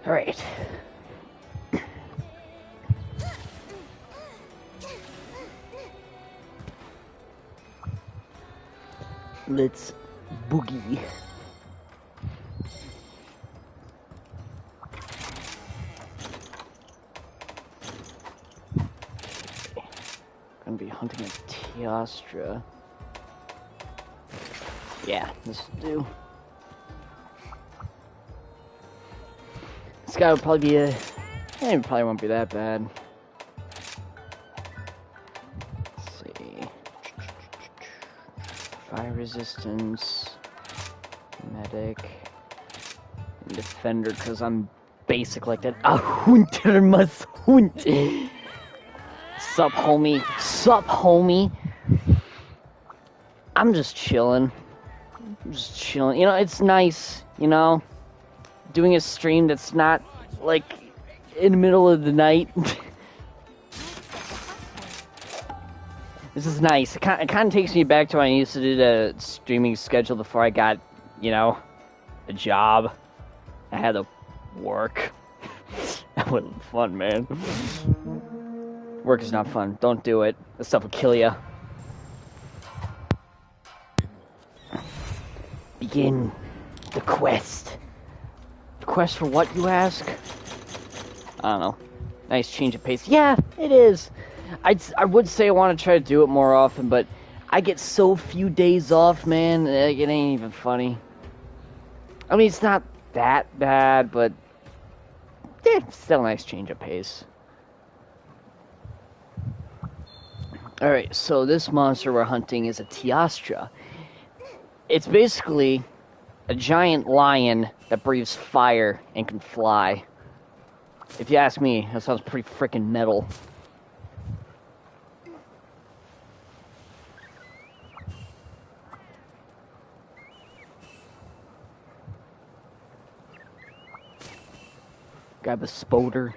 All right. Let's boogie. Gonna be hunting a Teostra. Yeah, this will do. This guy would probably be it probably won't be that bad. Let's see. Fire resistance, medic, and defender, because I'm basic like that. A hunter must hunt. Sup, homie? Sup, homie? I'm just chilling. You know, it's nice, you know, doing a stream that's not, like, in the middle of the night. This is nice. It kind of takes me back to when I used to do the streaming schedule before I got, you know, a job. I had to work. That wasn't fun, man. Work is not fun. Don't do it. That stuff will kill you. Begin the quest. The quest for what, you ask? I don't know. Nice change of pace. Yeah, it is. I would say I want to try to do it more often, but I get so few days off, man. It ain't even funny. I mean, it's not that bad, but yeah, still a nice change of pace. Alright, so this monster we're hunting is a Teostra. It's basically a giant lion that breathes fire and can fly. If you ask me, that sounds pretty freaking metal. Grab a spoder.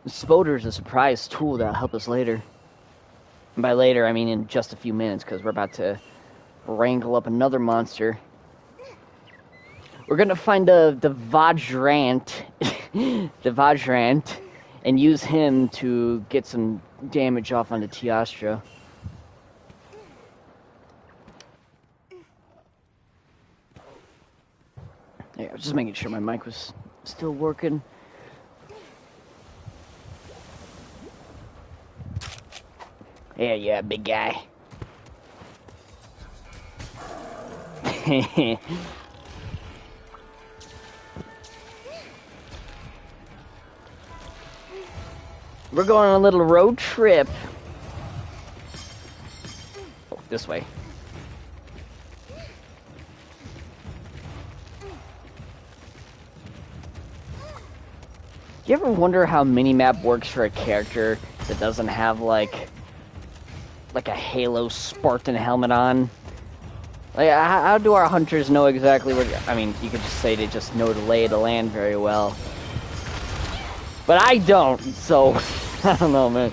The spoder is a surprise tool that'll help us later. And by later, I mean in just a few minutes, because we're about to wrangle up another monster. We're gonna find the Vajrant, the Vajrant, and use him to get some damage off on the Teostra. Yeah, I was just making sure my mic was still working. Yeah, big guy. We're going on a little road trip. Oh, this way. Do you ever wonder how minimap works for a character that doesn't have like a Halo Spartan helmet on? Like, how do our hunters know exactly where... I mean, you could just say they just know the lay of the land very well. But I don't, so... I don't know, man.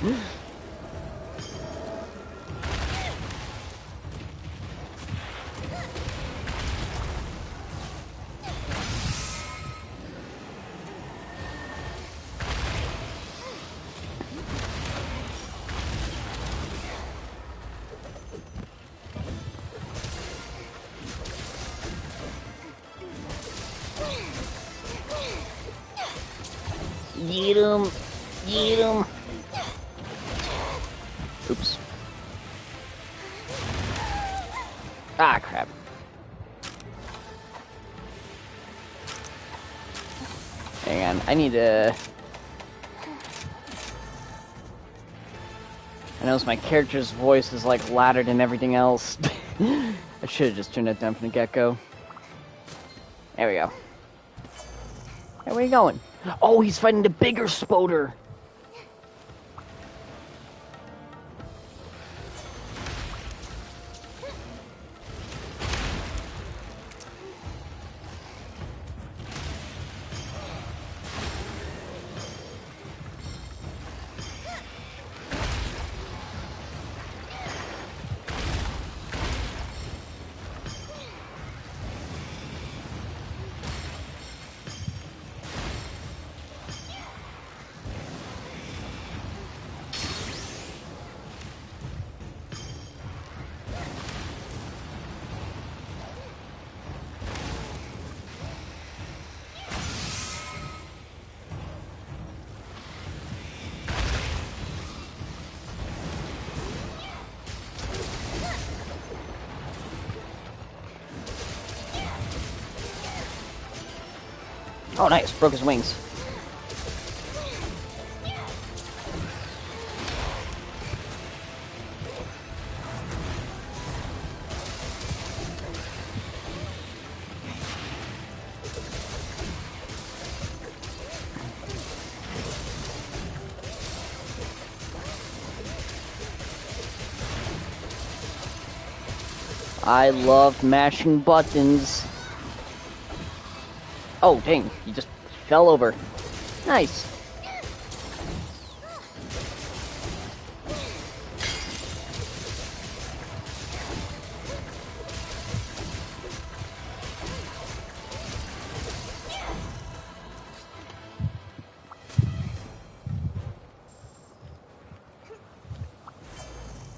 Get him! Get him! Oops. Ah, crap. Hang on, I need to... I notice my character's voice is like louder than everything else. I should have just turned that down from the get-go. There we go. Hey, where are you going? Oh, he's fighting the bigger spoder. Oh, nice. Broke his wings. I love mashing buttons. Oh, dang. He just fell over. Nice.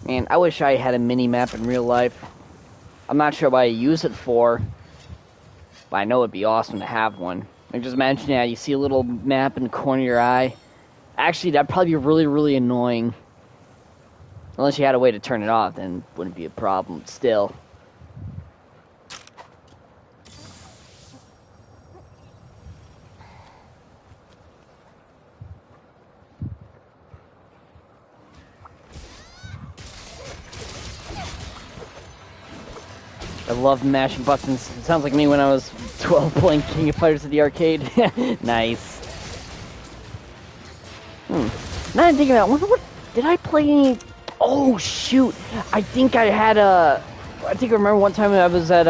Man, I wish I had a mini-map in real life. I'm not sure what I use it for, but I know it'd be awesome to have one. Like, just imagine that, you see a little map in the corner of your eye. Actually, that'd probably be really, really annoying. Unless you had a way to turn it off, then it wouldn't be a problem still. I love mashing buttons. It sounds like me when I was 12 playing King of Fighters at the arcade. Nice. Now I'm thinking about, what did I play any... Oh, shoot. I think I had a... I think I remember one time I was at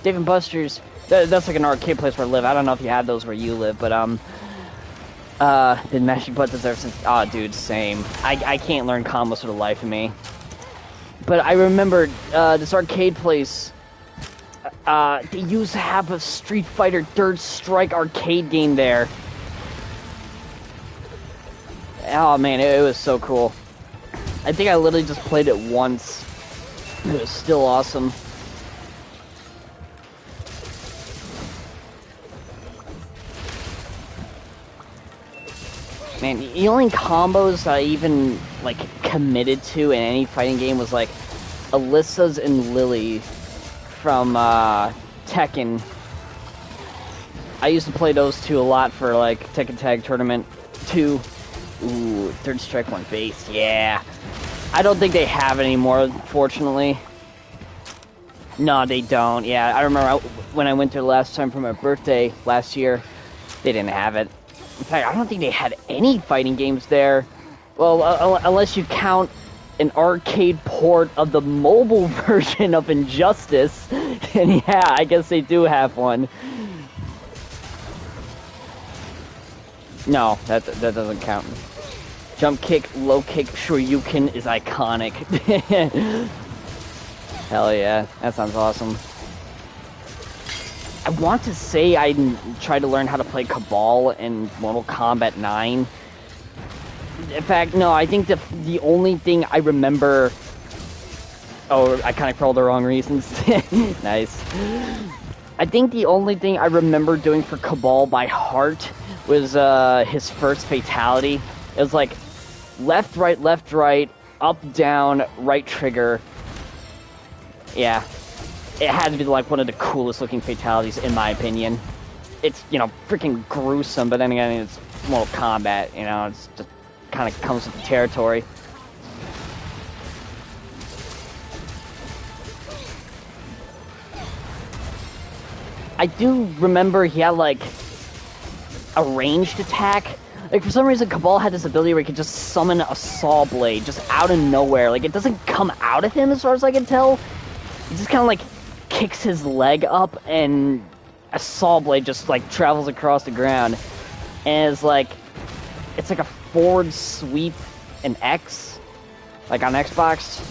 Dave & Buster's. That's like an arcade place where I live. I don't know if you had those where you live, but been mashing buttons ever since... Oh, dude, same. I can't learn combos for the life of me. But I remember this arcade place... they used to have a Street Fighter Third Strike arcade game there. Oh man, it was so cool. I think I literally just played it once. It was still awesome. Man, the only combos I even, like, committed to in any fighting game was, like, Alyssa's and Lily from Tekken. I used to play those two a lot for like Tekken Tag Tournament 2. Ooh, Third Strike 1 base, yeah. I don't think they have it anymore, fortunately. No, they don't, yeah. I remember when I went there last time for my birthday last year, they didn't have it. In fact, I don't think they had any fighting games there. Well, unless you count an arcade port of the mobile version of Injustice. And yeah, I guess they do have one. No, that doesn't count. Jump kick, low kick, Shoryuken is iconic. Hell yeah, that sounds awesome. I want to say I tried to learn how to play Cabal in Mortal Kombat 9. In fact, no, I think the only thing I remember... Oh, I kind of for all the wrong reasons. Nice. I think the only thing I remember doing for Cabal by heart was his first fatality. It was like left, right, up, down, right trigger. Yeah. It had to be like one of the coolest looking fatalities in my opinion. It's, you know, freaking gruesome, but then again, it's Mortal Kombat, you know, it's just kind of comes with the territory. I do remember he had like a ranged attack. Like for some reason Cabal had this ability where he could just summon a saw blade just out of nowhere. Like it doesn't come out of him as far as I can tell. He just kind of like kicks his leg up and a saw blade just like travels across the ground. And it's like a forward sweep in X, like on Xbox.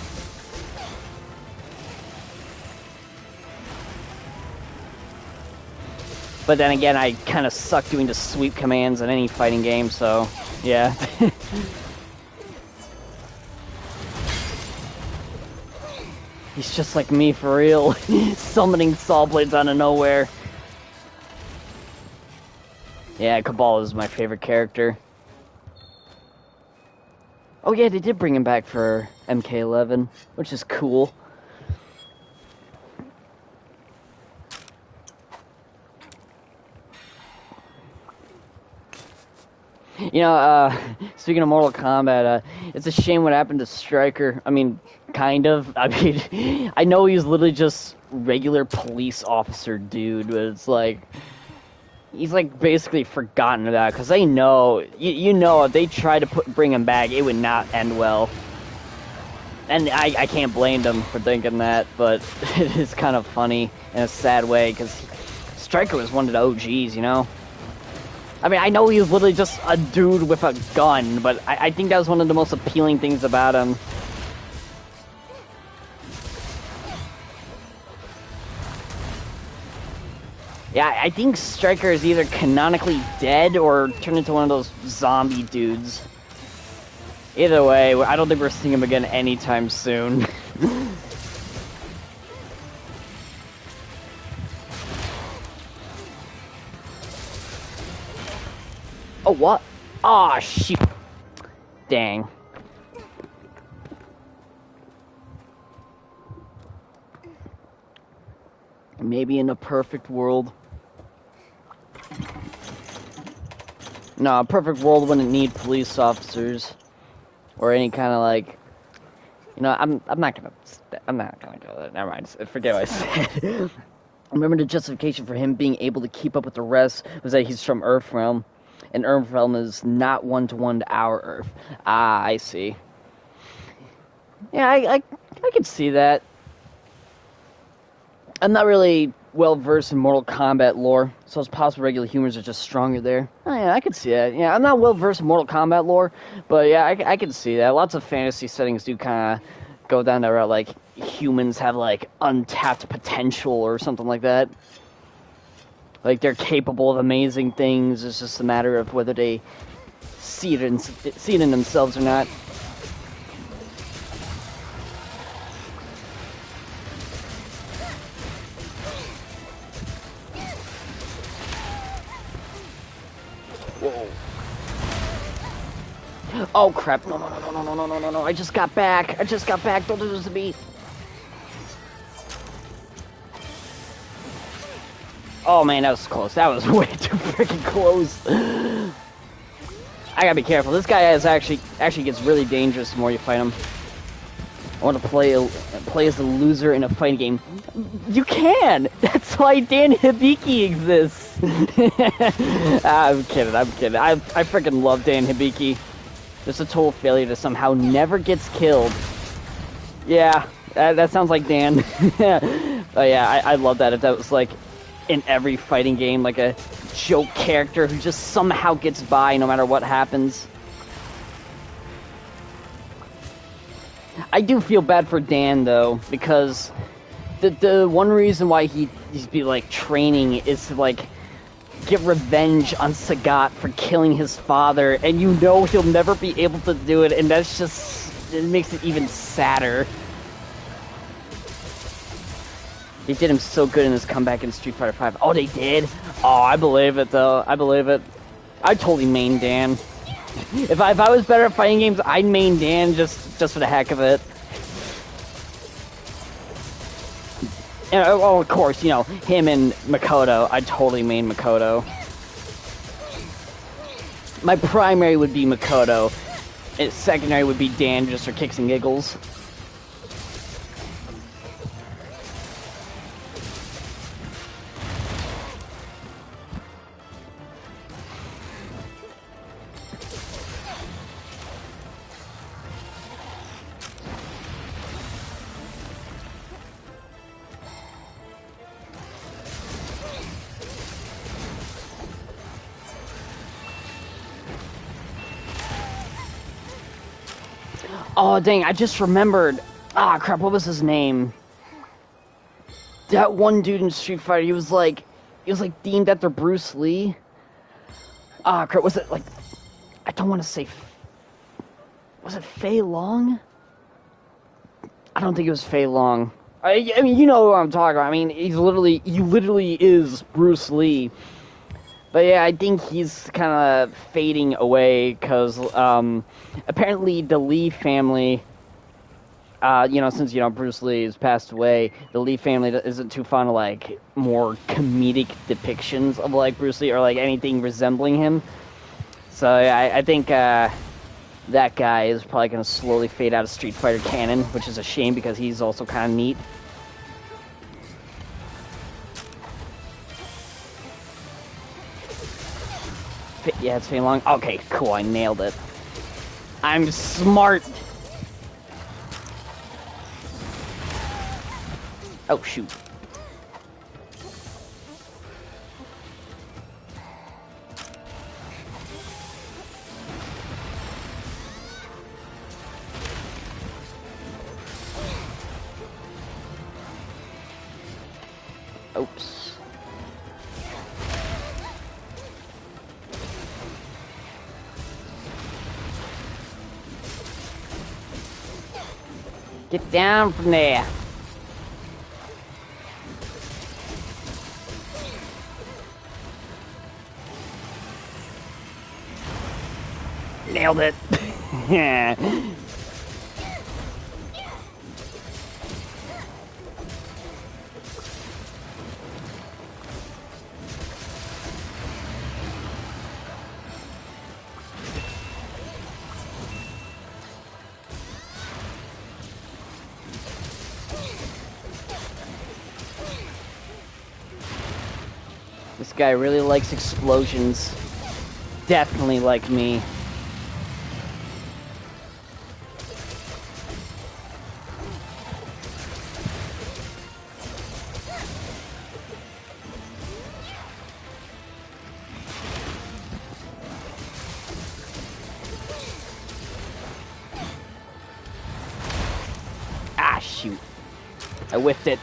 But then again, I kind of suck doing the sweep commands in any fighting game, so yeah. He's just like me for real, summoning saw blades out of nowhere. Yeah, Cabal is my favorite character. Oh yeah, they did bring him back for MK11, which is cool. You know, speaking of Mortal Kombat, it's a shame what happened to Stryker. I mean, kind of. I mean, I know he's literally just regular police officer dude, but it's like he's like basically forgotten about because they know, you know, if they try to bring him back, it would not end well. And I can't blame them for thinking that, but it is kind of funny in a sad way because Stryker was one of the OGs, you know. I mean, I know he was literally just a dude with a gun, but I think that was one of the most appealing things about him. Yeah, I think Stryker is either canonically dead or turned into one of those zombie dudes. Either way, I don't think we're seeing him again anytime soon. Oh, what? Aw, oh, shoot. Dang. Maybe in a perfect world. No, a perfect world wouldn't need police officers. Or any kind of like... You know, I'm not gonna go there. Never mind. Forget what I said. Remember the justification for him being able to keep up with the rest was that he's from Earthrealm. And Earthrealm is not one-to-one to our Earth. Ah, I see. Yeah, I could see that. I'm not really well-versed in Mortal Kombat lore, so it's possible regular humans are just stronger there. Oh, yeah, I could see that. Yeah, I'm not well-versed in Mortal Kombat lore, but yeah, I could see that. Lots of fantasy settings do kind of go down that route, like humans have, like, untapped potential or something like that. Like, they're capable of amazing things. It's just a matter of whether they see it in themselves or not. Whoa. Oh, crap. No. I just got back. Don't do this to me. Oh man, that was close. That was way too freaking close. I gotta be careful. This guy actually gets really dangerous the more you fight him. I want to play as the loser in a fighting game. You can! That's why Dan Hibiki exists! I'm kidding. I freaking love Dan Hibiki. Just a total failure to somehow never gets killed. Yeah, that sounds like Dan. But yeah, I love that. If that was like in every fighting game, like a joke character who just somehow gets by no matter what happens. I do feel bad for Dan though, because the one reason why he's be like training is to like get revenge on Sagat for killing his father, and you know he'll never be able to do it, and that's just, it makes it even sadder. They did him so good in his comeback in Street Fighter V. Oh, they did? Oh, I believe it, though. I believe it. I'd totally main Dan. If I was better at fighting games, I'd main Dan just for the heck of it. And, oh, of course, you know, him and Makoto. I'd totally main Makoto. My primary would be Makoto. And secondary would be Dan just for kicks and giggles. Oh, dang, I just remembered. Ah, crap, what was his name? That one dude in Street Fighter, he was like themed after Bruce Lee. Ah, crap, was it like, I don't want to say, was it Fei Long? I don't think it was Fei Long. I mean, you know what I'm talking about. I mean, he literally is Bruce Lee. But yeah, I think he's kind of fading away because apparently the Lee family, you know, since, you know, Bruce Lee has passed away, the Lee family isn't too fond of, like, more comedic depictions of, like, Bruce Lee or, like, anything resembling him. So I think that guy is probably going to slowly fade out of Street Fighter canon, which is a shame because he's also kind of neat. Yeah, it's been long. Okay, cool, I nailed it. I'm smart. Oh, shoot. Oops. Get down from there. Nailed it. Yeah. This guy really likes explosions. Definitely like me. Ah, shoot. I whiffed it.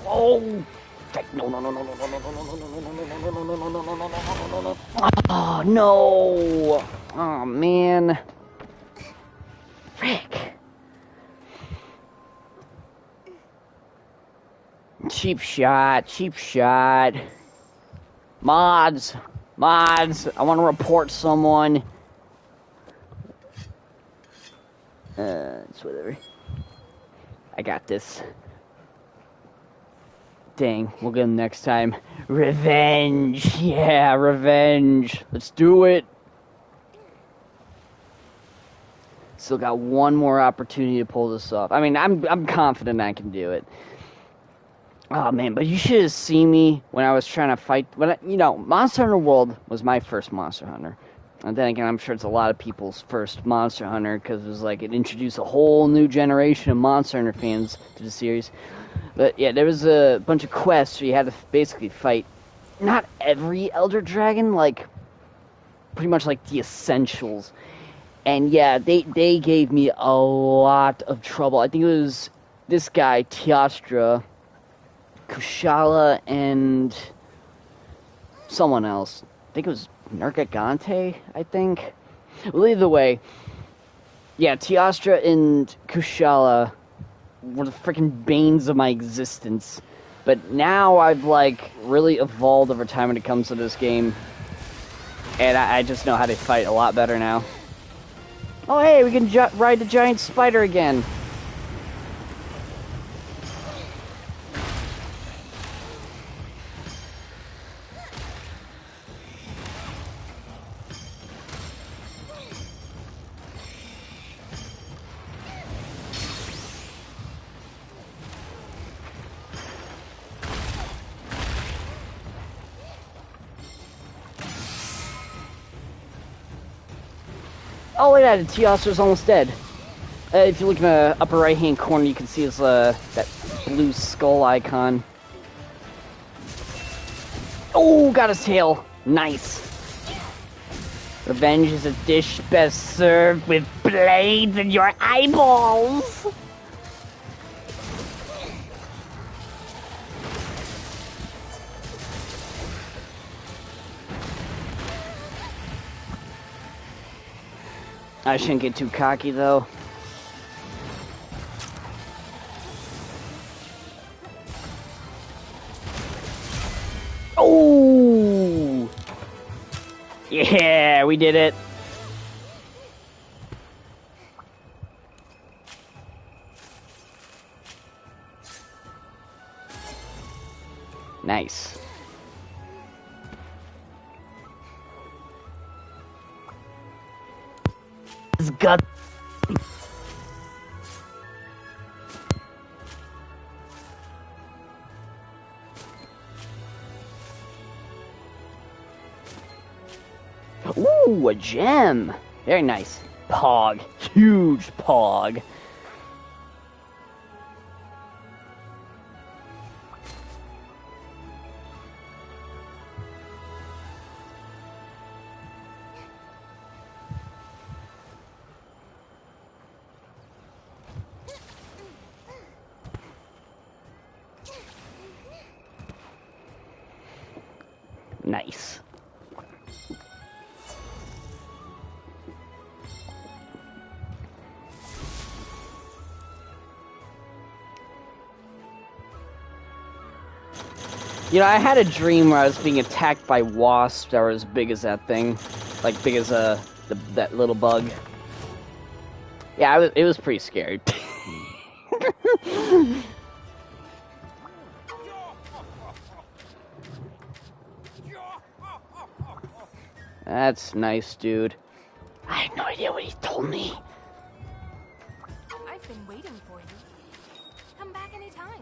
Oh! No, no, no, no, no, no, no, no, no, no, no, no, no, no, no, no, no, no, no. Oh, no! Oh, man. Frick. Cheap shot, cheap shot. Mods, mods, I want to report someone. It's whatever. I got this. Dang, we'll get him next time. Revenge! Yeah, revenge! Let's do it! Still got one more opportunity to pull this off. I mean, I'm confident I can do it. Oh man, but you should have seen me when I was trying to fight. Monster Hunter World was my first Monster Hunter. And then again, I'm sure it's a lot of people's first Monster Hunter because it was like it introduced a whole new generation of Monster Hunter fans to the series. But yeah, there was a bunch of quests where you had to basically fight not every Elder Dragon, like pretty much like the essentials. And yeah, they gave me a lot of trouble. I think it was this guy, Teostra, Kushala, and someone else. I think it was Nergigante, I think. Well, either way, yeah, Teostra and Kushala were the freaking banes of my existence. But now I've, like, really evolved over time when it comes to this game. And I just know how to fight a lot better now. Oh, hey, we can ride the giant spider again. Oh, look at that, Teostra's almost dead. If you look in the upper right-hand corner, you can see his, that blue skull icon. Oh, got his tail. Nice. Revenge is a dish best served with blades in your eyeballs. I shouldn't get too cocky, though. Oh! Yeah, we did it. Nice. got... Ooh, a gem. Very nice. Pog. Huge pog. Nice. You know, I had a dream where I was being attacked by wasps that were as big as that thing. Like, big as that little bug. Yeah, it was pretty scary. That's nice, dude. I had no idea what he told me. I've been waiting for you. Come back anytime.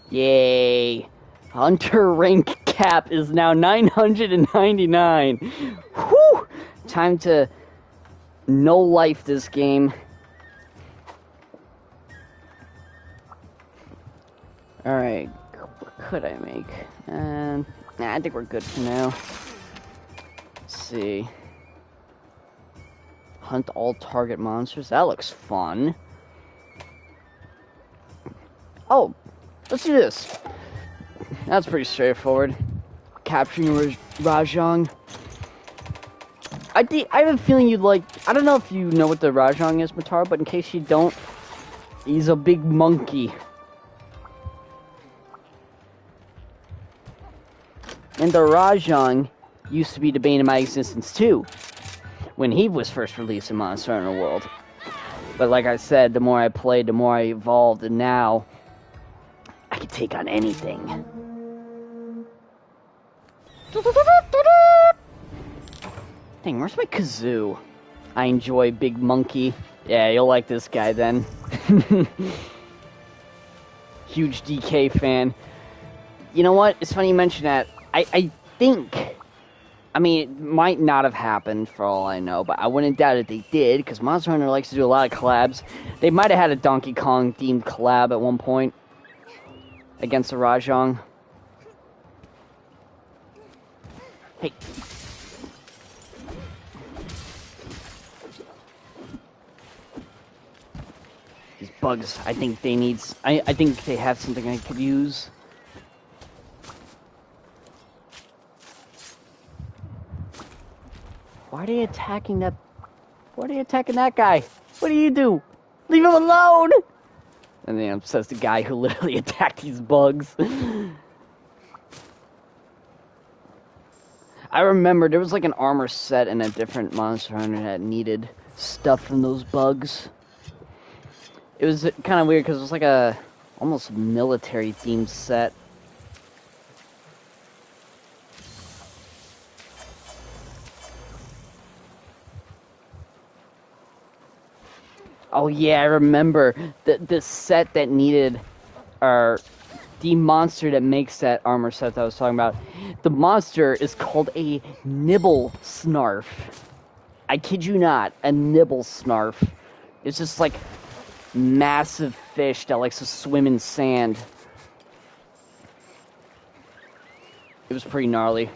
Yay. Hunter rank cap is now 999. Whew! Time to no life this game. Alright, what could I make? Nah, I think we're good for now. Let's see. Hunt all target monsters. That looks fun. Oh, let's do this. That's pretty straightforward. Capturing Rajang. I have a feeling you'd like... I don't know if you know what the Rajang is, Matar, but in case you don't, he's a big monkey. And the Rajang used to be the bane of my existence too, when he was first released in Monster Hunter World. But like I said, the more I played, the more I evolved, and now I can take on anything. Dang, where's my kazoo? I enjoy Big Monkey. Yeah, you'll like this guy then. Huge DK fan. You know what? It's funny you mention that. I think... I mean, it might not have happened for all I know, but I wouldn't doubt it they did, because Monster Hunter likes to do a lot of collabs. They might have had a Donkey Kong themed collab at one point against the Rajang. Hey. These bugs, I think they need... I think they have something I could use. Why are they attacking that... Why are they attacking that guy? What do you do? Leave him alone! And then says the guy who literally attacked these bugs. I remember there was like an armor set in a different Monster Hunter that needed stuff from those bugs. It was kind of weird because it was like a almost military themed set. Oh yeah, I remember the set that needed, or the monster that makes that armor set that I was talking about. The monster is called a Nibble Snarf. I kid you not, a Nibble Snarf. It's just like massive fish that likes to swim in sand. It was pretty gnarly.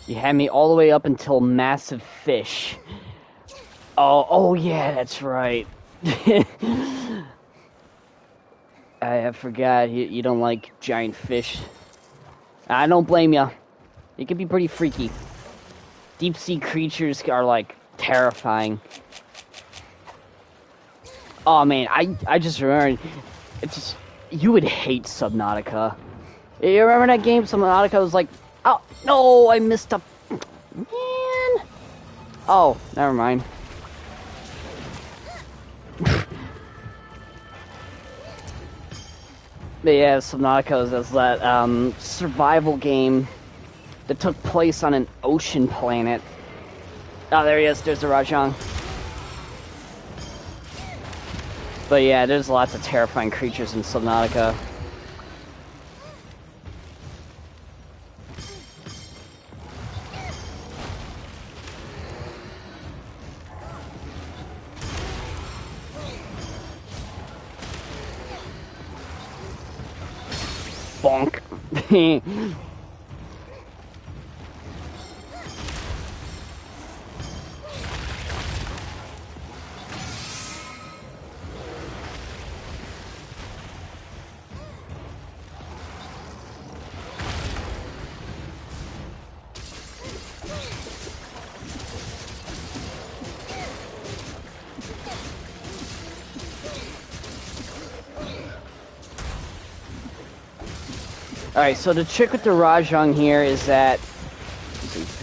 You had me all the way up until massive fish. Oh yeah, that's right. I forgot, you don't like giant fish. I don't blame ya. It can be pretty freaky. Deep sea creatures are, like, terrifying. Oh man, I just remembered, it's just, you would hate Subnautica. You remember that game, Subnautica was like, oh, no, I missed a, man. Oh, never mind. But yeah, Subnautica is that, survival game that took place on an ocean planet. Oh, there he is, there's the Rajang. But yeah, there's lots of terrifying creatures in Subnautica. Bonk. Alright, so the trick with the Rajang here is that,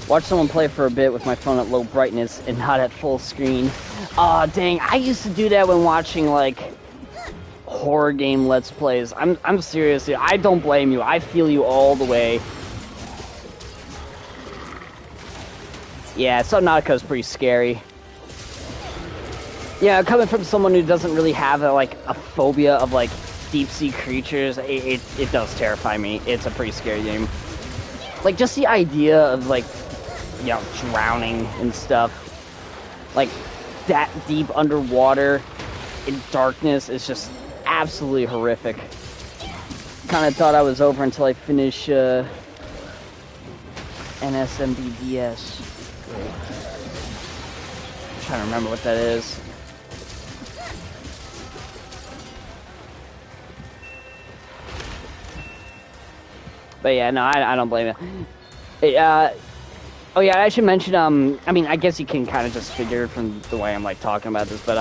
watch someone play for a bit with my phone at low brightness and not at full screen. Aw, dang, I used to do that when watching, like, horror game Let's Plays. I'm serious, I don't blame you, I feel you all the way. Yeah, Subnautica is pretty scary. Yeah, coming from someone who doesn't really have, a phobia of, like, deep sea creatures, it does terrify me. It's a pretty scary game. Like, just the idea of, like, you know, drowning and stuff. Like, that deep underwater in darkness is just absolutely horrific. Kind of thought I was over until I finished, NSMBDS. I'm trying to remember what that is. But yeah, no, I don't blame you. Oh yeah, I should mention, I mean, I guess you can kind of just figure from the way I'm, like, talking about this, but,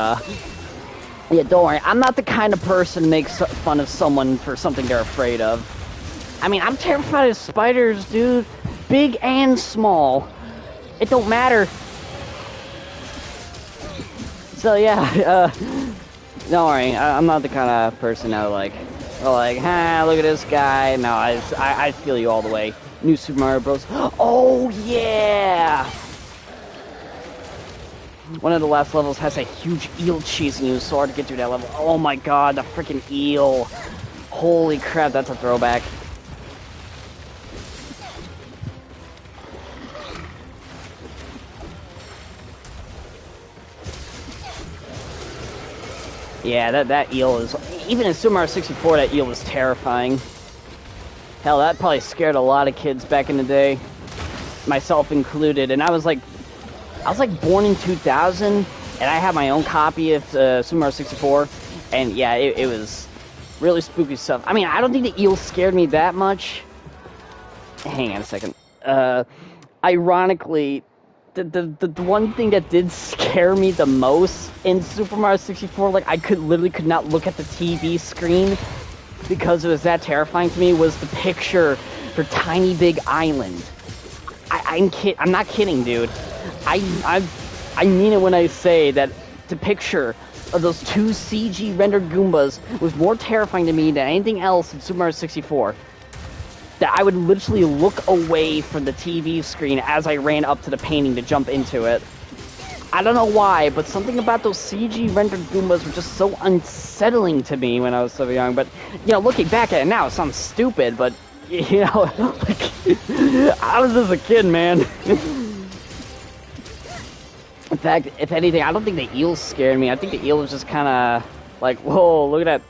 yeah, don't worry, I'm not the kind of person to make fun of someone for something they're afraid of. I mean, I'm terrified of spiders, dude. Big and small. It don't matter. So yeah, don't worry, I'm not the kind of person that, like, ha, look at this guy. No, I feel you all the way. New Super Mario Bros. Oh, yeah! One of the last levels has a huge eel chasing you, so hard to get through that level. Oh my god, the freaking eel. Holy crap, that's a throwback. Yeah, that eel is... Even in Super Mario 64, that eel was terrifying. Hell, that probably scared a lot of kids back in the day. Myself included. And I was like born in 2000, and I had my own copy of Super Mario 64. And yeah, it was really spooky stuff. I mean, I don't think the eel scared me that much. Hang on a second. Ironically... The one thing that did scare me the most in Super Mario 64, like, I literally could not look at the TV screen because it was that terrifying to me, was the picture for Tiny Big Island. I'm not kidding, dude. I mean it when I say that the picture of those two CG rendered Goombas was more terrifying to me than anything else in Super Mario 64. That I would literally look away from the TV screen as I ran up to the painting to jump into it. I don't know why, but something about those CG rendered Goombas were just so unsettling to me when I was so young. But, you know, looking back at it now, it sounds stupid, but, you know, like, I was just a kid, man. In fact, if anything, I don't think the eel scared me. I think the eel was just kind of like, whoa, look at that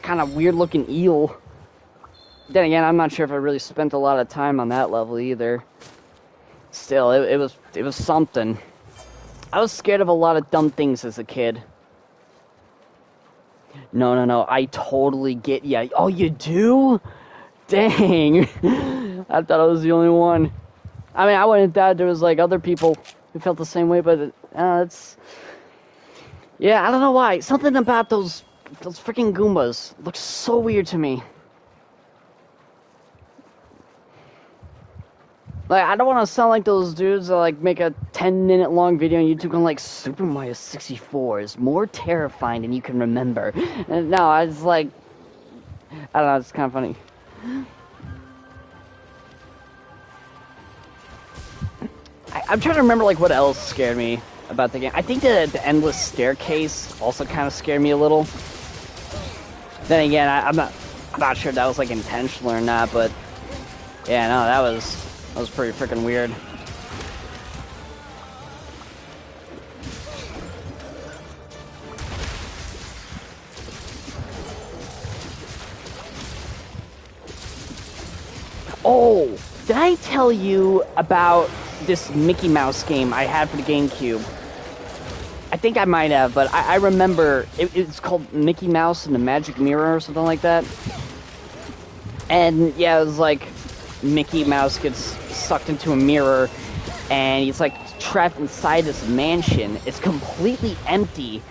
kind of weird-looking eel. Then again, I'm not sure if I really spent a lot of time on that level either. Still, it was something. I was scared of a lot of dumb things as a kid. No. I totally get ya. Oh, you do? Dang. I thought I was the only one. I mean, I wouldn't doubt there was, like, other people who felt the same way, but, it's... Yeah, I don't know why. Something about those freaking Goombas looks so weird to me. Like, I don't want to sound like those dudes that, like, make a 10-minute long video on YouTube going, like, Super Mario 64 is more terrifying than you can remember. And no, I was like... I don't know, it's kind of funny. I'm trying to remember, like, what else scared me about the game. I think the endless staircase also kind of scared me a little. Then again, I'm not sure if that was, like, intentional or not, but... Yeah, no, that was pretty freaking weird. Oh, did I tell you about this Mickey Mouse game I had for the GameCube? I think I might have, but I remember it's called Mickey Mouse and the Magic Mirror or something like that. And yeah, it was like Mickey Mouse gets sucked into a mirror and he's like trapped inside this mansion. It's completely empty,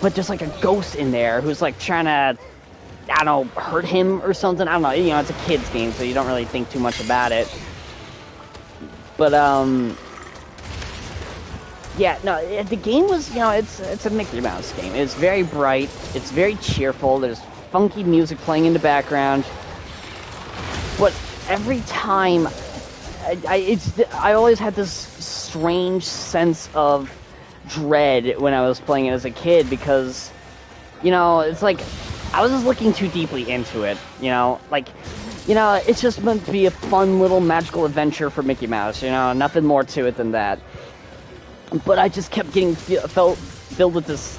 but there's like a ghost in there who's like trying to, I don't know, hurt him or something. I don't know, you know, it's a kid's game, so you don't really think too much about it. But, yeah, no, the game was, you know, it's a Mickey Mouse game. It's very bright, it's very cheerful, there's funky music playing in the background. But every time, I always had this strange sense of dread when I was playing it as a kid, because, you know, it's like, I was just looking too deeply into it, you know, like, you know, it's just meant to be a fun little magical adventure for Mickey Mouse, you know, nothing more to it than that. But I just kept getting filled with this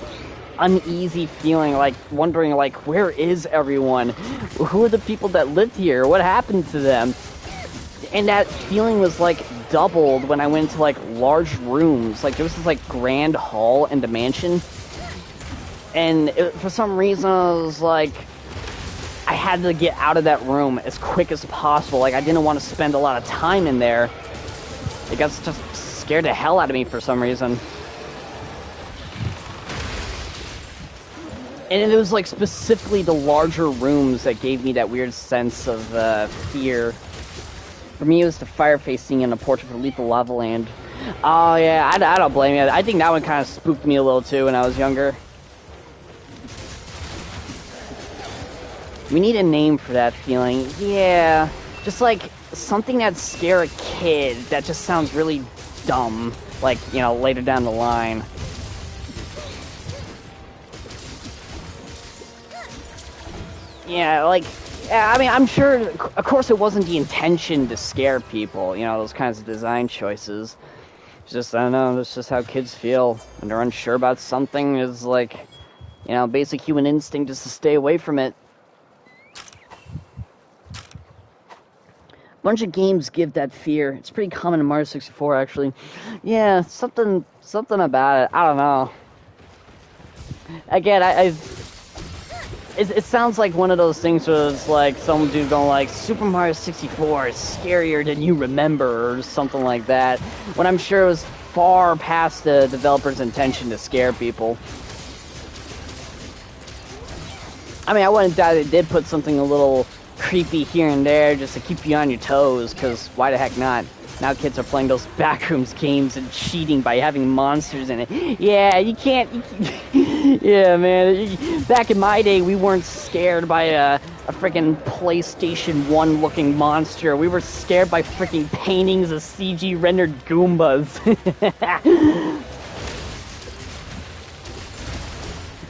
uneasy feeling, like, wondering, like, where is everyone? Who are the people that lived here? What happened to them? And that feeling was, like, doubled when I went to, like, large rooms. Like, there was this, like, grand hall in the mansion. And for some reason, I was like, I had to get out of that room as quick as possible. Like, I didn't want to spend a lot of time in there. It got just scared the hell out of me for some reason. And it was, like, specifically the larger rooms that gave me that weird sense of fear. For me, it was the fireface scene in A Portrait for Lethal Lava Land. Oh, yeah, I don't blame you. I think that one kind of spooked me a little, too, when I was younger. We need a name for that feeling. Yeah, just like something that scare a kid that just sounds really dumb, like, you know, later down the line. Yeah, like, yeah, I mean, I'm sure, of course it wasn't the intention to scare people, you know, those kinds of design choices. It's just, I don't know, that's just how kids feel when they're unsure about something. Is like, you know, basic human instinct is to stay away from it. Bunch of games give that fear. It's pretty common in Mario 64, actually. Yeah, something about it. I don't know. Again, it sounds like one of those things where it's like some dude going like, Super Mario 64 is scarier than you remember, or something like that. When I'm sure it was far past the developer's intention to scare people. I mean, I wouldn't doubt they did put something a little creepy here and there just to keep you on your toes, because why the heck not? Now kids are playing those backrooms games and cheating by having monsters in it. Yeah, you can't... yeah, man. Back in my day, we weren't scared by a freaking PlayStation 1 looking monster. We were scared by freaking paintings of CG rendered Goombas.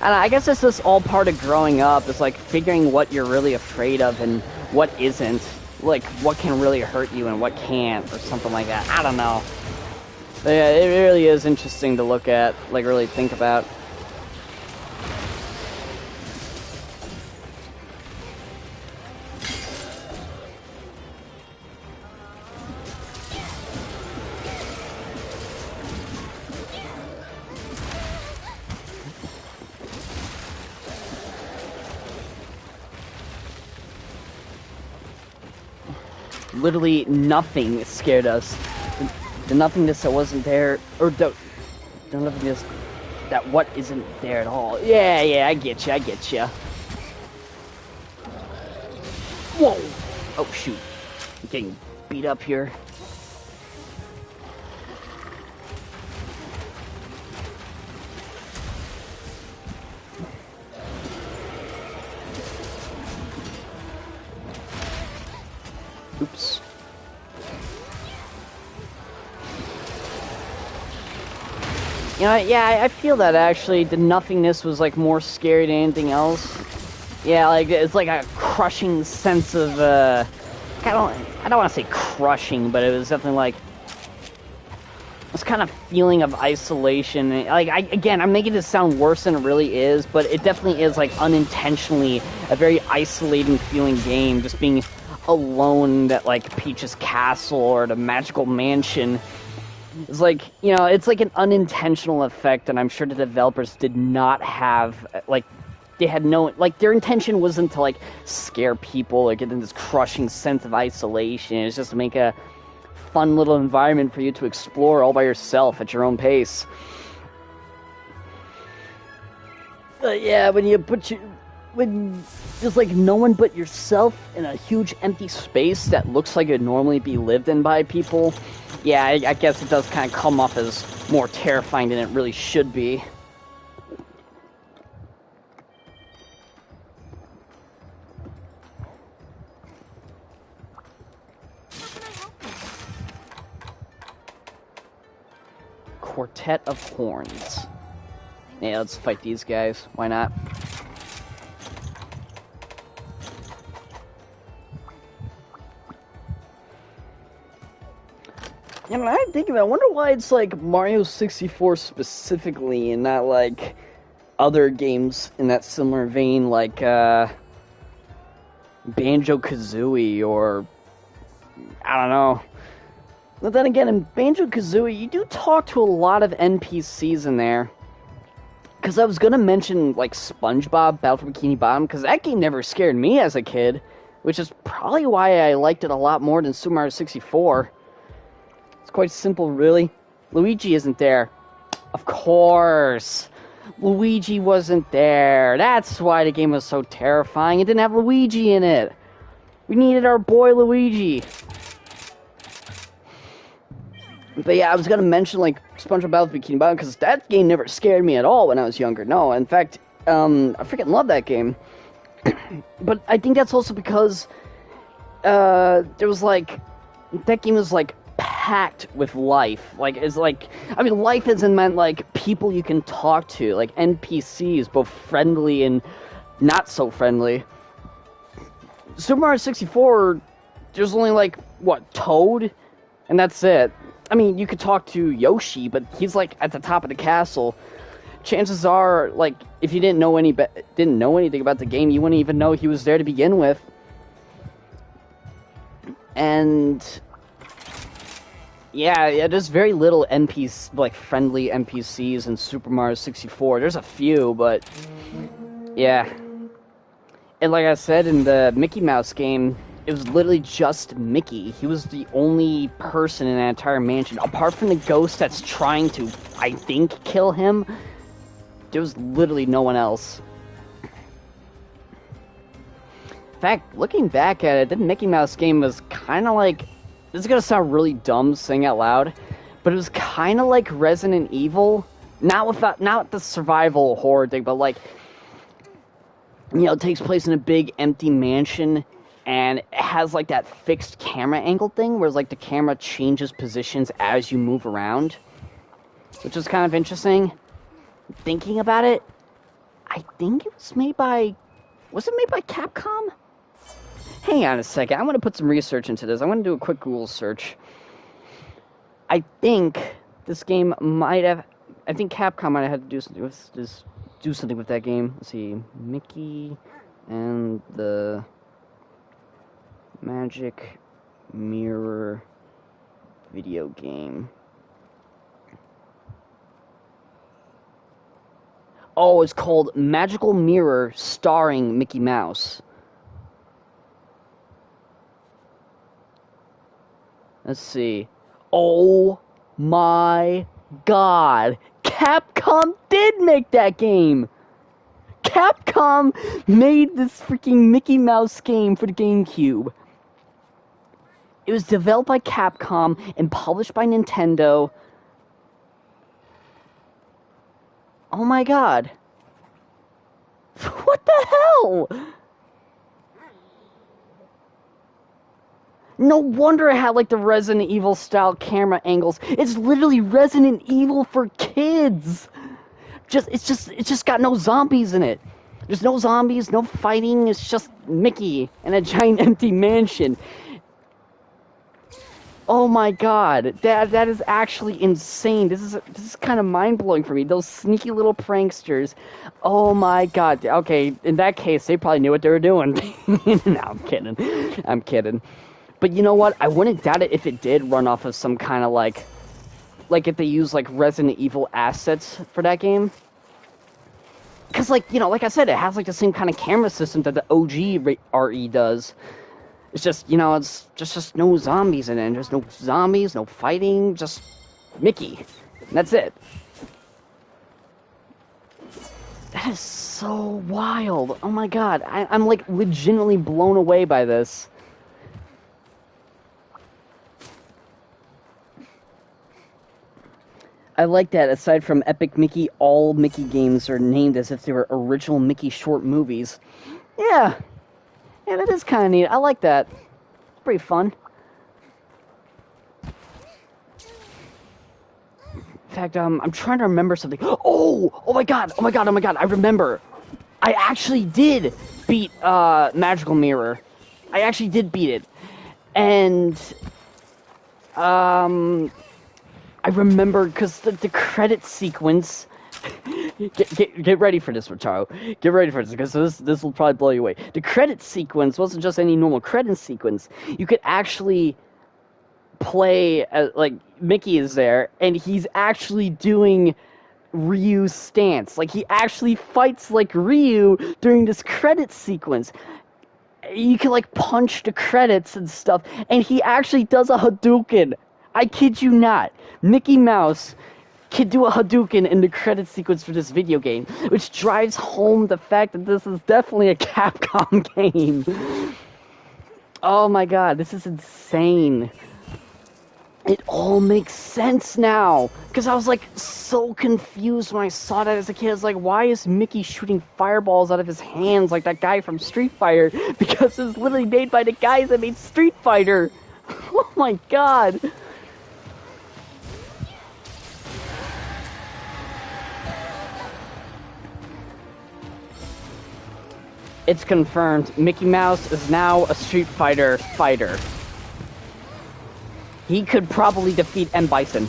And I guess it's just all part of growing up. It's like figuring what you're really afraid of and what isn't. Like, what can really hurt you and what can't, or something like that. I don't know. But yeah, it really is interesting to look at, like, really think about. literally nothing scared us. The nothingness that wasn't there, or the nothingness that what isn't there at all. Yeah, I get you. Whoa! Oh shoot, I'm getting beat up here. Oops. You know, yeah, I feel that actually. The nothingness was like more scary than anything else. Yeah, like it's like a crushing sense of I don't want to say crushing, but it was definitely like this kind of feeling of isolation. Like again, I'm making this sound worse than it really is, but it definitely is like unintentionally a very isolating feeling game, just being alone at like Peach's castle or the magical mansion. It's like, you know, it's like an unintentional effect, and I'm sure the developers did not have, like, they had no, like, their intention wasn't to, like, scare people or get in this crushing sense of isolation. It's just to make a fun little environment for you to explore all by yourself at your own pace. But yeah, when there's like no one but yourself in a huge empty space that looks like it'd normally be lived in by people, yeah, I guess it does kind of come off as more terrifying than it really should be. Quartet of Horns. Yeah, let's fight these guys. Why not? You know, I'm thinking about it, I wonder why it's like Mario 64 specifically and not like other games in that similar vein, like Banjo-Kazooie or I don't know. But then again, in Banjo-Kazooie, you do talk to a lot of NPCs in there. Because I was going to mention, like, SpongeBob, Battle for Bikini Bottom, because that game never scared me as a kid, which is probably why I liked it a lot more than Super Mario 64. It's quite simple, really. Luigi isn't there. Of course. Luigi wasn't there. That's why the game was so terrifying. It didn't have Luigi in it. We needed our boy Luigi. But yeah, I was gonna mention like SpongeBob Battle for Bikini Bottom because that game never scared me at all when I was younger. No, in fact, I freaking love that game. But I think that's also because there was like that game was like packed with life. Like it's like I mean, life isn't meant like people you can talk to, like NPCs, both friendly and not so friendly. Super Mario 64, there's only like what Toad, and that's it. I mean, you could talk to Yoshi, but he's like at the top of the castle. Chances are, like, if you didn't know anything about the game, you wouldn't even know he was there to begin with. And yeah, there's very little like friendly NPCs in Super Mario 64. There's a few, but yeah. And like I said in the Mickey Mouse game, it was literally just Mickey. He was the only person in that entire mansion. Apart from the ghost that's trying to, I think, kill him, there was literally no one else. In fact, looking back at it, the Mickey Mouse game was kind of like... This is going to sound really dumb saying out loud, but it was kind of like Resident Evil. Not the survival horror thing, but like... You know, it takes place in a big empty mansion, and it has like that fixed camera angle thing where like the camera changes positions as you move around, which is kind of interesting. Thinking about it, I think it was made by... Was it made by Capcom? Hang on a second, I'm going to put some research into this. I'm going to do a quick Google search. I think this game might have... I think Capcom might have had to do something with this... Do something with that game. Let's see, Mickey and the Magic Mirror video game. Oh, it's called Magical Mirror starring Mickey Mouse. Let's see. Oh my god. Capcom did make that game! Capcom made this freaking Mickey Mouse game for the GameCube. It was developed by Capcom and published by Nintendo. Oh my god. What the hell? No wonder it had like the Resident Evil style camera angles. It's literally Resident Evil for kids. It's just got no zombies in it. There's no zombies, no fighting. It's just Mickey in a giant empty mansion. Oh my god, that is actually insane. This is kind of mind-blowing for me. Those sneaky little pranksters. Oh my god. Okay, in that case, they probably knew what they were doing. No, I'm kidding. But you know what? I wouldn't doubt it if it did run off of some kind of like if they use like Resident Evil assets for that game. Because like, you know, like I said, it has like the same kind of camera system that the OG RE does. It's just, you know, it's just no zombies in it. There's no zombies, no fighting, just Mickey. And that's it. That is so wild. Oh my god. I'm like legitimately blown away by this. I like that. Aside from Epic Mickey, all Mickey games are named as if they were original Mickey short movies. Yeah. Yeah, that is kind of neat. I like that. It's pretty fun. In fact, I'm trying to remember something. Oh my god. I remember. I actually did beat Magical Mirror. I actually did beat it. And I remember because the credit sequence. Get ready for this, Richaro. Get ready for this, because this will probably blow you away. The credit sequence wasn't just any normal credit sequence. You could actually play like Mickey is there, and he's actually doing Ryu's stance. Like he actually fights like Ryu during this credit sequence. You can like punch the credits and stuff, and he actually does a Hadouken. I kid you not. Mickey Mouse can do a Hadouken in the credit sequence for this video game, which drives home the fact that this is definitely a Capcom game. Oh my god, this is insane. It all makes sense now, because I was like so confused when I saw that as a kid. I was like, why is Mickey shooting fireballs out of his hands like that guy from Street Fighter? Because it's literally made by the guys that made Street Fighter. Oh my god. It's confirmed. Mickey Mouse is now a Street Fighter fighter. He could probably defeat M. Bison.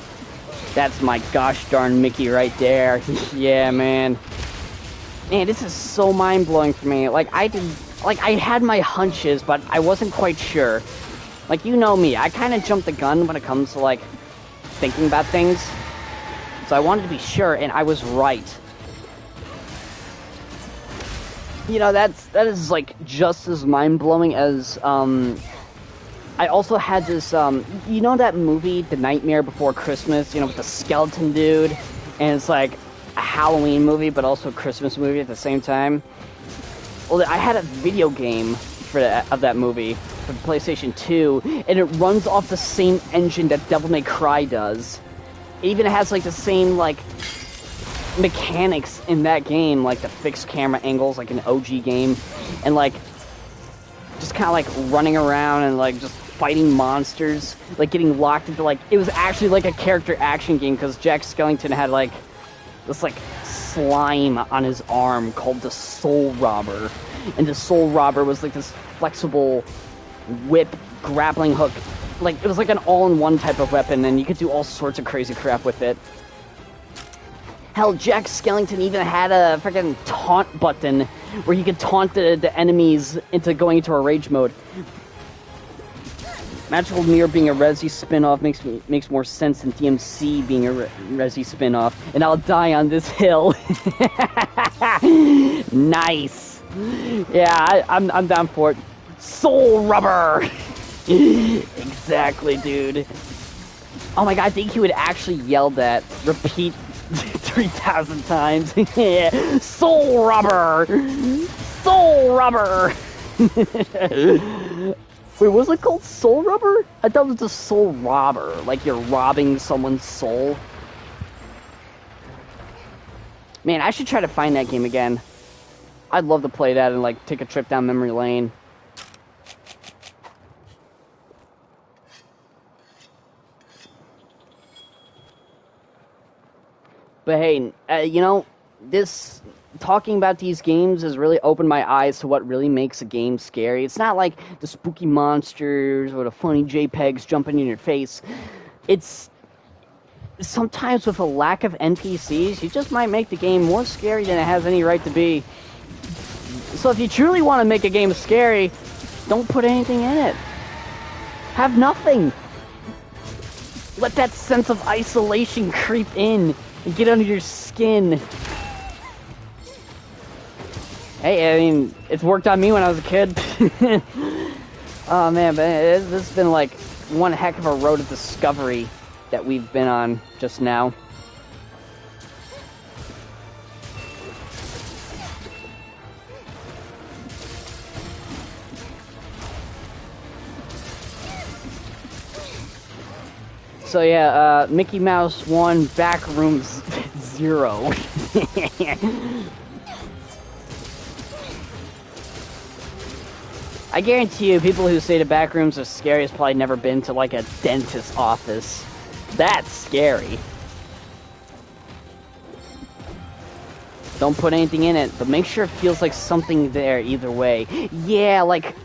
That's my gosh darn Mickey right there. Yeah, man. Man, this is so mind-blowing for me. Like, I had my hunches, but I wasn't quite sure. Like, you know me. I kind of jump the gun when it comes to, like, thinking about things. So I wanted to be sure, and I was right. You know, that is like just as mind-blowing as I also had this you know that movie The Nightmare Before Christmas, you know, with the skeleton dude, and it's like a Halloween movie but also a Christmas movie at the same time. Well, I had a video game of that movie for the PlayStation 2, and it runs off the same engine that Devil May Cry does. It even has like the same like mechanics in that game, like the fixed camera angles like an OG game, and like just kind of like running around and like just fighting monsters, like getting locked into like, it was actually like a character action game, because Jack Skellington had like this like slime on his arm called the Soul Robber, and the Soul Robber was like this flexible whip grappling hook, like it was like an all-in-one type of weapon, and you could do all sorts of crazy crap with it. Hell, Jack Skellington even had a freaking taunt button where he could taunt the enemies into going into a rage mode. Magical Mirror being a Resi spin-off makes more sense than DMC being a Resi spin-off. And I'll die on this hill. Nice. Yeah, I'm down for it. Soul Rubber. Exactly. Exactly, dude. Oh my god, I think he would actually yell that. Repeat 3,000 times. Yeah. Soul rubber! Soul rubber! Wait, was it called soul rubber? I thought it was a soul robber. Like you're robbing someone's soul. Man, I should try to find that game again. I'd love to play that and like take a trip down memory lane. But hey, you know, talking about these games has really opened my eyes to what really makes a game scary. It's not like the spooky monsters or the funny JPEGs jumping in your face. It's sometimes with a lack of NPCs, you just might make the game more scary than it has any right to be. So if you truly want to make a game scary, don't put anything in it. Have nothing. Let that sense of isolation creep in and get under your skin. Hey, I mean, it's worked on me when I was a kid. Oh man, but this has been like one heck of a road of discovery that we've been on just now. So yeah, Mickey Mouse 1, Backrooms 0. I guarantee you, people who say the Backrooms are scary has probably never been to like a dentist's office. That's scary. Don't put anything in it, but make sure it feels like something there either way. Yeah, like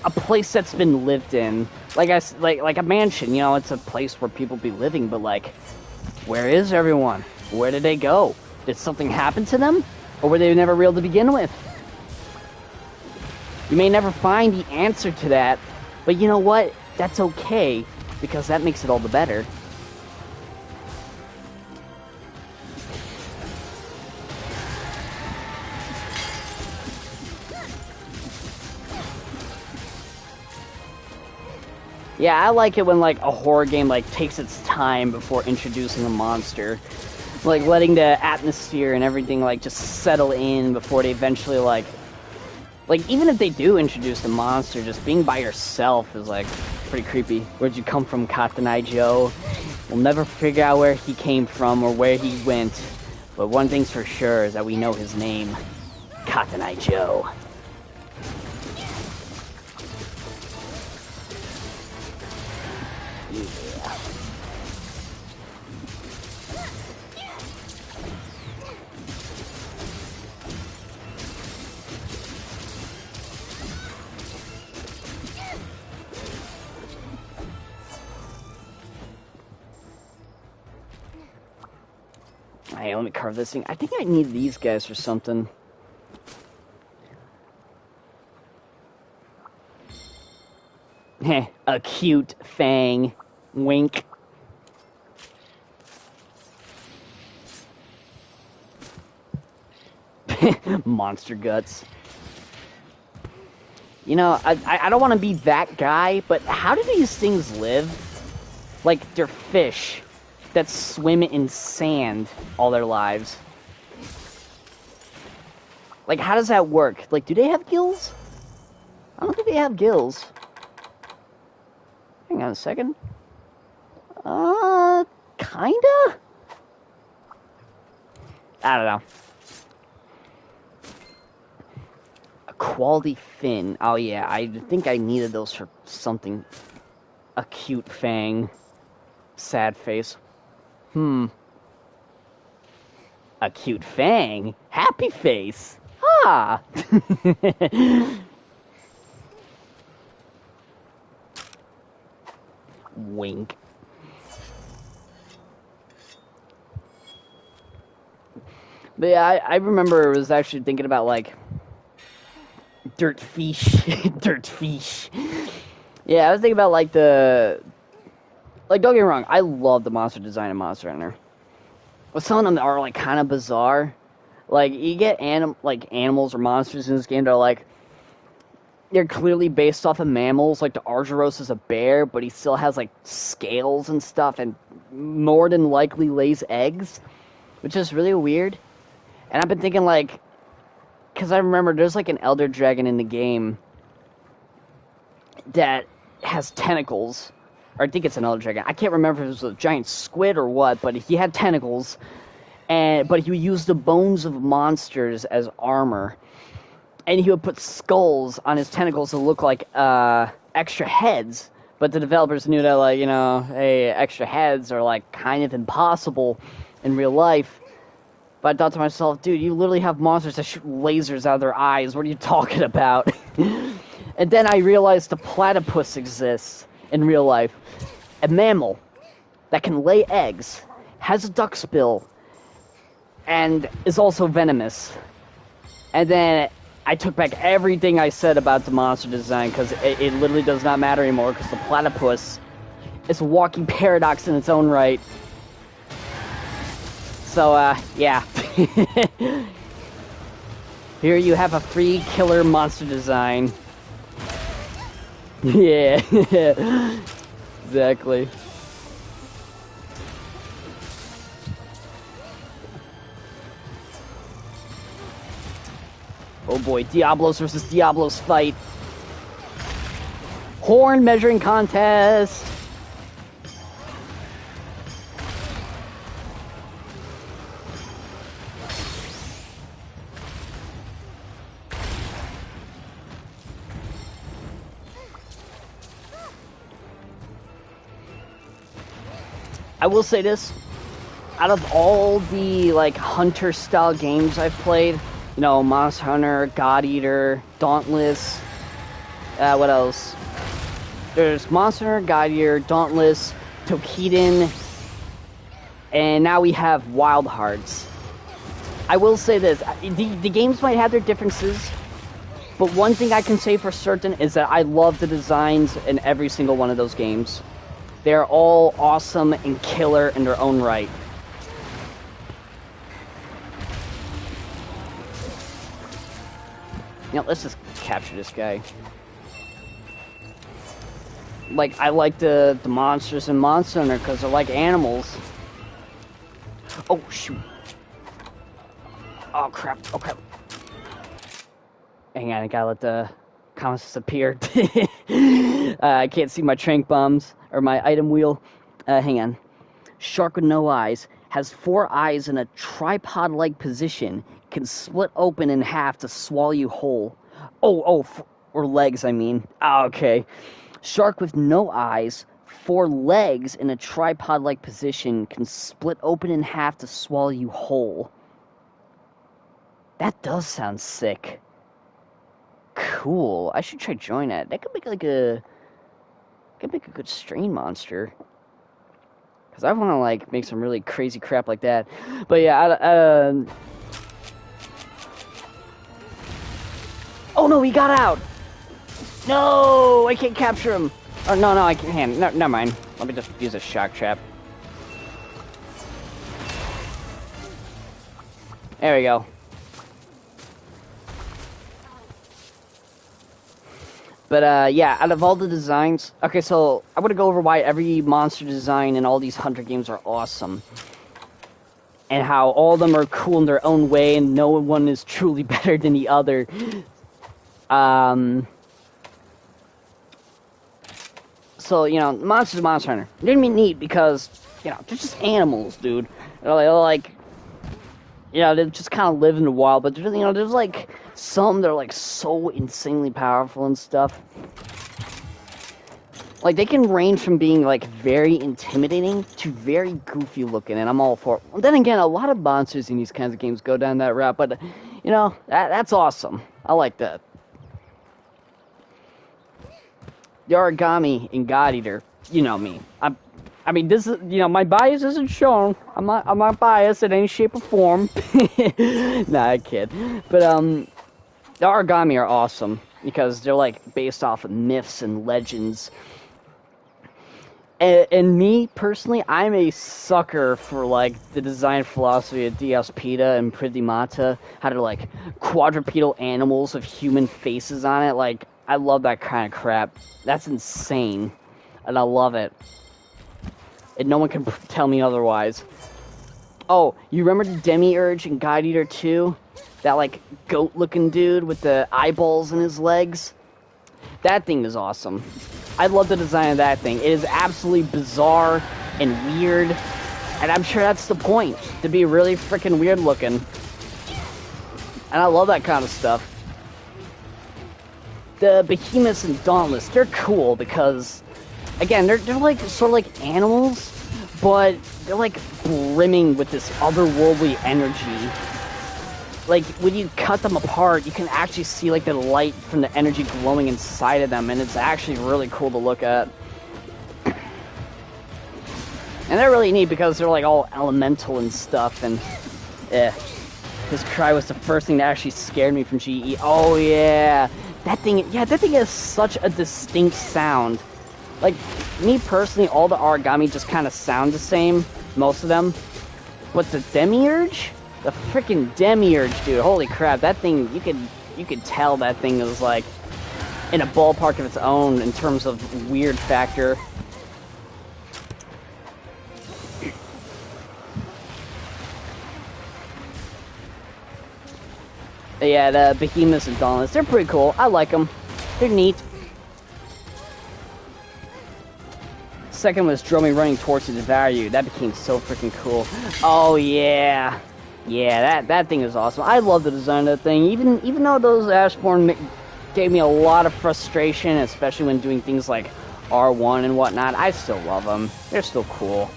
a place that's been lived in. Like a mansion, you know, it's a place where people be living, but like, where is everyone? Where did they go? Did something happen to them? Or were they never real to begin with? You may never find the answer to that, but you know what? That's okay, because that makes it all the better. Yeah, I like it when like a horror game like takes its time before introducing a monster. Like letting the atmosphere and everything like just settle in before they eventually like even if they do introduce the monster, just being by yourself is like pretty creepy. Where'd you come from, Cotton Eye Joe? We'll never figure out where he came from or where he went, but one thing's for sure is that we know his name, Cotton Eye Joe. Hey, let me carve this thing. I think I need these guys for something. Heh, a cute fang. Wink. Monster guts. You know, I don't want to be that guy, but how do these things live? Like, they're fish that swim in sand all their lives. Like, how does that work? Like, do they have gills? I don't think they have gills. Hang on a second. Kinda? I don't know. A quality fin. Oh yeah, I think I needed those for something. A cute fang. Sad face. A cute fang? Happy face? Ah! Wink. But yeah, I remember I was actually thinking about, like, dirt fish. Dirt fish. Yeah, I was thinking about, like, like, don't get me wrong, I love the monster design in Monster Hunter. But some of them are, like, kind of bizarre. Like, you get animals or monsters in this game that are, like, they're clearly based off of mammals. Like the Argyros is a bear, but he still has like scales and stuff, and more than likely lays eggs, which is really weird. And I've been thinking like, because I remember there's like an elder dragon in the game that has tentacles, or I think it's an elder dragon. I can't remember if it was a giant squid or what, but he had tentacles, but he would use the bones of monsters as armor. And he would put skulls on his tentacles to look like extra heads. But the developers knew that, like, you know, hey, extra heads are, like, kind of impossible in real life. But I thought to myself, dude, you literally have monsters that shoot lasers out of their eyes. What are you talking about? And then I realized the platypus exists in real life. A mammal that can lay eggs, has a duck's bill, and is also venomous. And then I took back everything I said about the monster design, because it literally does not matter anymore, because the platypus is a walking paradox in its own right. So, yeah. Here you have a free killer monster design. Yeah. Exactly. Oh boy, Diablos versus Diablos fight. Horn measuring contest. I will say this, out of all the like hunter style games I've played, you know, Monster Hunter, God Eater, Dauntless, what else? There's Monster Hunter, God Eater, Dauntless, Tokiden, and now we have Wild Hearts. I will say this, the games might have their differences, but one thing I can say for certain is that I love the designs in every single one of those games. They're all awesome and killer in their own right. You know, let's just capture this guy. Like, I like the monsters in Monster Hunter because they're like animals. Oh, shoot. Oh, crap. Oh, crap. Hang on, I gotta let the comments disappear. I can't see my trank bombs, or my item wheel. Hang on. Shark with no eyes. Has 4 eyes in a tripod-like position. Can split open in half to swallow you whole. Or legs, I mean. Ah, okay. Shark with no eyes, 4 legs in a tripod-like position. Can split open in half to swallow you whole. That does sound sick. Cool. I should try join that. That could make like a... Could make a good strain monster. Because I want to like make some really crazy crap like that. But yeah, oh no, he got out! No, I can't capture him. Oh no, I can't. No, never mind. Let me just use a shock trap. There we go. But, yeah, out of all the designs... Okay, so I'm going to go over why every monster design in all these Hunter games are awesome. And how all of them are cool in their own way, and no one is truly better than the other. So, you know, Monster Hunter. They're gonna be neat because, you know, they're just animals, dude. They're like... You know, they just kind of live in the wild, but, you know, there's, like... Some that are like so insanely powerful and stuff. Like they can range from being like very intimidating to very goofy looking, and I'm all for it. Then again, a lot of monsters in these kinds of games go down that route, but you know, that's awesome. I like that. The origami in God Eater, you know me. I mean, this is, you know, my bias isn't shown. I'm not biased in any shape or form. Nah, I kid. But the origami are awesome because they're like based off of myths and legends. And me personally, I'm a sucker for like the design philosophy of Dios Pita and Prithimata, how to like quadrupedal animals with human faces on it. Like I love that kind of crap. That's insane. And I love it. And no one can tell me otherwise. Oh, you remember the Demiurge in God Eater 2? That, like, goat-looking dude with the eyeballs in his legs? That thing is awesome. I love the design of that thing. It is absolutely bizarre and weird. And I'm sure that's the point. To be really freaking weird looking. And I love that kind of stuff. The Behemoths and Dauntless, they're cool because, again, they're like sort of like animals, but they're like brimming with this otherworldly energy. Like, when you cut them apart, you can actually see like the light from the energy glowing inside of them, and it's actually really cool to look at. And they're really neat because they're like all elemental and stuff, and his cry was the first thing that actually scared me from GE. Oh yeah, that thing has such a distinct sound. Like, me personally, all the origami just kind of sound the same, most of them. But the Demiurge? The freaking Demiurge, dude, holy crap, that thing, you could tell that thing is like in a ballpark of its own in terms of weird factor. Yeah, the Behemoths and Dauntless, they're pretty cool. I like them. They're neat. Second was Dromy running towards to devour you. That became so freaking cool. Oh yeah. Yeah, that thing is awesome. I love the design of that thing. Even though those Ashborn gave me a lot of frustration, especially when doing things like R1 and whatnot, I still love them. They're still cool.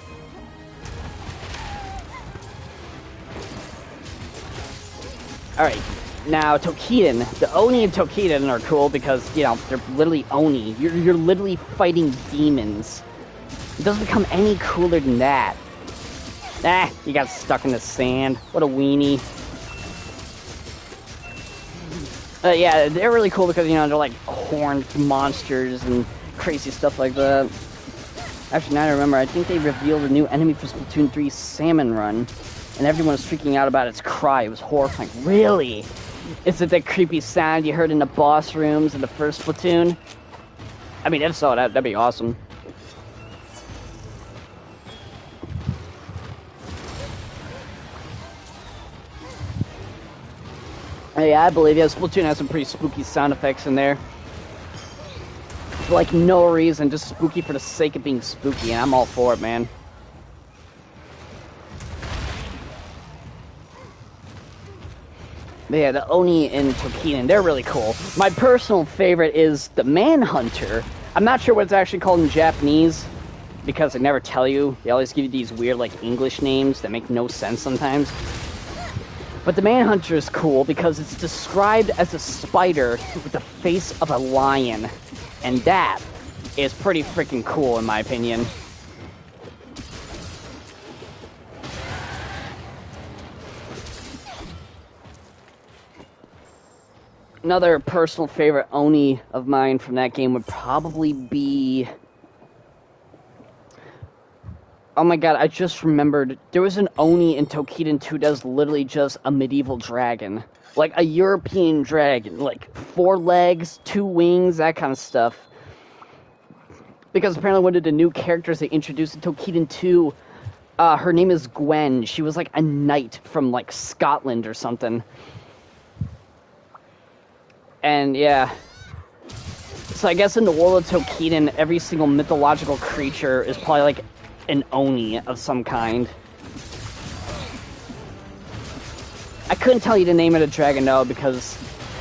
Alright, now Tokiden. The Oni and Tokiden are cool because, you know, they're literally Oni. You're literally fighting demons. It doesn't become any cooler than that. Ah, you got stuck in the sand. What a weenie. Yeah, they're really cool because, you know, they're like horned monsters and crazy stuff like that. Actually, now I remember, I think they revealed a new enemy for Splatoon 3's Salmon Run. And everyone was freaking out about its cry. It was horrifying. Really? Is it that creepy sound you heard in the boss rooms in the first Splatoon? I mean, if so, that'd be awesome. Yeah, I believe it. Splatoon has some pretty spooky sound effects in there. For like no reason, just spooky for the sake of being spooky, and I'm all for it, man. But yeah, the Oni and Tokiden, they're really cool. My personal favorite is the Manhunter. I'm not sure what it's actually called in Japanese, because they never tell you. They always give you these weird, like, English names that make no sense sometimes. But the Manhunter is cool because it's described as a spider with the face of a lion. And that is pretty freaking cool, in my opinion. Another personal favorite Oni of mine from that game would probably be... Oh my god, I just remembered. There was an Oni in Tokiden 2 that was literally just a medieval dragon. Like a European dragon. Like 4 legs, 2 wings, that kind of stuff. Because apparently one of the new characters they introduced in Tokiden 2, her name is Gwen. She was like a knight from like Scotland or something. And yeah. So I guess in the world of Tokiden, every single mythological creature is probably like an Oni of some kind. I couldn't tell you the name of the dragon though, because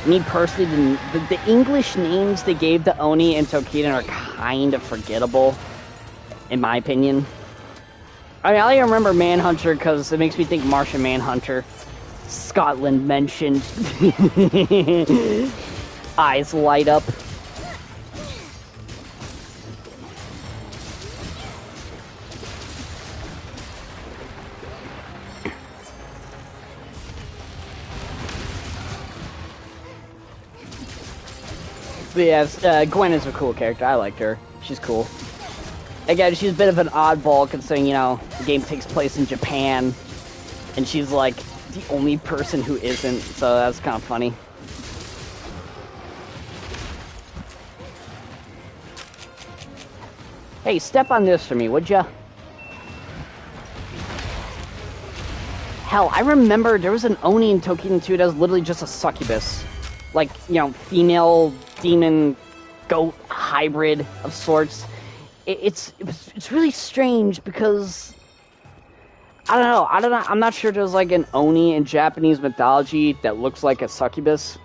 me personally, the English names they gave the Oni and Tokiden are kind of forgettable, in my opinion. I mean, I remember Manhunter because it makes me think Martian Manhunter. Scotland mentioned. Eyes light up. But yes, Gwen is a cool character. I liked her. She's cool. Again, she's a bit of an oddball considering, you know, the game takes place in Japan. And she's like the only person who isn't, so that's kind of funny. Hey, step on this for me, would ya? Hell, I remember there was an Oni in Toukiden 2 that was literally just a succubus. Like, you know, female demon goat hybrid of sorts. It's really strange because I don't know. I'm not sure there's like an Oni in Japanese mythology that looks like a succubus.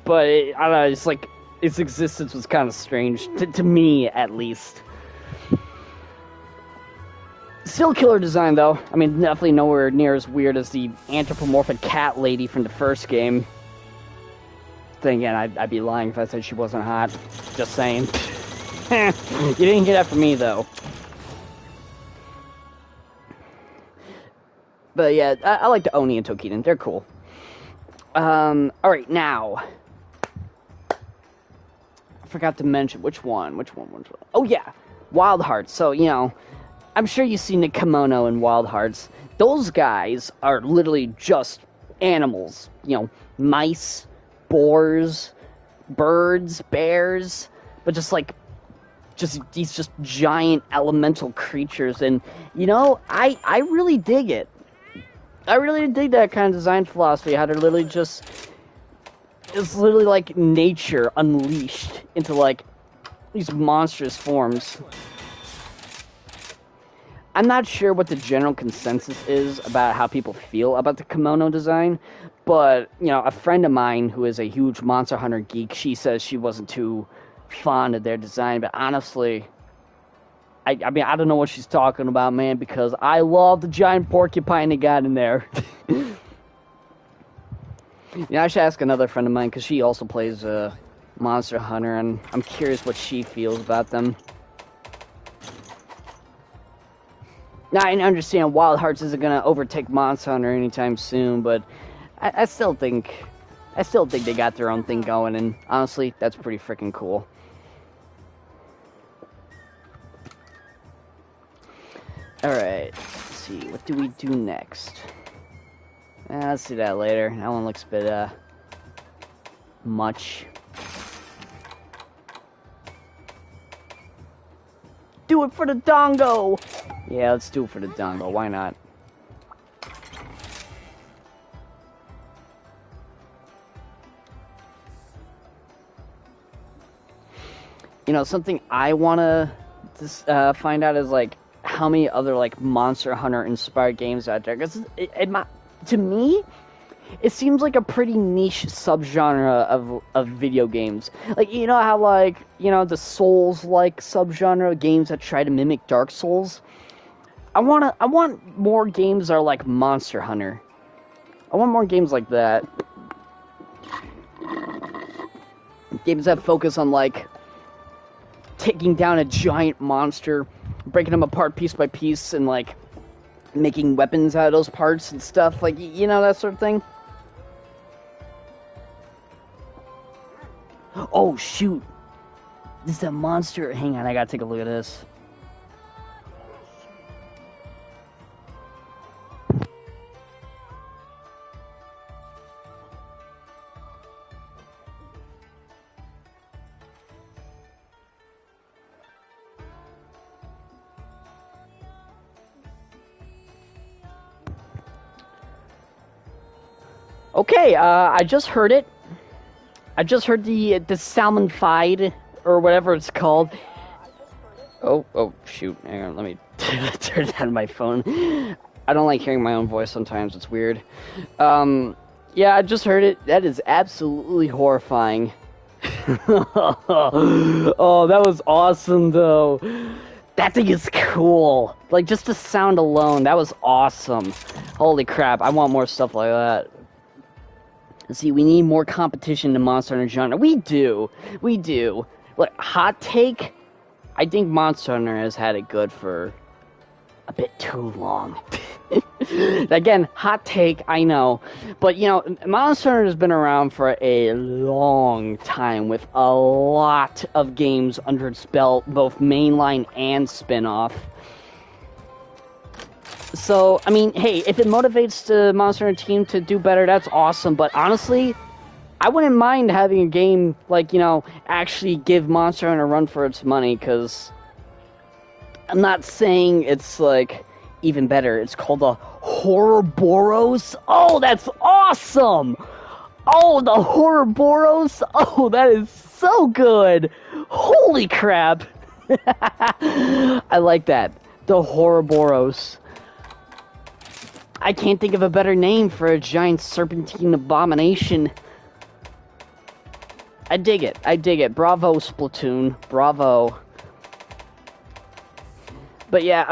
But I don't know, it's like its existence was kind of strange to me at least. Still killer design, though. I mean, definitely nowhere near as weird as the anthropomorphic cat lady from the first game. Then again, I'd be lying if I said she wasn't hot. Just saying. You didn't hear that from me, though. But yeah, I like the Oni and Toukiden. They're cool. Alright, now. I forgot to mention which one. Oh, yeah. Wild Hearts. So, you know, I'm sure you've seen the kimono in Wild Hearts. Those guys are literally just animals. You know, mice, boars, birds, bears, but just like, these just giant elemental creatures. And, you know, I really dig it. I really dig that kind of design philosophy, how they're literally just, it's literally like nature unleashed into like these monstrous forms. I'm not sure what the general consensus is about how people feel about the kimono design, but, you know, a friend of mine who is a huge Monster Hunter geek, she says she wasn't too fond of their design, but honestly, I mean, I don't know what she's talking about, man, because I love the giant porcupine they got in there. Yeah, I should ask another friend of mine, because she also plays Monster Hunter, and I'm curious what she feels about them. Now, I understand Wild Hearts isn't going to overtake Monster Hunter anytime soon, but I still think they got their own thing going, and honestly, that's pretty freaking cool. Alright, let's see, what do we do next? Let's do that later. That one looks a bit, much. Do it for the dongo! Yeah, let's do it for the dongo, why not? You know, something I wanna find out is, like, how many other, like, Monster Hunter inspired games out there, because to me, it seems like a pretty niche subgenre of video games. Like, you know how, like, you know, the Souls-like subgenre of games that try to mimic Dark Souls? I want more games that are like Monster Hunter. I want more games like that. Games that focus on, like, taking down a giant monster, breaking them apart piece by piece, and, like, making weapons out of those parts and stuff. Like, you know, that sort of thing. Oh, shoot. This is a monster. Hang on, I gotta take a look at this. Okay, I just heard it. I just heard the salmon fied, or whatever it's called. Oh, shoot. Hang on, let me turn down my phone. I don't like hearing my own voice sometimes, it's weird. Yeah, I just heard it. That is absolutely horrifying. Oh, that was awesome, though. That thing is cool. Like, just the sound alone, that was awesome. Holy crap, I want more stuff like that. See, we need more competition in Monster Hunter genre. We do. Like, hot take, I think Monster Hunter has had it good for a bit too long. Again, hot take, I know. But, you know, Monster Hunter has been around for a long time with a lot of games under its belt, both mainline and spin-off. So, I mean, hey, if it motivates the Monster Hunter team to do better, that's awesome. But honestly, I wouldn't mind having a game, like, you know, actually give Monster Hunter a run for its money, because I'm not saying it's, like, even better. It's called the Ouroboros. Oh, that's awesome! Oh, the Ouroboros! Oh, that is so good! Holy crap! I like that. The Ouroboros. I can't think of a better name for a giant serpentine abomination. I dig it. I dig it. Bravo, Splatoon. Bravo. But yeah,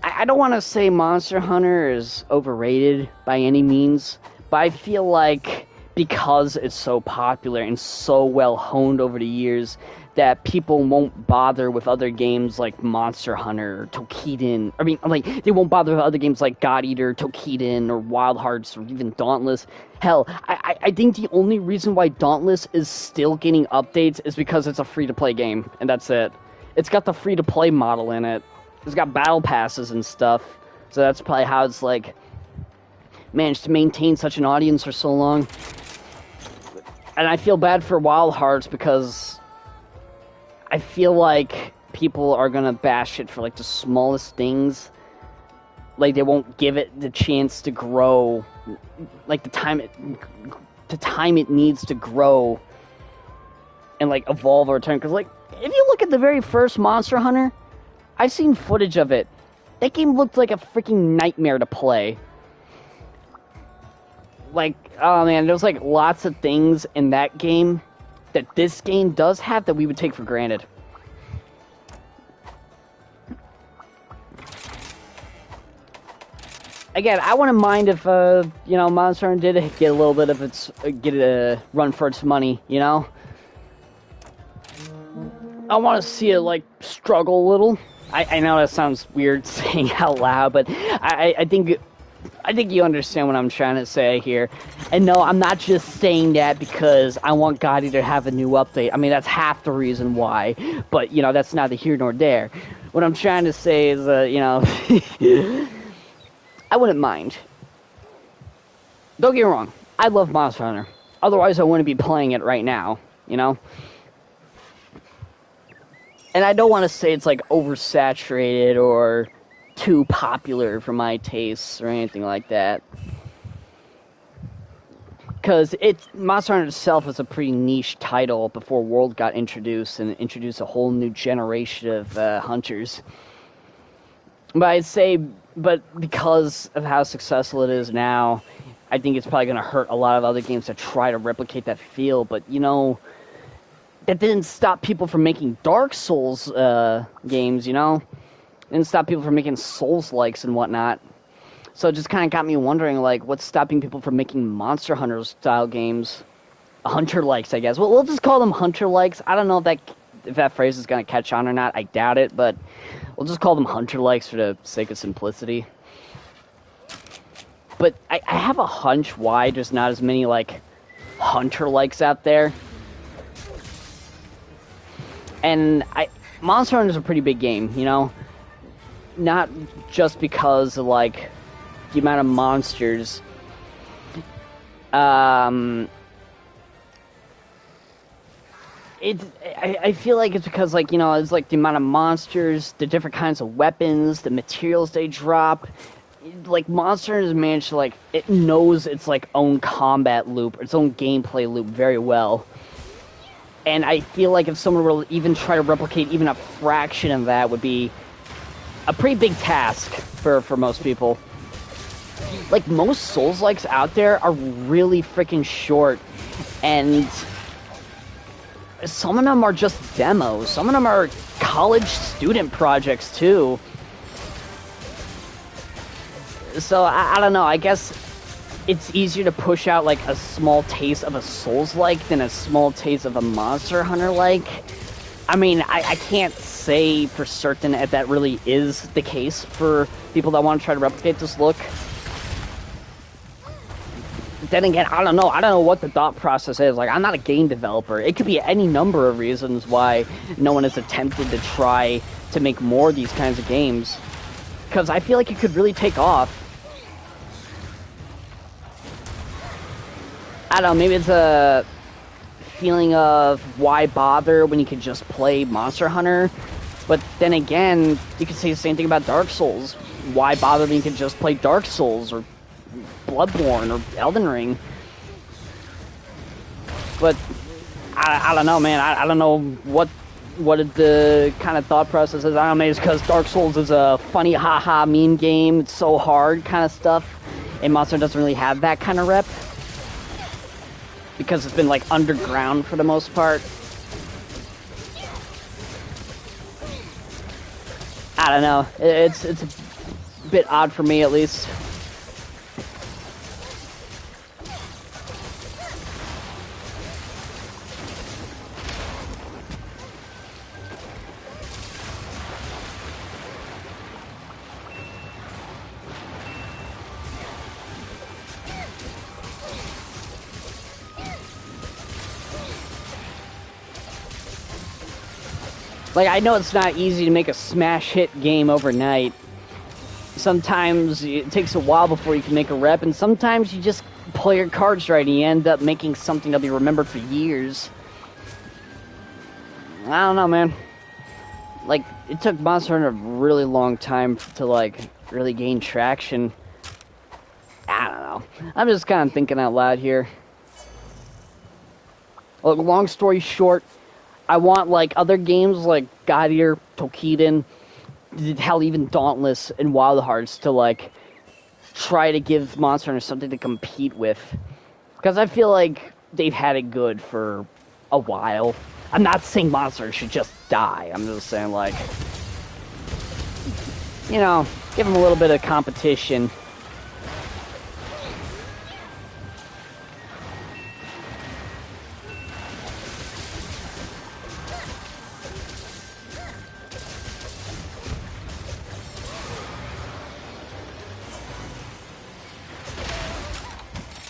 I don't want to say Monster Hunter is overrated by any means, but I feel like because it's so popular and so well honed over the years, that people won't bother with other games like Monster Hunter, Tokiden. I mean, like, they won't bother with other games like God Eater, Tokiden, or Wild Hearts, or even Dauntless. Hell, I think the only reason why Dauntless is still getting updates is because it's a free-to-play game, and that's it. It's got the free-to-play model in it. It's got battle passes and stuff, so that's probably how it's, like, managed to maintain such an audience for so long. And I feel bad for Wild Hearts because I feel like people are gonna bash it for, like, the smallest things. Like, they won't give it the chance to grow, like, the time it needs to grow and, like, evolve or return. Because, like, if you look at the very first Monster Hunter, I've seen footage of it. That game looked like a freaking nightmare to play. Like, oh man, there's, like, lots of things in that game that this game does have that we would take for granted. Again, I wouldn't mind if, you know, Monster Hunter did get a little bit of its, get a run for its money, you know? I want to see it, like, struggle a little. I know that sounds weird saying out loud, but I think you understand what I'm trying to say here. And no, I'm not just saying that because I want God Eater to have a new update. I mean, that's half the reason why. But, you know, that's neither here nor there. What I'm trying to say is, you know, I wouldn't mind. Don't get me wrong. I love Monster Hunter. Otherwise, I wouldn't be playing it right now, you know? And I don't want to say it's, like, oversaturated or too popular for my tastes or anything like that. Because Monster Hunter itself was a pretty niche title before World got introduced and introduced a whole new generation of hunters. But I'd say, but because of how successful it is now, I think it's probably going to hurt a lot of other games that try to replicate that feel. But, you know, that didn't stop people from making Dark Souls games, you know? It didn't stop people from making Souls-likes and whatnot. So it just kind of got me wondering, like, what's stopping people from making Monster Hunter-style games? Hunter-likes, I guess. Well, we'll just call them Hunter-likes. I don't know if that phrase is going to catch on or not. I doubt it, but we'll just call them Hunter-likes for the sake of simplicity. But I have a hunch why there's not as many, like, Hunter-likes out there. And Monster Hunter is a pretty big game, you know? Not just because of, like, the amount of monsters. I feel like it's because, like, you know, it's like the amount of monsters, the different kinds of weapons, the materials they drop. Like, Monster Hunter has managed to, like, it knows its, like, own combat loop, its own gameplay loop very well. And I feel like if someone were to even try to replicate even a fraction of that would be a pretty big task for most people. Like, most Souls-likes out there are really freaking short, and some of them are just demos. Some of them are college student projects, too. So, I don't know, I guess it's easier to push out, like, a small taste of a Souls-like than a small taste of a Monster Hunter-like. I mean, I can't say for certain if that really is the case for people that want to try to replicate this look. Then again, I don't know. I don't know what the thought process is. Like, I'm not a game developer. It could be any number of reasons why no one has attempted to try to make more of these kinds of games. Because I feel like it could really take off. I don't know, maybe it's a feeling of why bother when you could just play Monster Hunter. But then again, you could say the same thing about Dark Souls. Why bother when you could just play Dark Souls or Bloodborne or Elden Ring? But I don't know, man. I don't know what the kind of thought process is. I don't know, maybe it's because Dark Souls is a funny haha meme game. It's so hard kind of stuff. And Monster doesn't really have that kind of rep. Because it's been like underground for the most part. I don't know. It's a bit odd for me at least. Like, I know it's not easy to make a smash hit game overnight. Sometimes it takes a while before you can make a rep, and sometimes you just play your cards right and you end up making something that'll be remembered for years. I don't know, man. Like, it took Monster Hunter a really long time to, like, really gain traction. I don't know. I'm just kind of thinking out loud here. Look, long story short, I want, like, other games like God Eater, Tokiden, hell, even Dauntless and Wild Hearts to, like, try to give Monster Hunter something to compete with. Because I feel like they've had it good for a while. I'm not saying Monster Hunter should just die. I'm just saying, like, you know, give them a little bit of competition.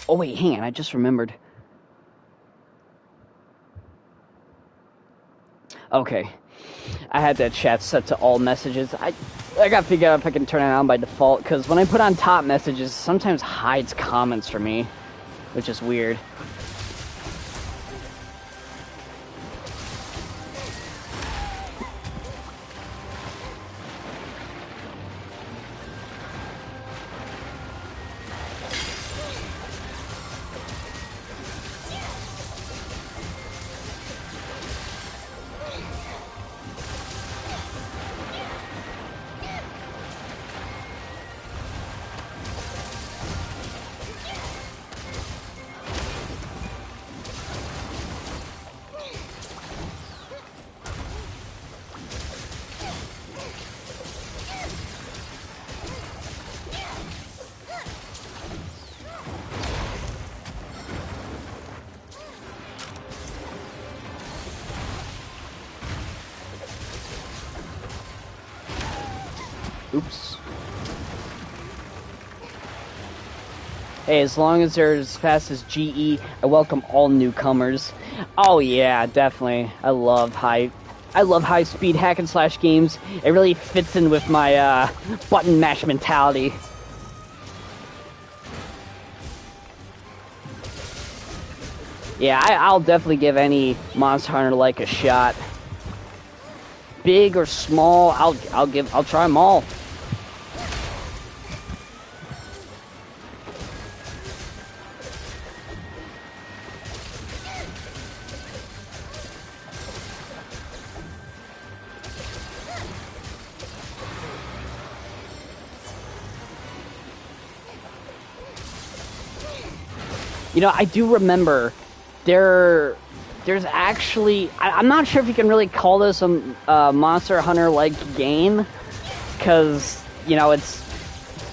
Oh wait, hang on, I just remembered. Okay. I had that chat set to all messages. I gotta figure out if I can turn it on by default, because when I put on top messages, it sometimes hides comments for me, which is weird. Oops. Hey, as long as they're as fast as GE, I welcome all newcomers. Oh yeah, definitely. I love high-speed hack and slash games. It really fits in with my button mash mentality. Yeah, I'll definitely give any Monster Hunter like a shot. Big or small, I'll try them all. You know, I do remember there's actually, I'm not sure if you can really call this a Monster Hunter-like game, because, you know,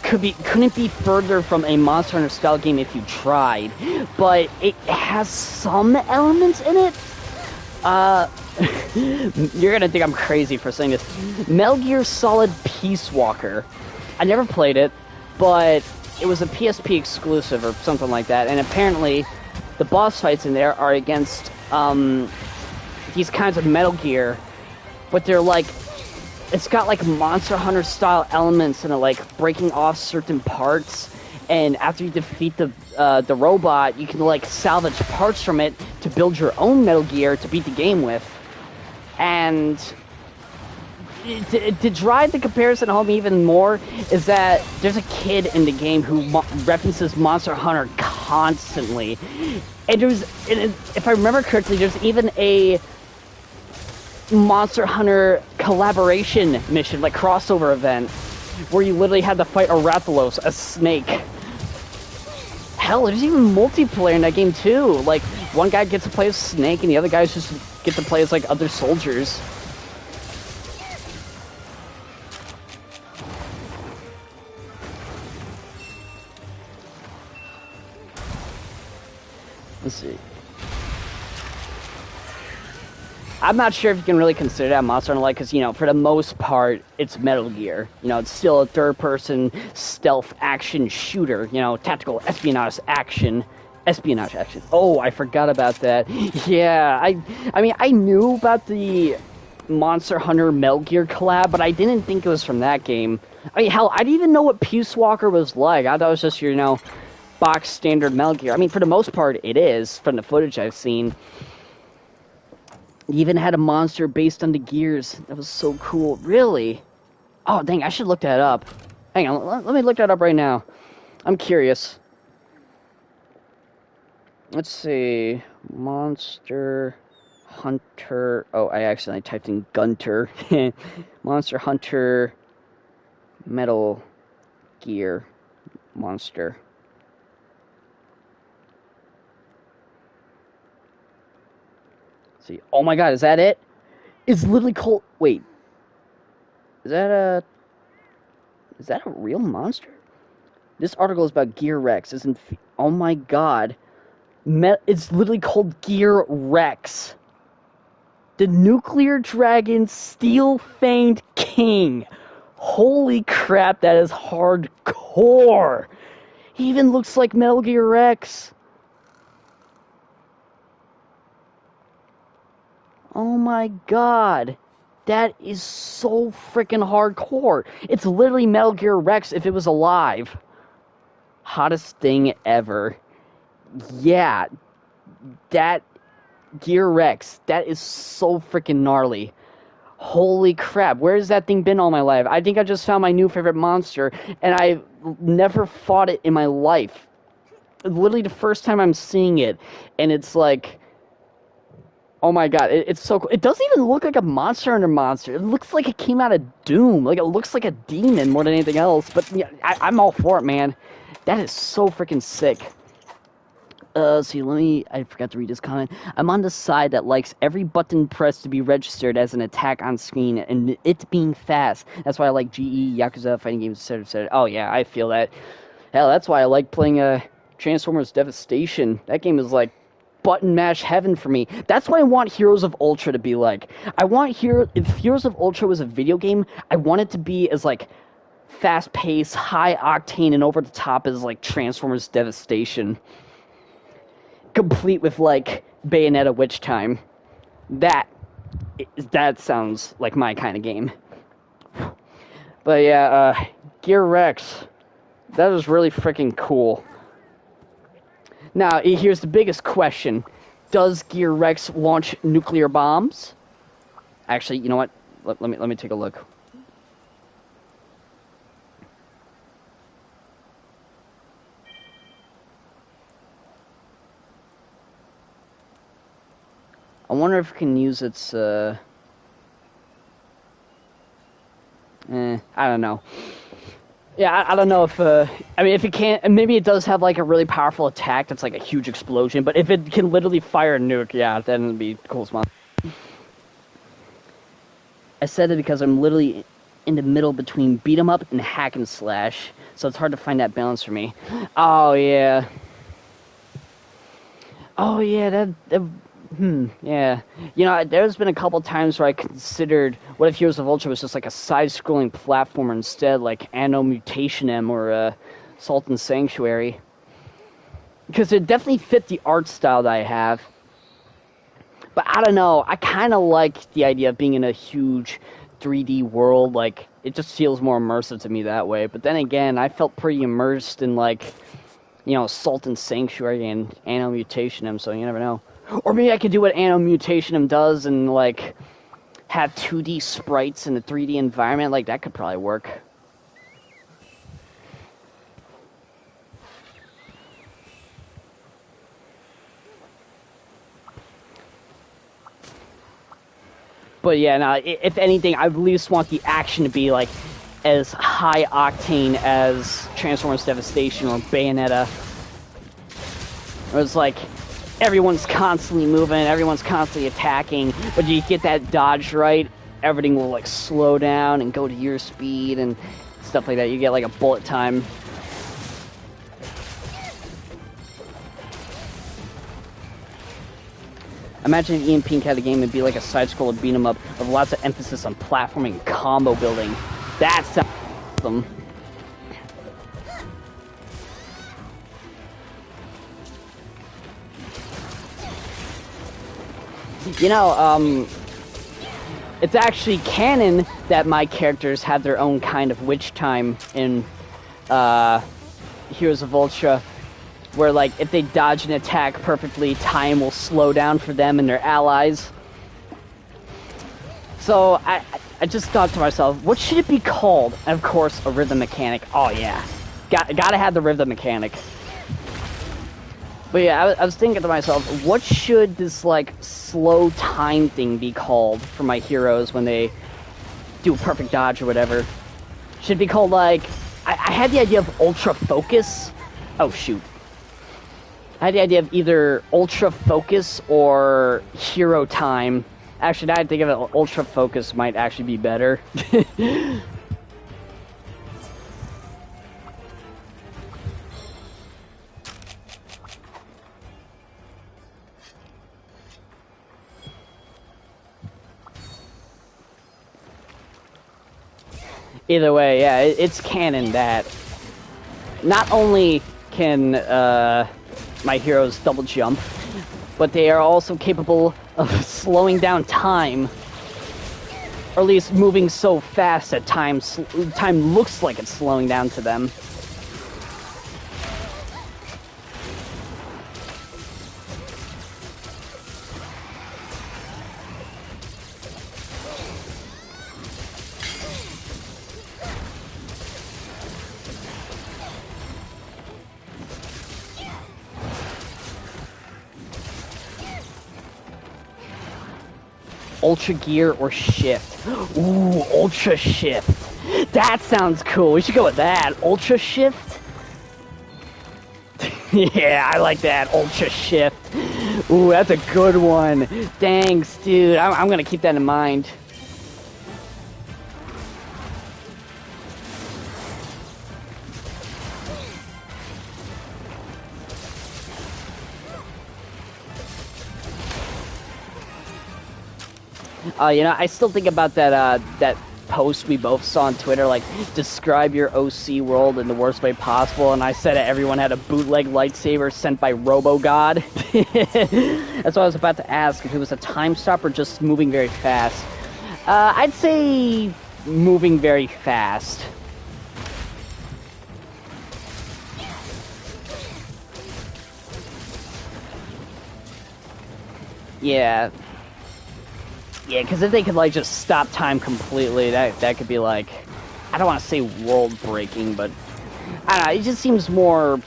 couldn't be further from a Monster Hunter style game if you tried, but it has some elements in it. You're gonna think I'm crazy for saying this. Metal Gear Solid Peace Walker. I never played it, but it was a PSP exclusive or something like that, and apparently the boss fights in there are against these kinds of Metal Gear, but they're like, it's got like Monster Hunter style elements and like breaking off certain parts, and after you defeat the robot, you can like salvage parts from it to build your own Metal Gear to beat the game with. And to drive the comparison home even more is that there's a kid in the game who references Monster Hunter constantly, and if I remember correctly, there's even a Monster Hunter collaboration mission, like crossover event, where you literally had to fight a Rathalos, a snake. Hell, there's even multiplayer in that game too. Like, one guy gets to play as Snake, and the other guys just get to play as like other soldiers. Let's see. I'm not sure if you can really consider that Monster Hunter-like, because, you know, for the most part, it's Metal Gear. You know, it's still a third-person stealth action shooter. You know, tactical espionage action. Espionage action. Oh, I forgot about that. Yeah, I mean, I knew about the Monster Hunter Metal Gear collab, but I didn't think it was from that game. I mean, hell, I didn't even know what Peace Walker was like. I thought it was just your, you know, box standard Metal Gear. I mean, for the most part, it is, from the footage I've seen. You even had a monster based on the gears. That was so cool. Really? Oh, dang, I should look that up. Hang on, let me look that up right now. I'm curious. Let's see. Monster Hunter. Oh, I accidentally typed in Gunter. Monster Hunter Metal Gear Monster. See. Oh my god, is that it? It's literally called... Wait. Is that a real monster? This article is about Gear Rex. Isn't... Oh my god. It's literally called Gear Rex. The Nuclear Dragon Steel-Fanged King. Holy crap, that is hardcore. He even looks like Metal Gear Rex. Oh my god. That is so freaking hardcore. It's literally Metal Gear Rex if it was alive. Hottest thing ever. Yeah. That Gear Rex, that is so freaking gnarly. Holy crap, where's that thing been all my life? I think I just found my new favorite monster, and I've never fought it in my life. Literally the first time I'm seeing it, and it's like... Oh my god, it's so cool. It doesn't even look like a Monster Hunter monster. It looks like it came out of Doom. Like, it looks like a demon more than anything else. But yeah, I'm all for it, man. That is so freaking sick. See, I forgot to read this comment. I'm on the side that likes every button pressed to be registered as an attack on screen, and it being fast. That's why I like GE, Yakuza, fighting games, etc., etc. Oh yeah, I feel that. Hell, that's why I like playing Transformers Devastation. That game is like button mash heaven for me. That's what I want Heroes of Ultra to be like. If Heroes of Ultra was a video game, I want it to be as like fast-paced, high-octane, and over-the-top as like Transformers Devastation. Complete with like Bayonetta Witch Time. That sounds like my kind of game. But yeah, Gear Rex. That was really freaking cool. Now, here's the biggest question. Does Gear Rex launch nuclear bombs? Actually, you know what? Let me take a look. I wonder if it can use its, I don't know. Yeah, I don't know if, I mean, if it can't, maybe it does have, like, a really powerful attack that's, like, a huge explosion, but if it can literally fire a nuke, yeah, then it'd be cool as well. I said it because I'm literally in the middle between beat 'em up and hack and slash, so it's hard to find that balance for me. Oh, yeah. Oh, yeah, yeah. You know, there's been a couple times where I considered, what if Heroes of Ultra was just like a side-scrolling platformer instead, like Anno Mutation M or Sultan Sanctuary. Because it definitely fit the art style that I have. But I don't know, I kind of like the idea of being in a huge 3D world, like it just feels more immersive to me that way. But then again, I felt pretty immersed in, like, you know, Salt and Sanctuary and Anno Mutationum, so you never know. Or maybe I could do what Anno Mutationum does and, like, have 2D sprites in a 3D environment. Like, that could probably work. But yeah, no, if anything, I at least want the action to be, like, as high octane as Transformers Devastation or Bayonetta. Where it's like, everyone's constantly moving, everyone's constantly attacking, but you get that dodge right, everything will, like, slow down and go to your speed and stuff like that. You get, like, a bullet time. Imagine if Ian Pink had a game that'd be like a side-scroller beat-em-up with lots of emphasis on platforming and combo building. That sounds awesome. You know, it's actually canon that my characters have their own kind of witch time in Heroes of Ultra, where, like, if they dodge an attack perfectly, time will slow down for them and their allies. So I just thought to myself, what should it be called? And of course, a rhythm mechanic. Oh yeah, gotta have the rhythm mechanic. But yeah, I was thinking to myself, what should this, like, slow time thing be called for my heroes when they do a perfect dodge or whatever? Should it be called, like, I had the idea of Ultra Focus. Oh shoot. I had the idea of either Ultra Focus or Hero Time. Actually, now I think of it, Ultra Focus might actually be better. Either way, yeah, it's canon that not only can my heroes double jump, but they are also capable of slowing down time, or at least moving so fast that time looks like it's slowing down to them. Ultra Gear or Shift. Ooh, Ultra Shift. That sounds cool. We should go with that. Ultra Shift? Yeah, I like that. Ultra Shift. Ooh, that's a good one. Thanks, dude. I'm gonna keep that in mind. You know, I still think about that that post we both saw on Twitter, like, describe your OC world in the worst way possible, and I said everyone had a bootleg lightsaber sent by RoboGod. That's what I was about to ask, if it was a time stop or just moving very fast. I'd say moving very fast. Yeah. Yeah, because if they could, like, just stop time completely, that could be, like, I don't want to say world-breaking, but, I don't know, it just seems more,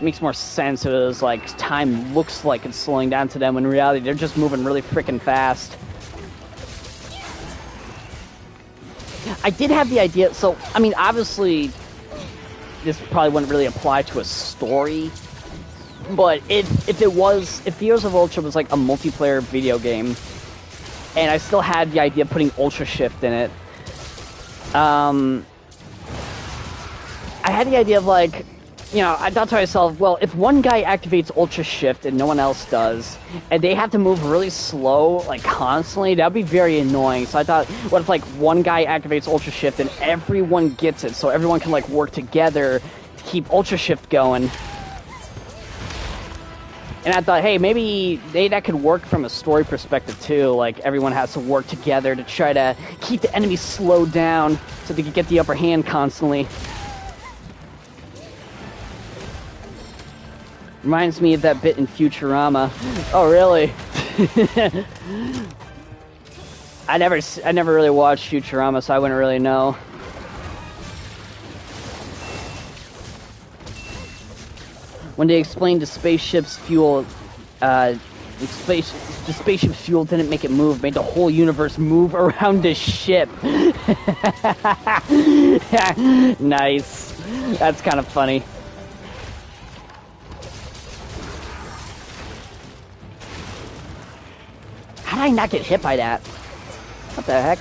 makes more sense if it was, like, time looks like it's slowing down to them, when in reality they're just moving really freaking fast. I did have the idea, so, I mean, obviously, this probably wouldn't really apply to a story, but if Heroes of Ultra was, like, a multiplayer video game, and I still had the idea of putting Ultra Shift in it. I had the idea of, like, you know, I thought to myself, well, if one guy activates Ultra Shift and no one else does, and they have to move really slow, like, constantly, that would be very annoying. So I thought, what if, like, one guy activates Ultra Shift and everyone gets it, so everyone can, like, work together to keep Ultra Shift going. And I thought, hey, maybe that could work from a story perspective too. Like everyone has to work together to try to keep the enemy slowed down so they can get the upper hand constantly. Reminds me of that bit in Futurama. Oh, really? I never really watched Futurama, so I wouldn't really know. When they explained the spaceship's fuel, the spaceship's fuel didn't make it move, made the whole universe move around the ship. Nice. That's kind of funny. How did I not get hit by that? What the heck?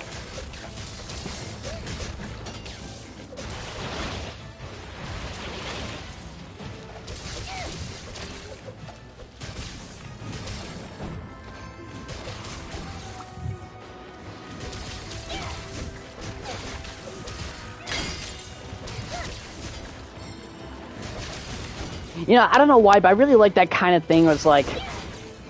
You know, I don't know why, but I really like that kind of thing where it's like,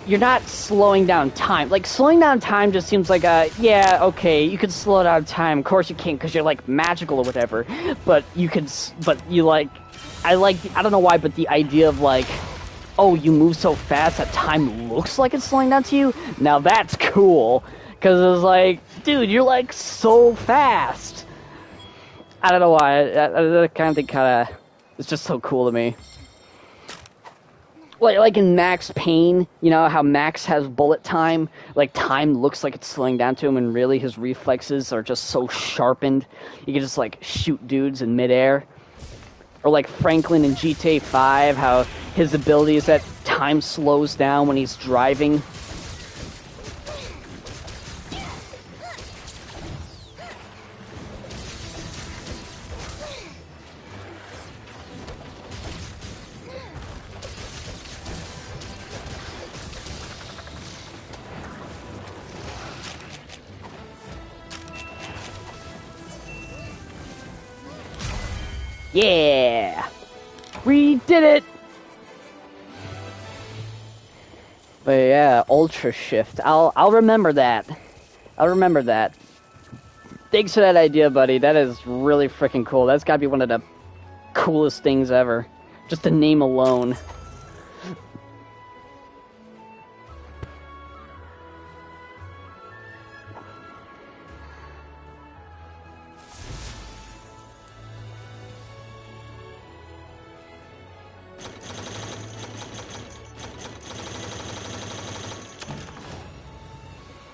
you're not slowing down time. Like, slowing down time just seems like yeah, okay, you could slow down time. Of course you can't because you're, like, magical or whatever. But you could, I don't know why, but the idea of, like, oh, you move so fast that time looks like it's slowing down to you? Now that's cool. Because it's like, dude, you're, like, so fast. I don't know why. That kind of thing it's just so cool to me. Like in Max Payne, you know how Max has bullet time? Like, time looks like it's slowing down to him, and really his reflexes are just so sharpened. You can just, like, shoot dudes in midair. Or like Franklin in GTA 5, how his ability is that time slows down when he's driving. Yeah! We did it! But yeah, Ultra Shift. I'll remember that. I'll remember that. Thanks for that idea, buddy. That is really freaking cool. That's gotta be one of the coolest things ever. Just the name alone.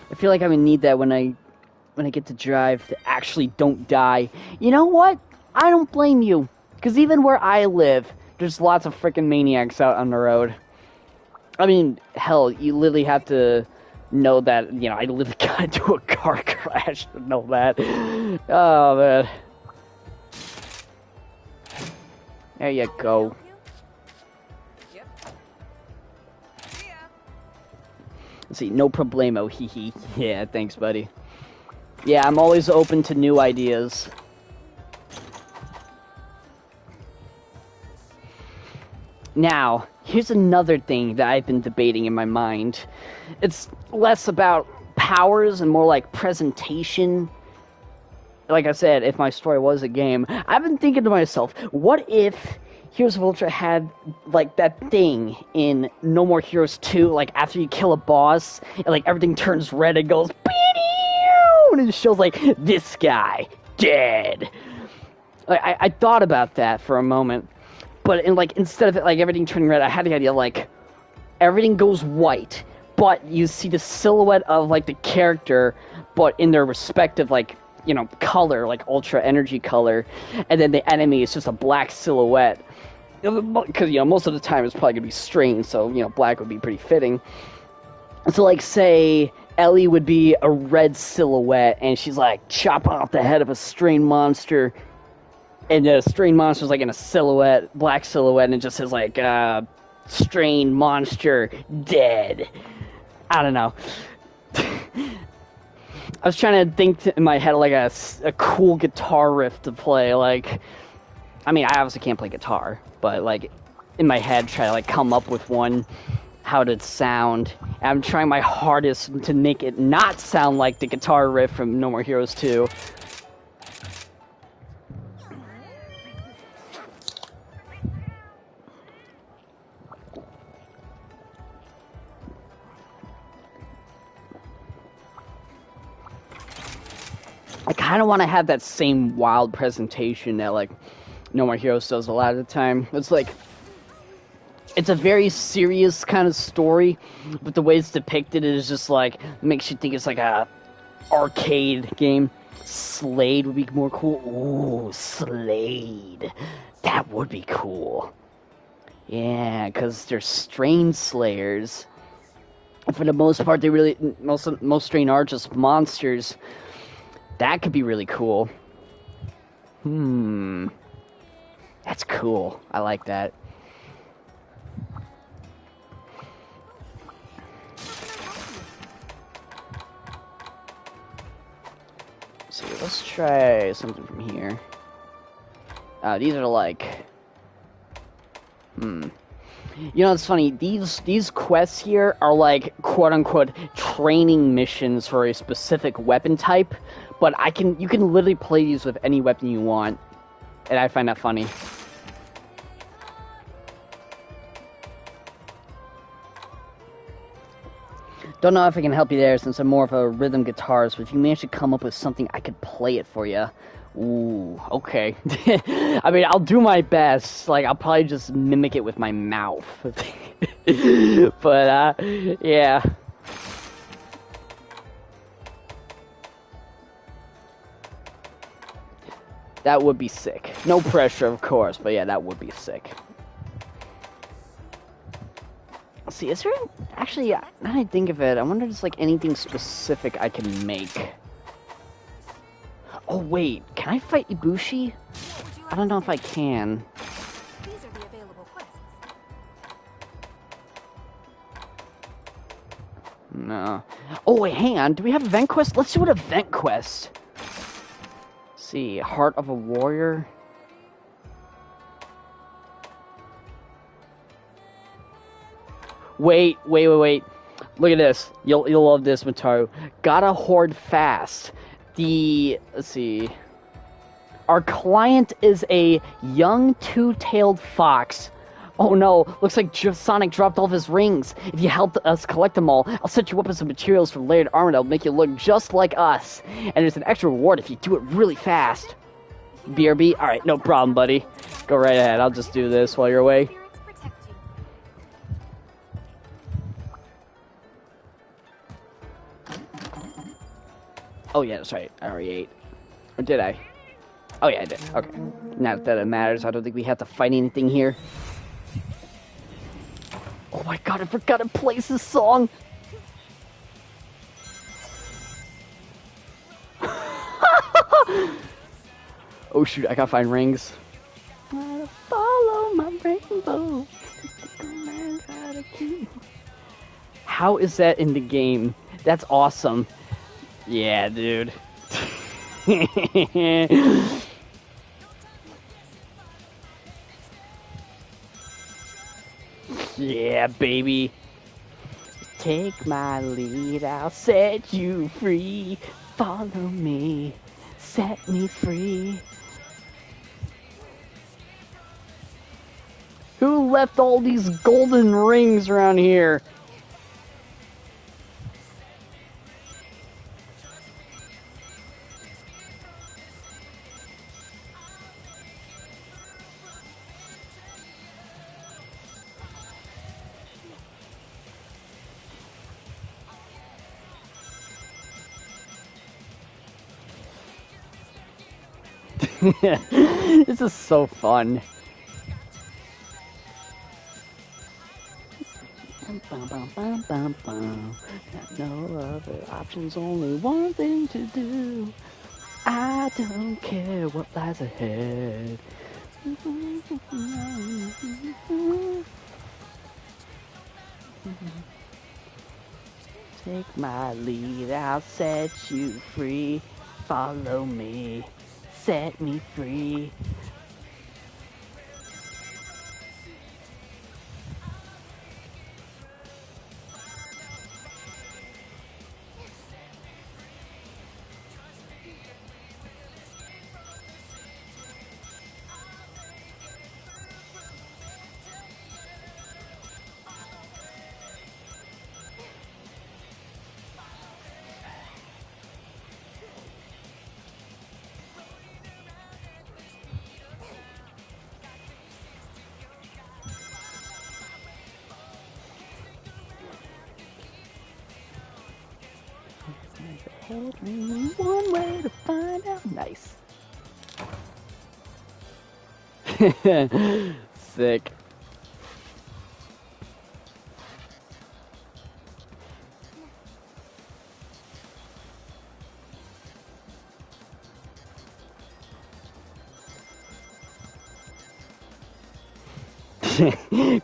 I feel like I would need that when I get to drive to actually don't die. You know what? I don't blame you. Because even where I live, there's lots of freaking maniacs out on the road. I mean, hell, you literally have to know that, you know, I literally got into a car crash to know that. Oh, man. There you go. Let's see, no problemo, hee hee. Yeah, thanks, buddy. Yeah, I'm always open to new ideas. Now, here's another thing that I've been debating in my mind. It's less about powers and more like presentation. Like I said, if my story was a game, I've been thinking to myself, what if Heroes of Ultra had, like, that thing in No More Heroes 2, like, after you kill a boss, and, like, everything turns red and goes, and it shows, like, this guy, dead. Like, I thought about that for a moment, but, instead of it, like, everything turning red, I had the idea, like, everything goes white, but you see the silhouette of, like, the character, but in their respective, like, you know, color, like, Ultra Energy color, and then the enemy is just a black silhouette. Because, you know, most of the time it's probably going to be strange, so, you know, black would be pretty fitting. So, like, say, Ellie would be a red silhouette, and she's, like, chopping off the head of a strained monster, and the strained monster's, like, in a silhouette, black silhouette, and it just says, like, strained monster, dead. I don't know. I was trying to think in my head, like, a cool guitar riff to play, like... I mean, I obviously can't play guitar, but, like, in my head, try to, like, come up with one. how to sound. And I'm trying my hardest to make it not sound like the guitar riff from No More Heroes 2. I kind of want to have that same wild presentation that, like, No More Heroes does a lot of the time. It's like, it's a very serious kind of story, but the way it's depicted is just like, makes you think it's like a arcade game. Slade would be more cool. Ooh, Slade. That would be cool. Yeah, because they're strain slayers. For the most part, they really, most strain are just monsters. That could be really cool. That's cool. I like that. So let's try something from here. These are like... You know, it's funny, these quests here are like, quote-unquote, training missions for a specific weapon type, but you can literally play these with any weapon you want, and I find that funny. Don't know if I can help you there since I'm more of a rhythm guitarist, but if you manage to come up with something, I could play it for you. Ooh, okay. I mean, I'll do my best. Like, I'll probably just mimic it with my mouth. But, yeah. That would be sick. No pressure, of course, but yeah, that would be sick. Let's see, is there... Actually, now that I think of it, I wonder if there's, like, anything specific I can make. Oh, wait. Can I fight Ibushi? I don't know if I can. These are the available quests. No. Oh, wait, hang on. Do we have event quest? Let's do an event quest. Let's see. Heart of a Warrior. Wait. Look at this. You'll love this, Mataru. Gotta hoard fast. Let's see. Our client is a young two-tailed fox. Oh no, looks like Sonic dropped all of his rings. If you help us collect them all, I'll set you up with some materials from layered armor that'll make you look just like us. And there's an extra reward if you do it really fast. BRB? Alright, no problem, buddy. Go right ahead, I'll just do this while you're away. Oh yeah, that's right. I already ate. Or did I? Oh yeah, I did. Okay. Not that it matters. I don't think we have to fight anything here. Oh my god, I forgot to play this song! Oh shoot, I gotta find rings. Follow my rainbow. How is that in the game? That's awesome. Yeah, dude. Yeah, baby. Take my lead, I'll set you free. Follow me, set me free. Who left all these golden rings around here? This is so fun. No other options, only one thing to do. I don't care what lies ahead. Take my lead, I'll set you free. Follow me, set me free. head ring, one way to find out. Nice. Sick.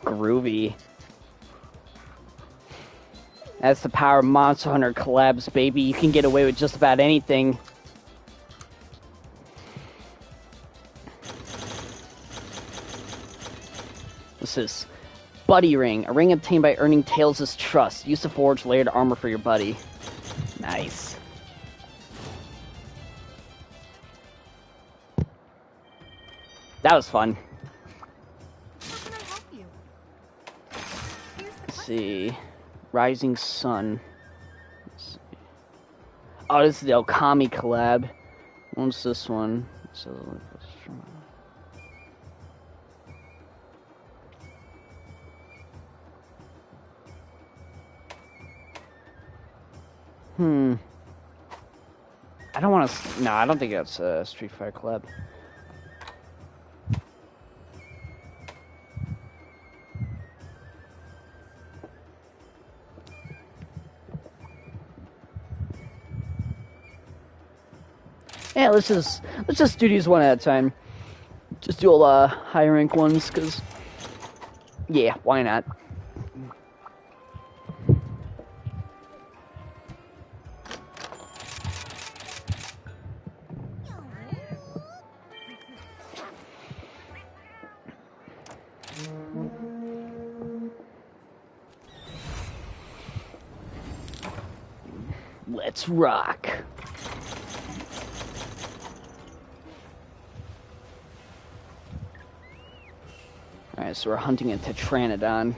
Groovy. That's the power of Monster Hunter collabs, baby. You can get away with just about anything. This is Buddy Ring. A ring obtained by earning Tails' trust. Used to forge layered armor for your buddy. Nice. That was fun. How can I help you? Let's see. Rising Sun. Let's see. Oh, this is the Okami collab. What's this one? I don't want to. No, I don't think that's a Street Fighter collab. Yeah, let's just do these one at a time. Just do all the high rank ones, cause yeah, why not? Let's rock. Alright, so we're hunting a Tetranodon.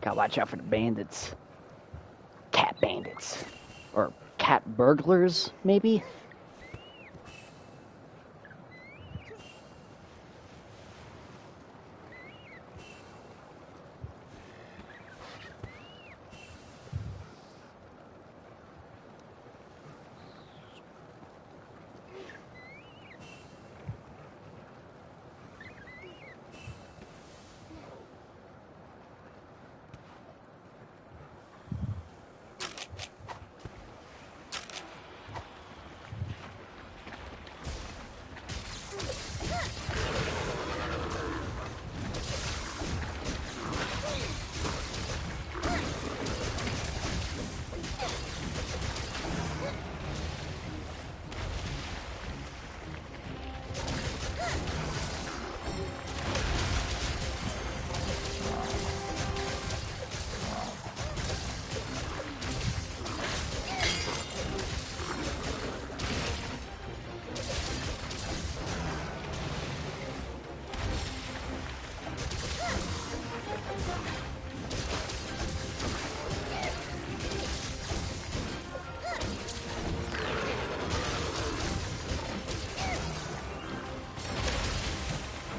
Gotta watch out for the bandits. Cat bandits. Or cat burglars, maybe?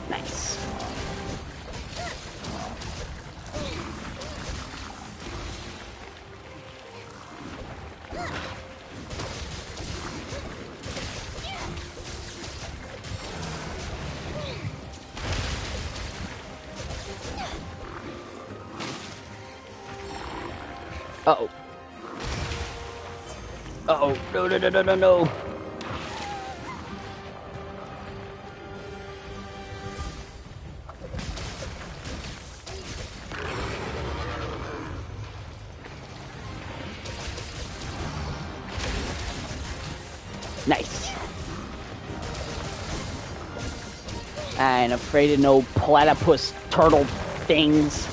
Nice. Uh-oh. Uh-oh. No, no, no, no, no, no. Nice. I ain't afraid of no platypus turtle things.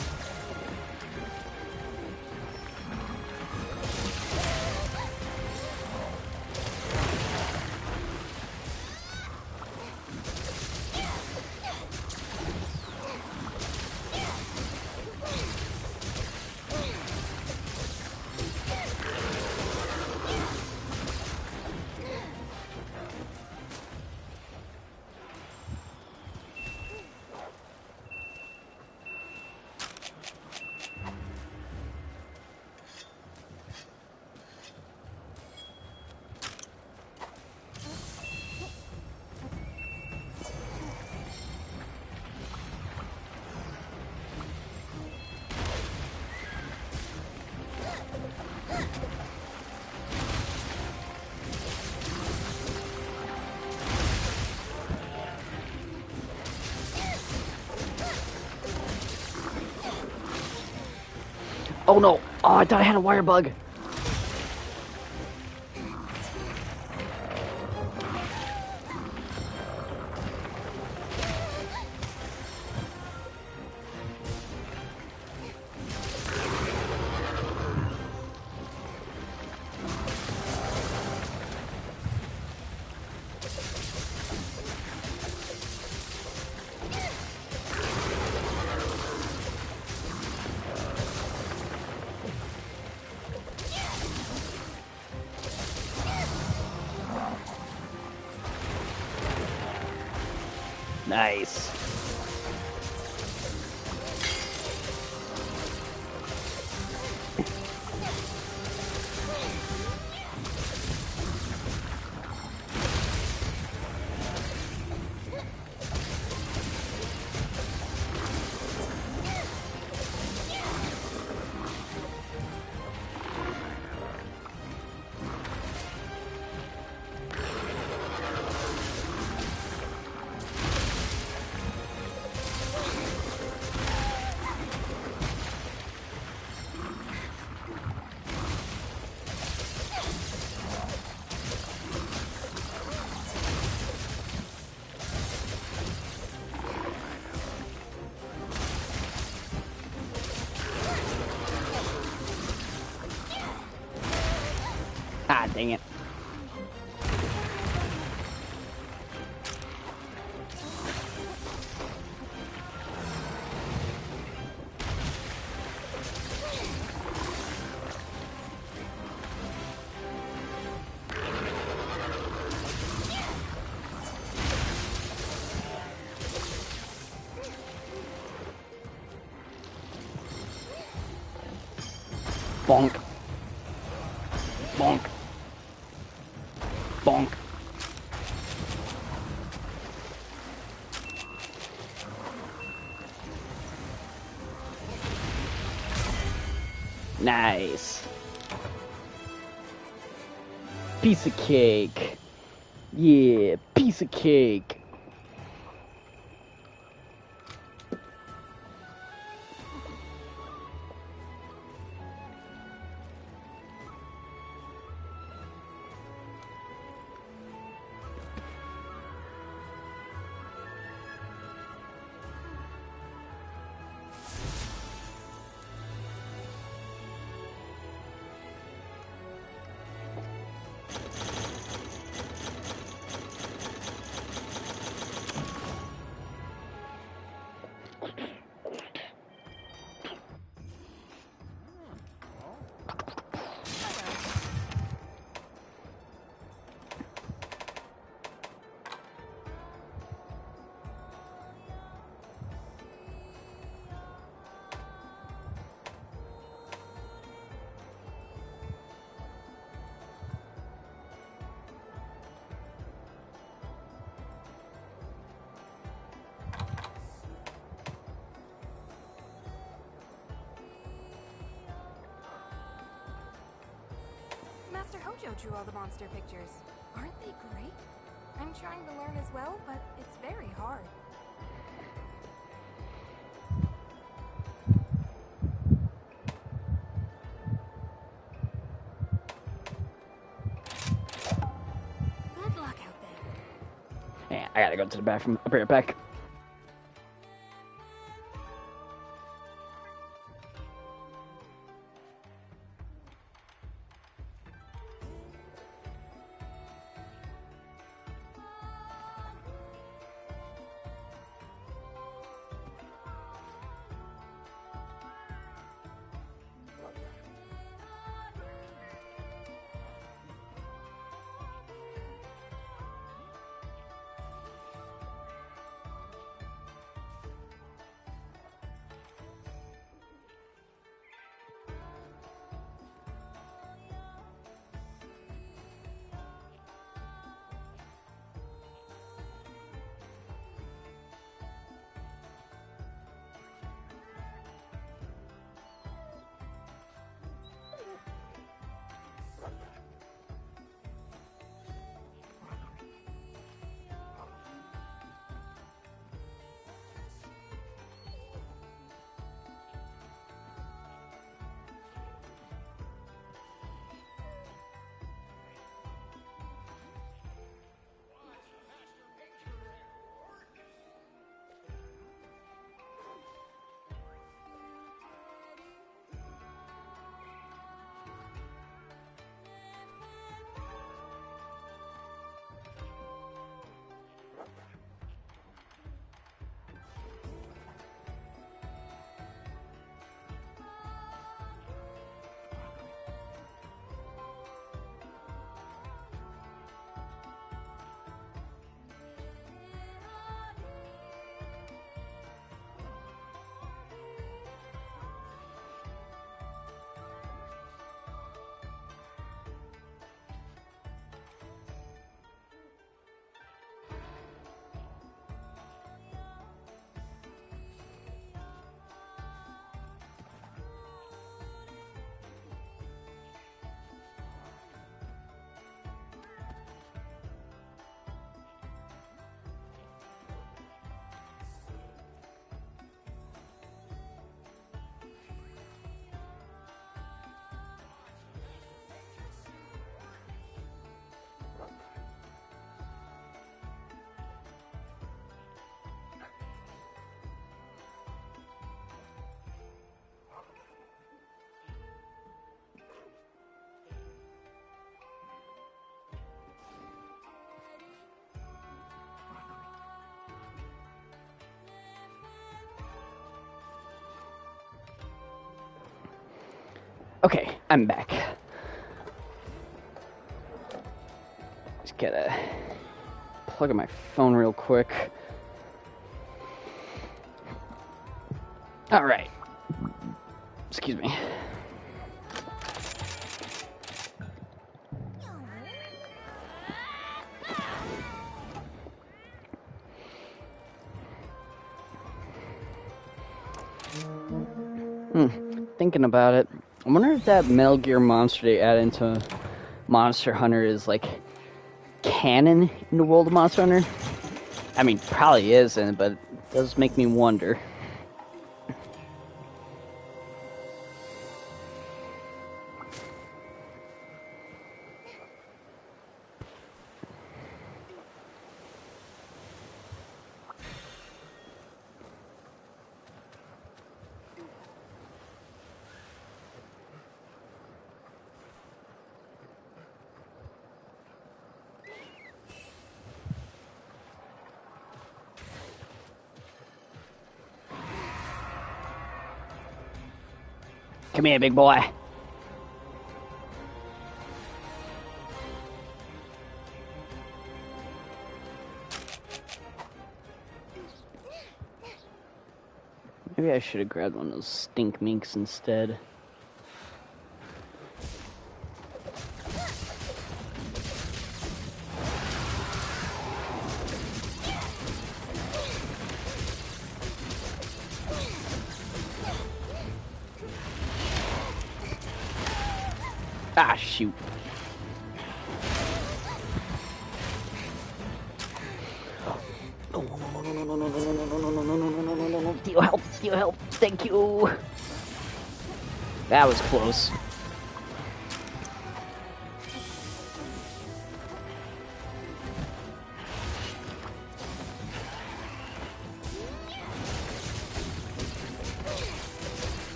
Oh no! Oh, I thought I had a wire bug. Nice. Ah, dang it. Bonk. Bonk. Bonk. Nice. Piece of cake. Yeah, piece of cake. Master Hojo drew all the monster pictures. Aren't they great? I'm trying to learn as well, but it's very hard. Good luck out there. Yeah, I gotta go to the bathroom. I'll be right back. Okay, I'm back. Just gotta plug in my phone real quick. Alright. Excuse me. Thinking about it, I wonder if that Metal Gear monster they add into Monster Hunter is like canon in the world of Monster Hunter. I mean, probably isn't, but it does make me wonder. Come here, big boy. Maybe I should have grabbed one of those stink minks instead. Ah, shoot. Deal help, thank you. That was close.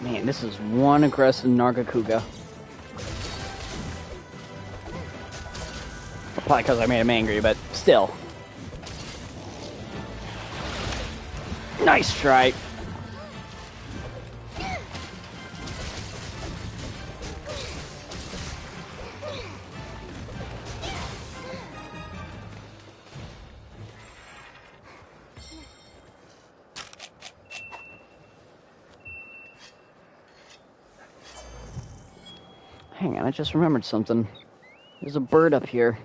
Man, this is one aggressive Nargacuga. Probably because I made him angry, but still. Nice try. Hang on, I just remembered something. There's a bird up here.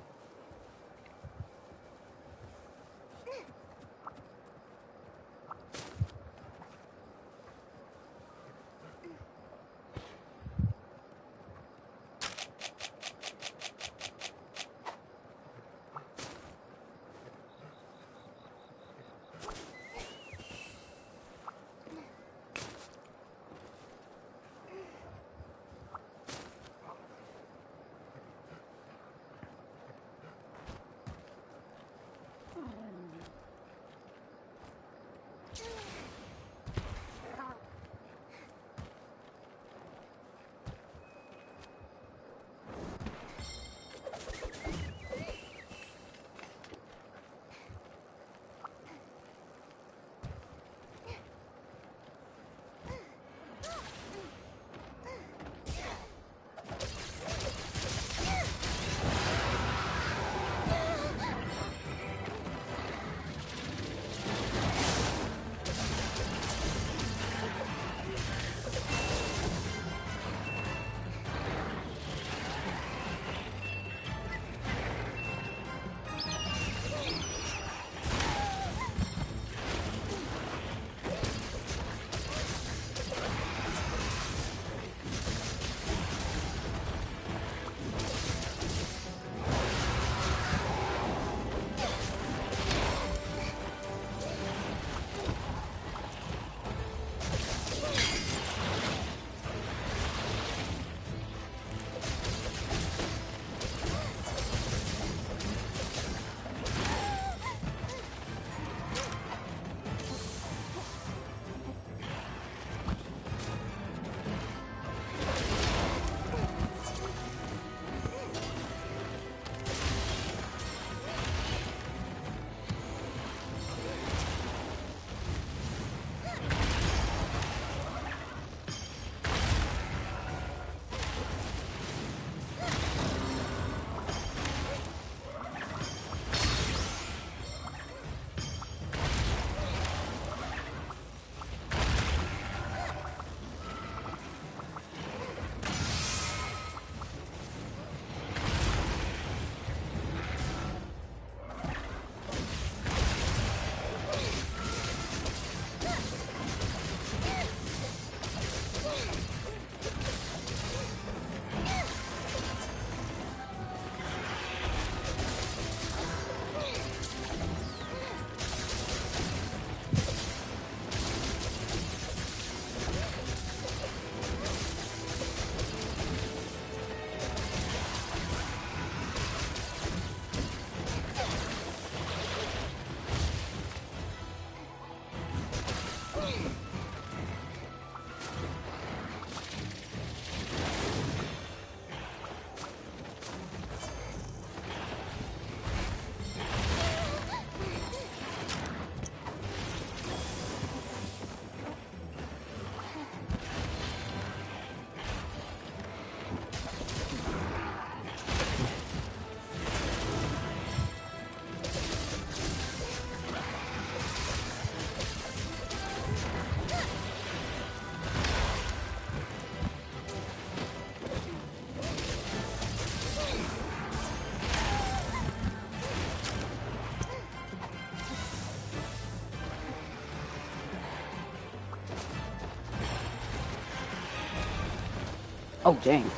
Oh, dang.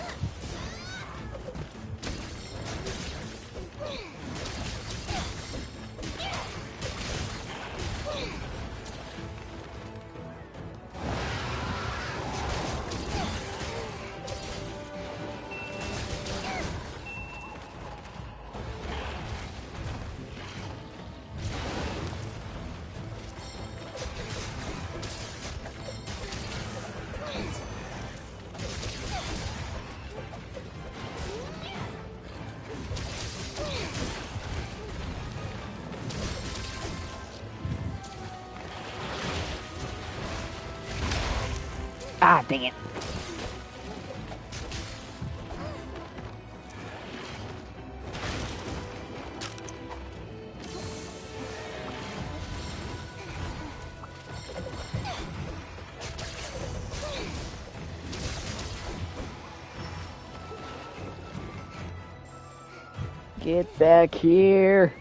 Ah, dang it. Get back here.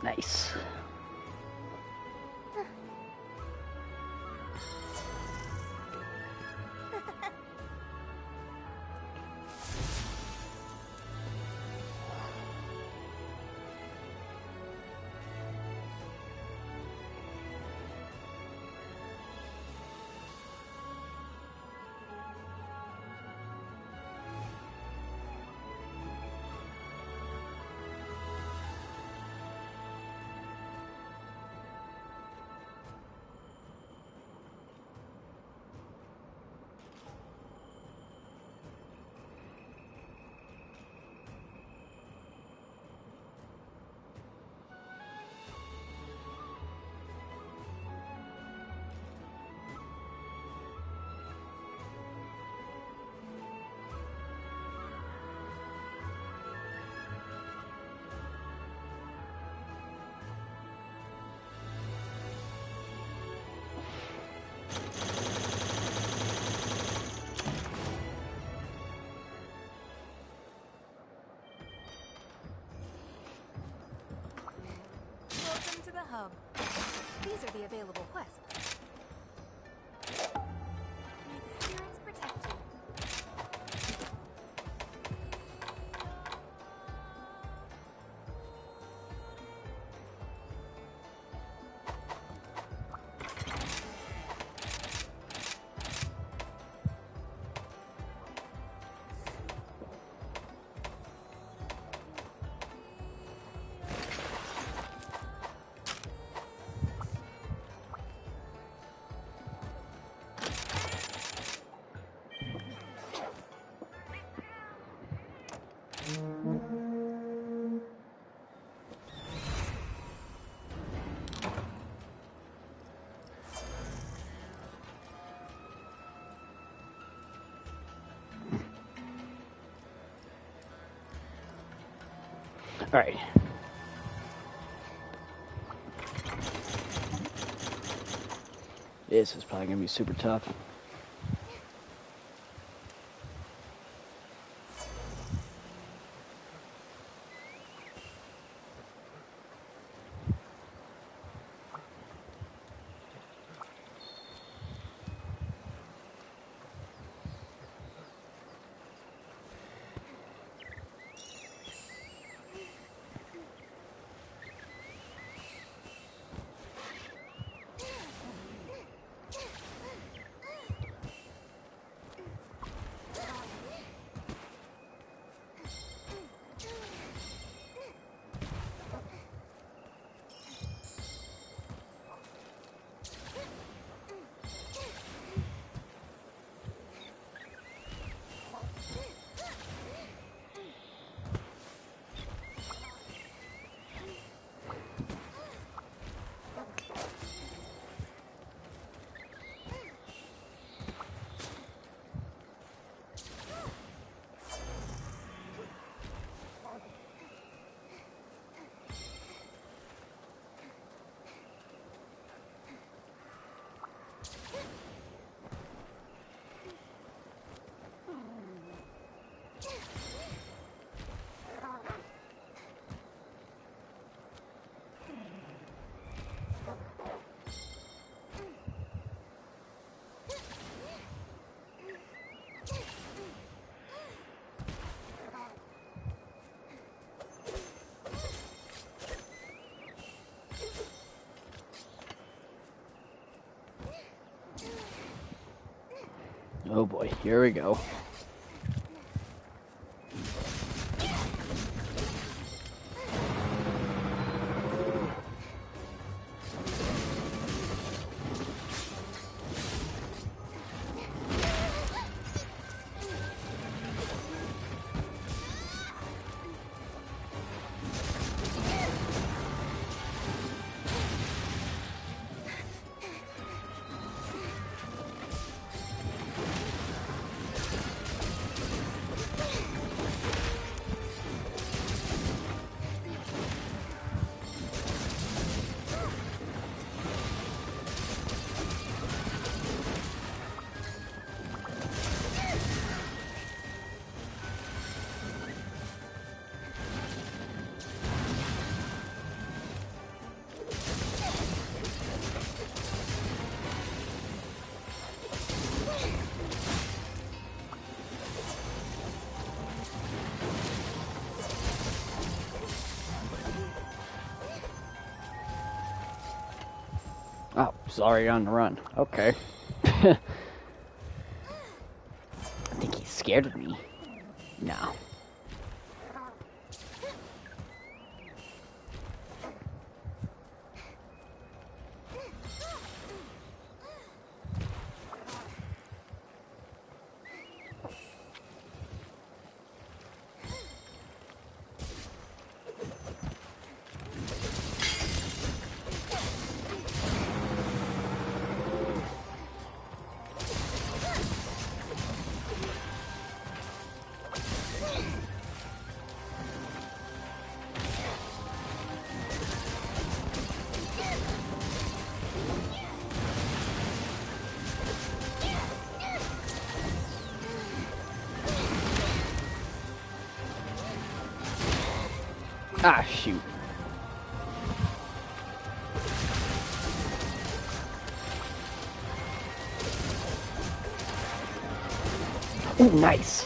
Nice. Welcome to the hub. These are the available quests. May the spirits protect you. All right. This is probably gonna be super tough. Oh boy, here we go. Oh, sorry, on the run. Okay. I think he's scared of me. No. Ah, shoot. Oh, nice.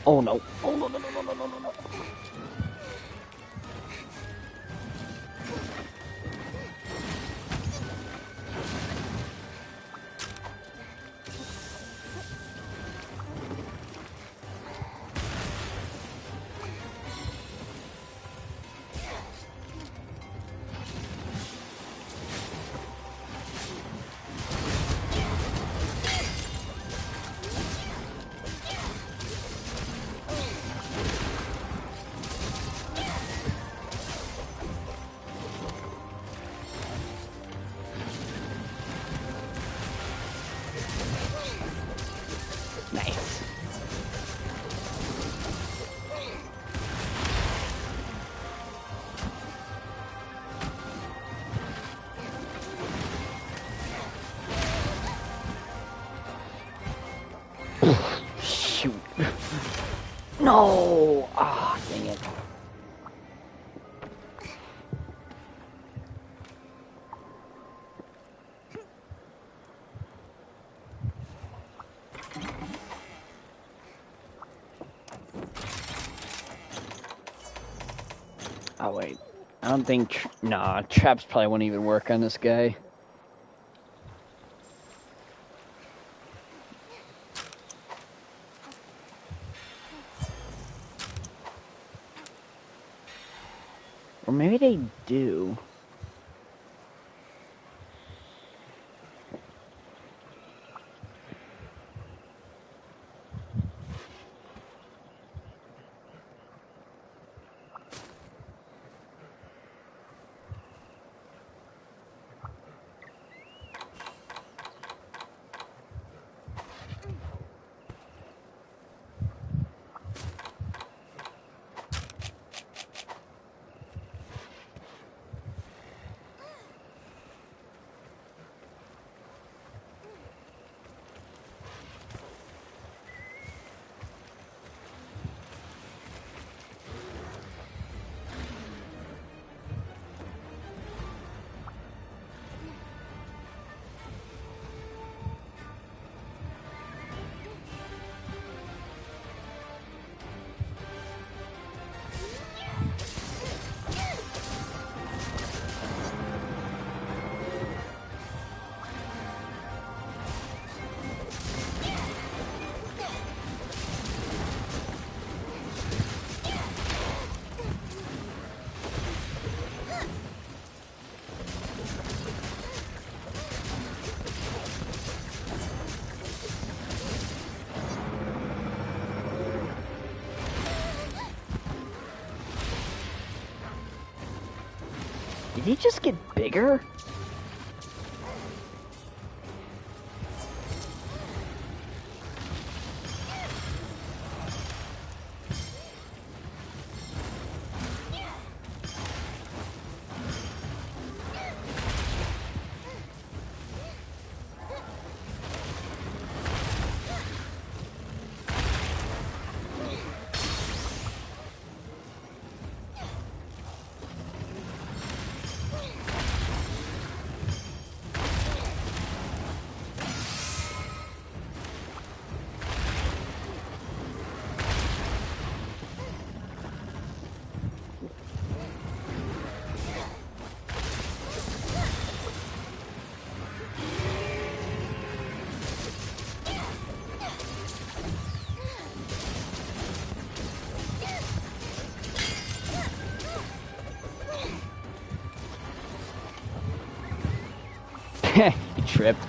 Oh no. Oh no, no, no, no, no, no, no, no. Nice. Shoot. No. Ah, dang it. Oh wait, I don't think. Nah, traps probably won't even work on this guy. Or maybe they do. Did he just get bigger? He tripped.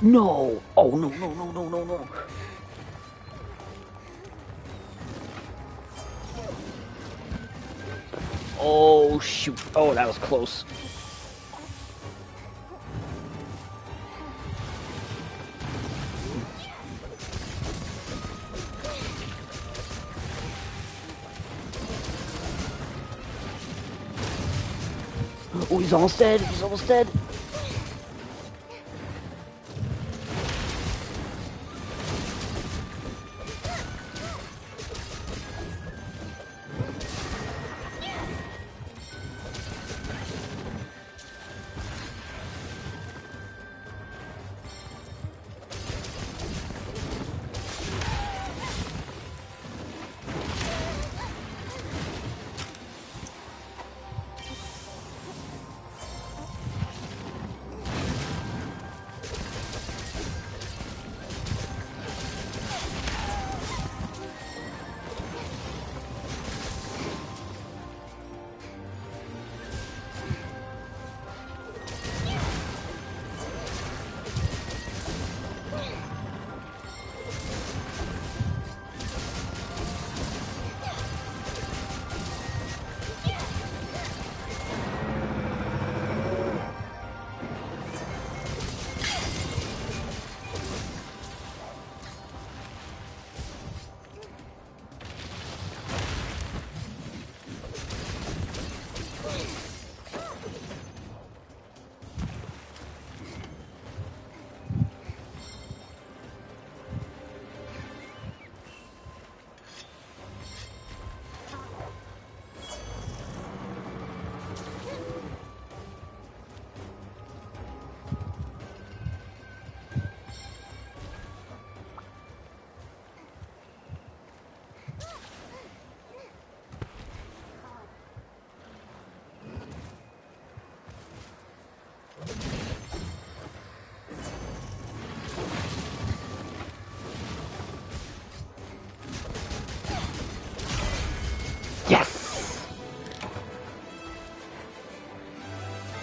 No! Oh, no, no, no, no, no, no. Oh, shoot. Oh, that was close. Oh, he's almost dead. He's almost dead.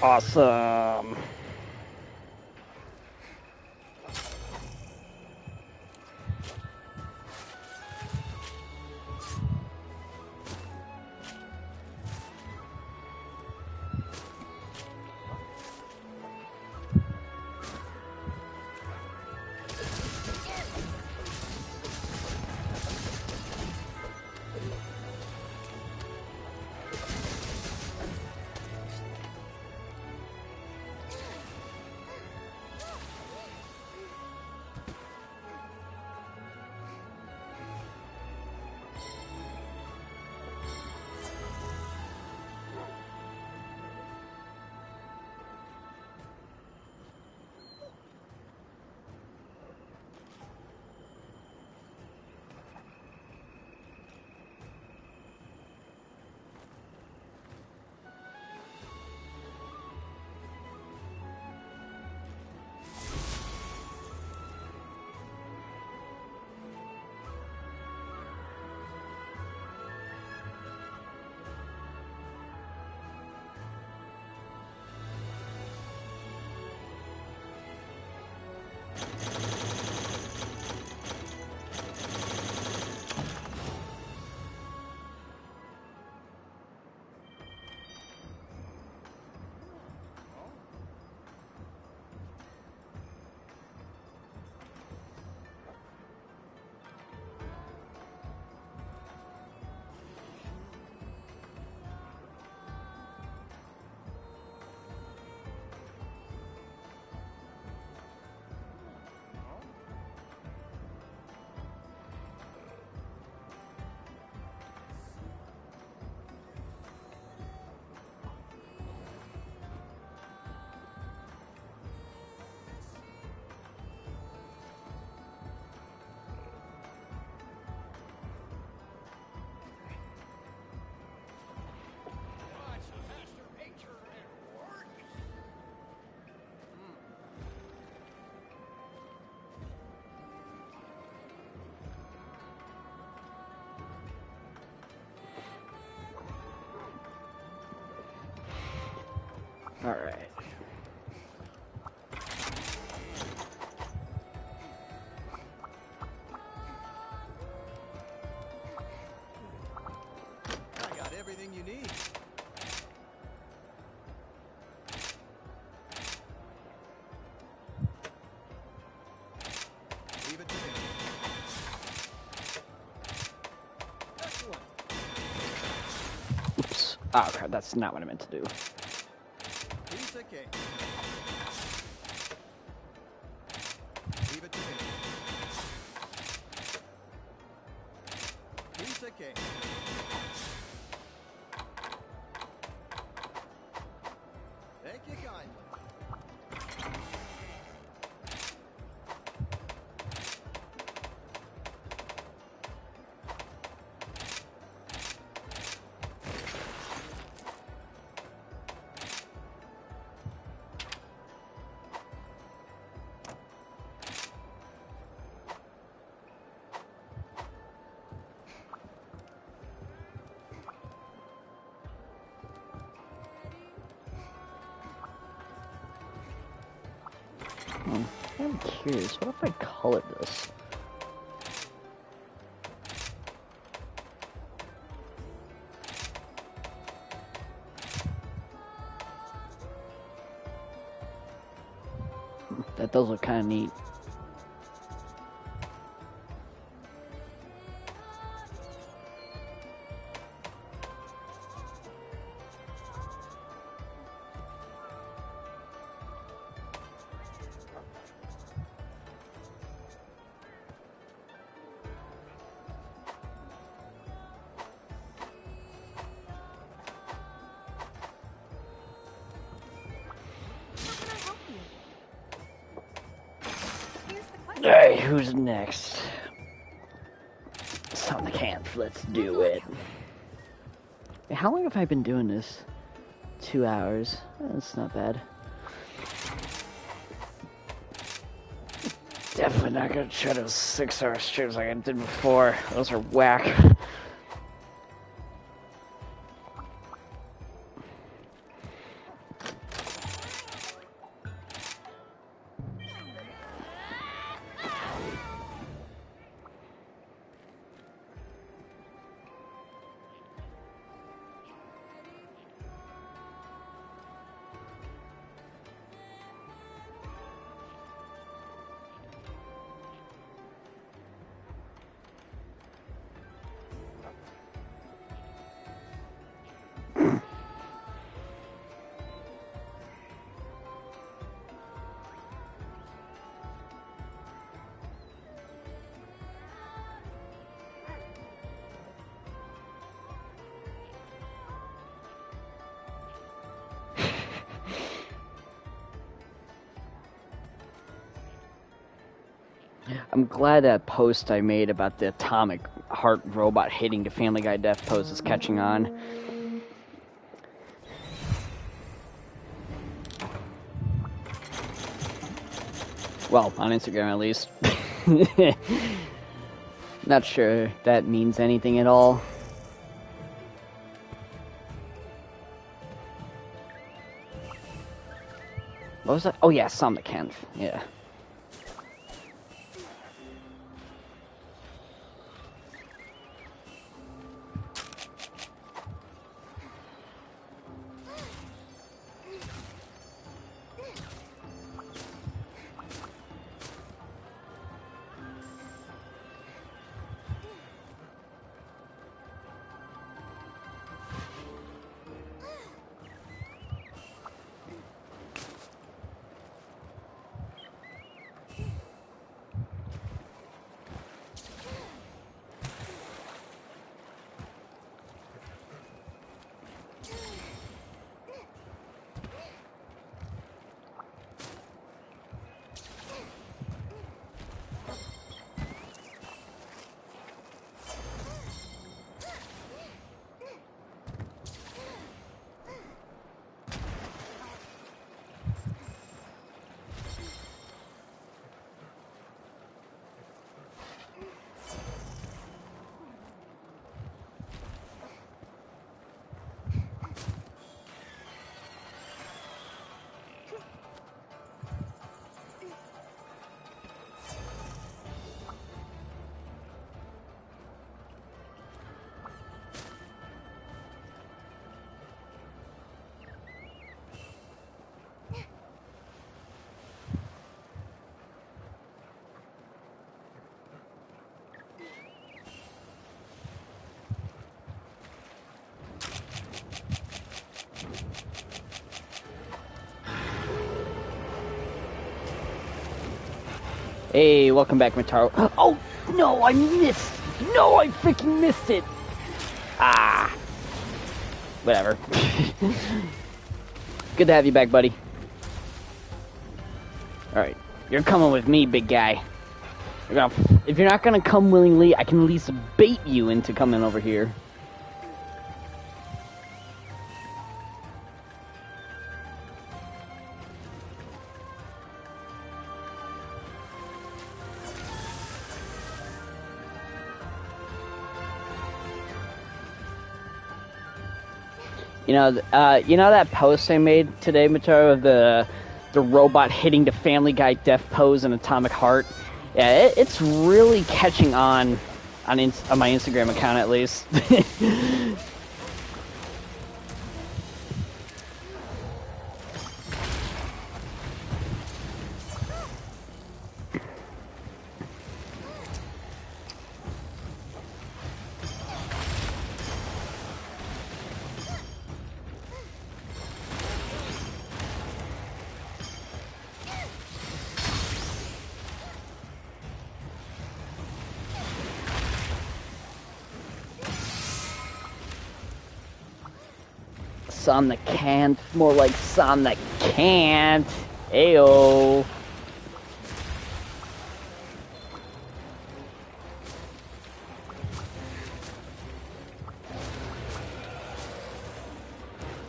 Awesome. All right. I got everything you need. Leave it to me. Excellent. Oops. Oh crap, that's not what I meant to do. Piece of cake. Leave it to me. Piece of cake. Thank you kindly. I'm curious, what if I color this? That does look kind of neat. Alright, who's next? It's on the camp, let's do it. How long have I been doing this? 2 hours. That's not bad. Definitely not gonna try those 6-hour streams like I did before. Those are whack. I'm glad that post I made about the atomic heart robot hitting the Family Guy death pose is catching on. Well, on Instagram at least. Not sure that means anything at all. What was that? Oh yeah, Sam the Kent. Yeah. Hey, welcome back, Mataro. Oh, no, I missed. No, I freaking missed it. Ah. Whatever. Good to have you back, buddy. Alright, you're coming with me, big guy. If you're not gonna come willingly, I can at least bait you into coming over here. You know that post I made today, Mataro, of the robot hitting the Family Guy death pose and atomic heart? Yeah, it's really catching on my Instagram account at least. Son that can't, more like son that can't. Ayo.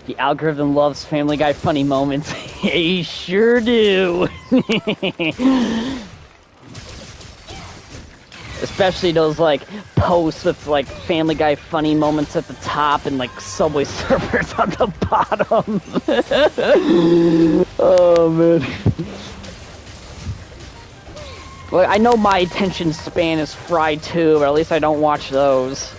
The algorithm loves Family Guy funny moments. He sure do. Especially those, like, posts with, like, Family Guy funny moments at the top and, like, Subway Surfers on the bottom. Oh, man. Well, I know my attention span is fried, too, but at least I don't watch those.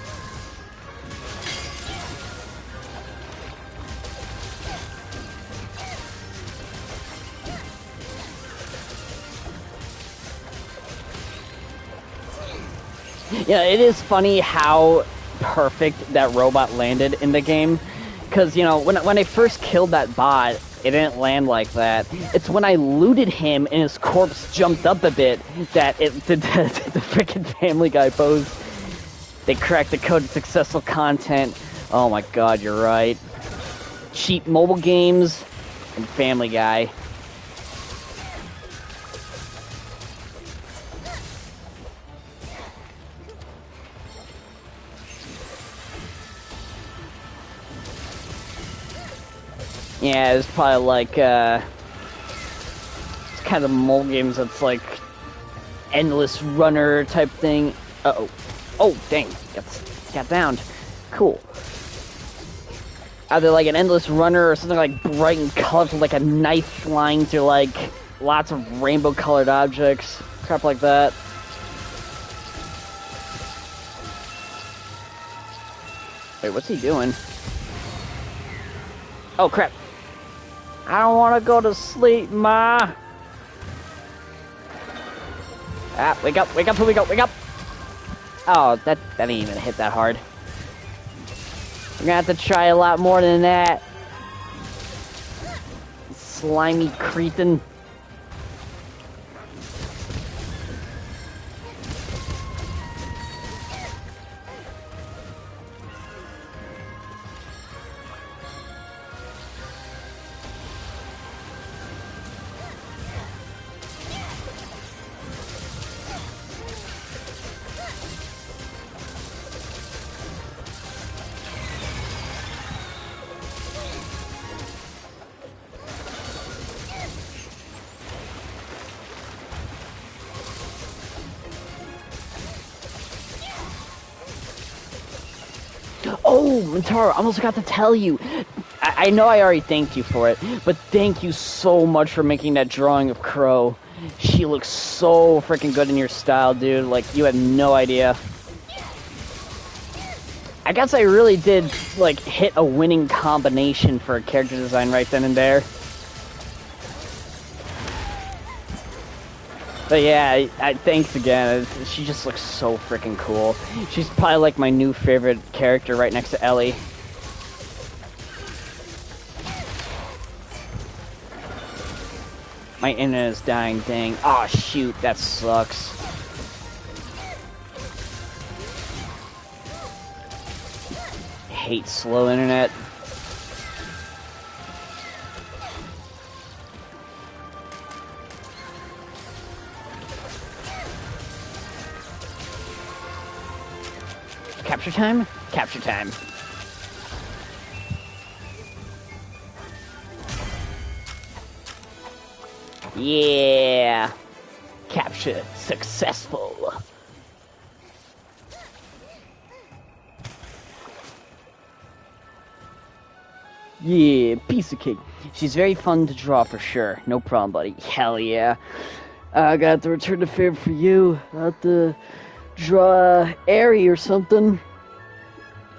Yeah, it is funny how perfect that robot landed in the game. Because, you know, when I first killed that bot, it didn't land like that. It's when I looted him and his corpse jumped up a bit that it did the freaking Family Guy pose. They cracked the code to successful content. Oh my god, you're right. Cheap mobile games and Family Guy. Yeah, it's probably like, it's kind of mole games that's like endless runner type thing. Uh-oh. Oh, dang. Got downed. Cool. Either like an endless runner or something like bright and colorful, like a knife flying through like lots of rainbow colored objects. Crap like that. Wait, what's he doing? Oh, crap. I don't want to go to sleep, Ma. Ah, wake up, wake up, wake up, wake up. Oh, that didn't even hit that hard. We're gonna have to try a lot more than that. Slimy cretin. Oh, Mantaro, I almost forgot to tell you. I know I already thanked you for it, but thank you so much for making that drawing of Crow. She looks so freaking good in your style, dude. Like, you had no idea. I guess I really did, like, hit a winning combination for a character design right then and there. But yeah, thanks again. She just looks so freaking cool. She's probably like my new favorite character right next to Ellie. My internet is dying, dang. Aw, shoot, that sucks. I hate slow internet. Capture time? Capture time. Yeah! Capture successful. Yeah, piece of cake. She's very fun to draw for sure. No problem, buddy. Hell yeah. I got to return the favor for you. I'll have to draw Airy or something.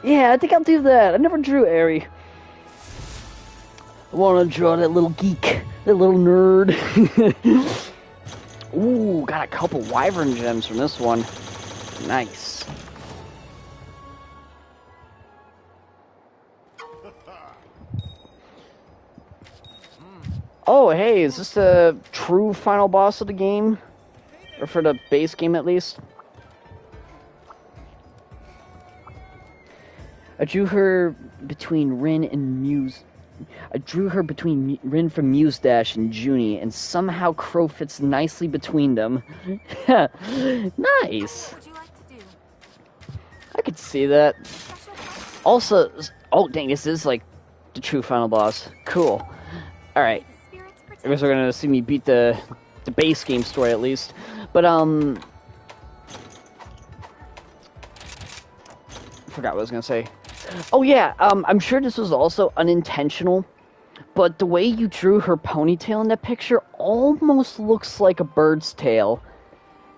Yeah, I think I'll do that. I never drew Airy. I want to draw that little geek. That little nerd. Ooh, got a couple wyvern gems from this one. Nice. Oh, hey, is this the true final boss of the game? Or for the base game, at least? I drew her between Rin and Muse. I drew her between Rin from Muse Dash and Junie, and somehow Crow fits nicely between them. Nice! What would you like to do? I could see that. Also, oh dang, this is like the true final boss. Cool. Alright. I guess we're gonna see me beat the base game story at least. But, I forgot what I was gonna say. Oh yeah, I'm sure this was also unintentional, but the way you drew her ponytail in that picture almost looks like a bird's tail.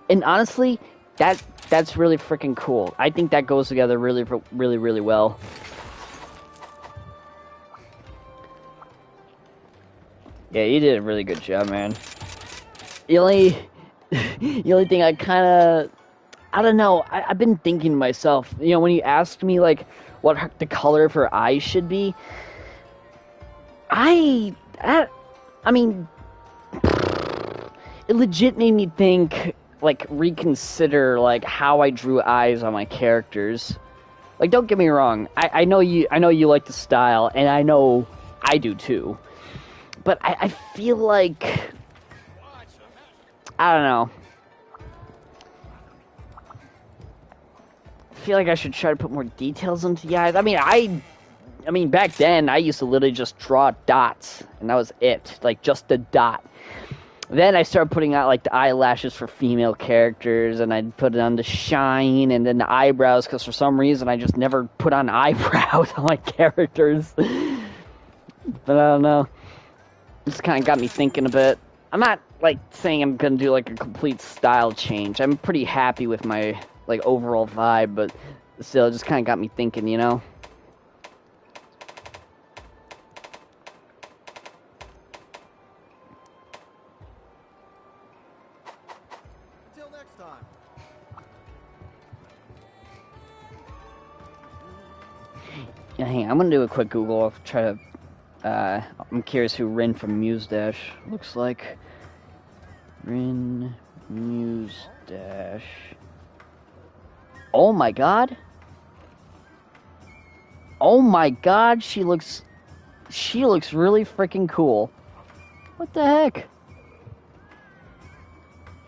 And honestly, that's really freaking cool. I think that goes together really well. Yeah, you did a really good job, man. The only thing I don't know, I've been thinking to myself, you know, when you asked me, like, what the color of her eyes should be, I mean, it legit made me think, like, reconsider, like, how I drew eyes on my characters. Like, don't get me wrong, I know you like the style, and I know I do too. But I feel like, I don't know. I feel like I should try to put more details into the eyes. I mean, I mean, back then, I used to literally just draw dots, and that was it. Like, just a dot. Then I started putting out, like, the eyelashes for female characters, and I'd put it on the shine, and then the eyebrows, because for some reason I just never put on eyebrows on my characters. But I don't know. This kind of got me thinking a bit. I'm not, like, saying I'm gonna do, like, a complete style change. I'm pretty happy with my, like, overall vibe, but still, it just kind of got me thinking, you know? Until next time. Yeah, hang on, I'm gonna do a quick Google. I'll try to, I'm curious who Rin from Muse Dash looks like. Rin Muse Dash. Oh my god! Oh my god, she looks really freaking cool. What the heck?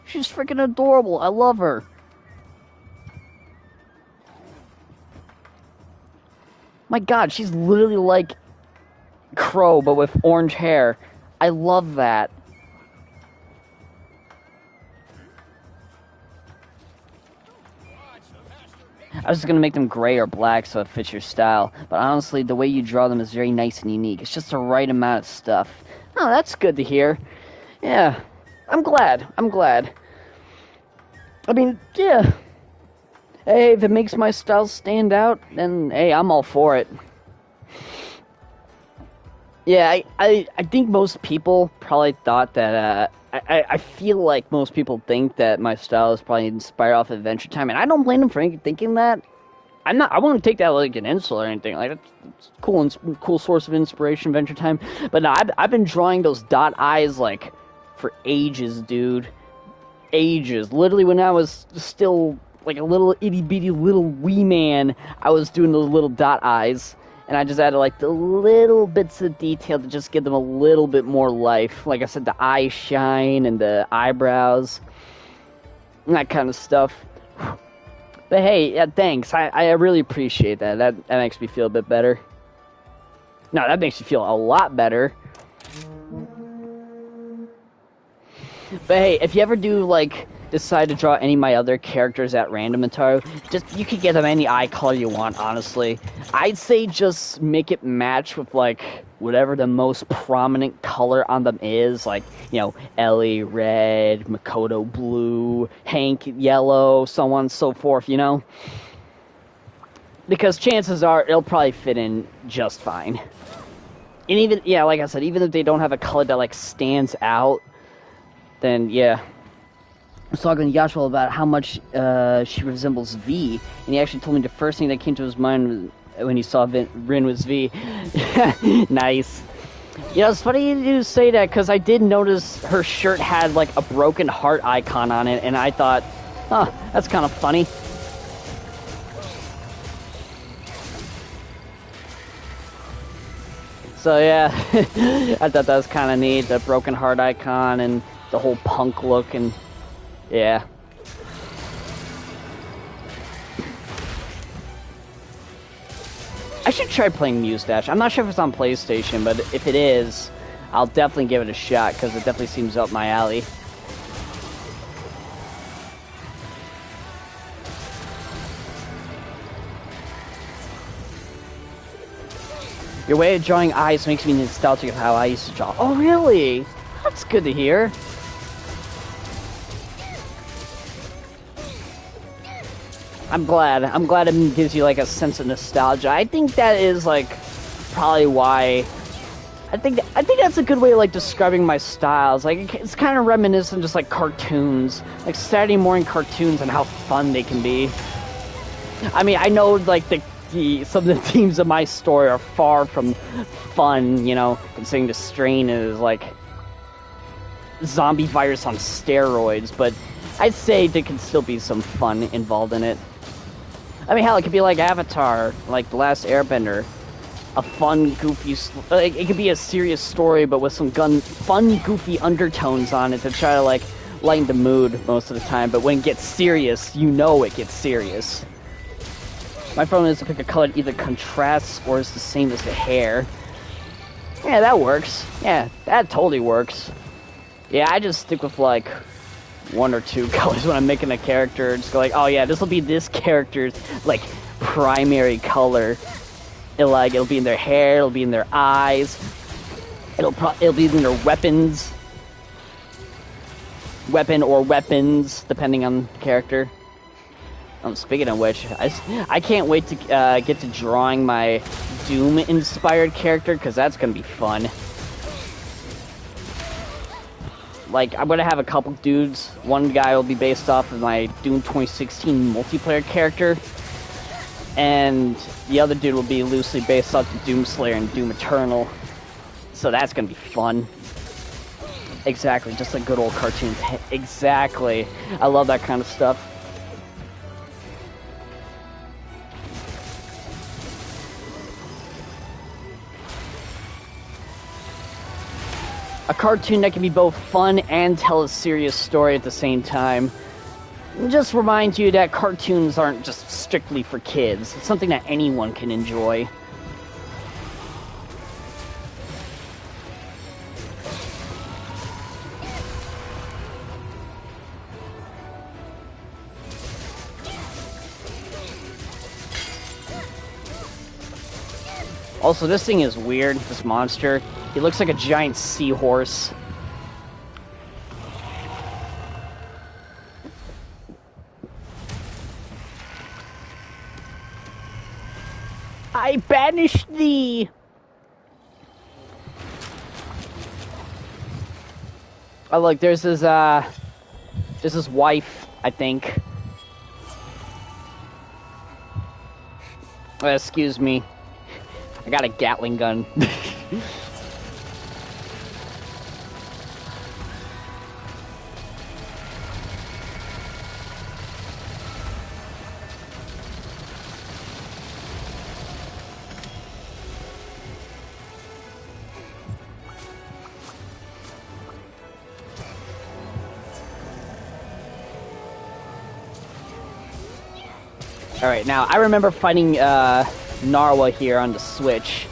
She's freaking adorable. I love her. My god, she's literally like Crow, but with orange hair. I love that. I was just gonna make them gray or black so it fits your style, but honestly, the way you draw them is very nice and unique. It's just the right amount of stuff. Oh, that's good to hear. Yeah, I'm glad. I mean, yeah. Hey, if it makes my style stand out, then hey, I'm all for it. Yeah, I think most people probably thought that, I feel like most people think that my style is probably inspired off Adventure Time, and I don't blame them for thinking that. I wouldn't take that like an insult or anything. Like, it's cool source of inspiration, Adventure Time. But no, I've been drawing those dot eyes, like, for ages, dude. Ages. Literally when I was still, like, a little itty-bitty little wee man, I was doing those little dot eyes. And I just added, like, the little bits of detail to just give them a little bit more life. Like I said, the eye shine and the eyebrows. And that kind of stuff. But hey, yeah, thanks. I really appreciate that. That makes me feel a bit better. No, that makes me feel a lot better. But hey, if you ever do, like, decide to draw any of my other characters at random, Ataru, you could get them any eye color you want, honestly. I'd say just make it match with, like, whatever the most prominent color on them is. Like, you know, Ellie red, Makoto blue, Hank yellow, so on and so forth, you know? Because chances are it'll probably fit in just fine. And even, yeah, like I said, even if they don't have a color that, like, stands out, then, yeah. I was talking to Yashua about how much she resembles V, and he actually told me the first thing that came to his mind when he saw Rin was V. Nice. You know, it's funny you say that, because I did notice her shirt had, like, a broken heart icon on it, and I thought, huh, that's kind of funny. So, yeah, I thought that was kind of neat, the broken heart icon, and the whole punk look, and yeah. I should try playing Muse Dash. I'm not sure if it's on PlayStation, but if it is, I'll definitely give it a shot, because it definitely seems up my alley. Your way of drawing eyes makes me nostalgic of how I used to draw. Oh, really? That's good to hear. I'm glad it gives you, like, a sense of nostalgia. I think that is, like, probably why. I think that's a good way of, like, describing my styles. Like, it's kind of reminiscent, just like cartoons, like Saturday morning cartoons, and how fun they can be. I mean, I know, like, some of the themes of my story are far from fun, you know, considering the strain is, like, zombie virus on steroids, but I'd say there can still be some fun involved in it. I mean, hell, it could be like Avatar, like The Last Airbender. A fun, goofy, like, it could be a serious story, but with some fun, goofy undertones on it to try to, like, lighten the mood most of the time. But when it gets serious, you know it gets serious. My problem is to pick a color that either contrasts or is the same as the hair. Yeah, that works. Yeah, that totally works. Yeah, I just stick with like 1 or 2 colors when I'm making a character. Just go like, oh yeah, this will be this character's like primary color. It'll be in their hair, it'll be in their eyes, it'll be in their weapons, weapon or weapons, depending on the character. Speaking of which, I can't wait to get to drawing my Doom-inspired character, because that's going to be fun. Like, I'm going to have a couple dudes. One guy will be based off of my Doom 2016 multiplayer character, and the other dude will be loosely based off the Doomslayer and Doom Eternal. So that's going to be fun. Exactly, just like good old cartoons. Exactly. I love that kind of stuff. A cartoon that can be both fun and tell a serious story at the same time. Just remind you that cartoons aren't just strictly for kids. It's something that anyone can enjoy. Also, this thing is weird, this monster. He looks like a giant seahorse. I banish thee! Oh look, there's his wife, I think. Excuse me. I got a Gatling gun. Alright, now I remember fighting Narwa here on the Switch.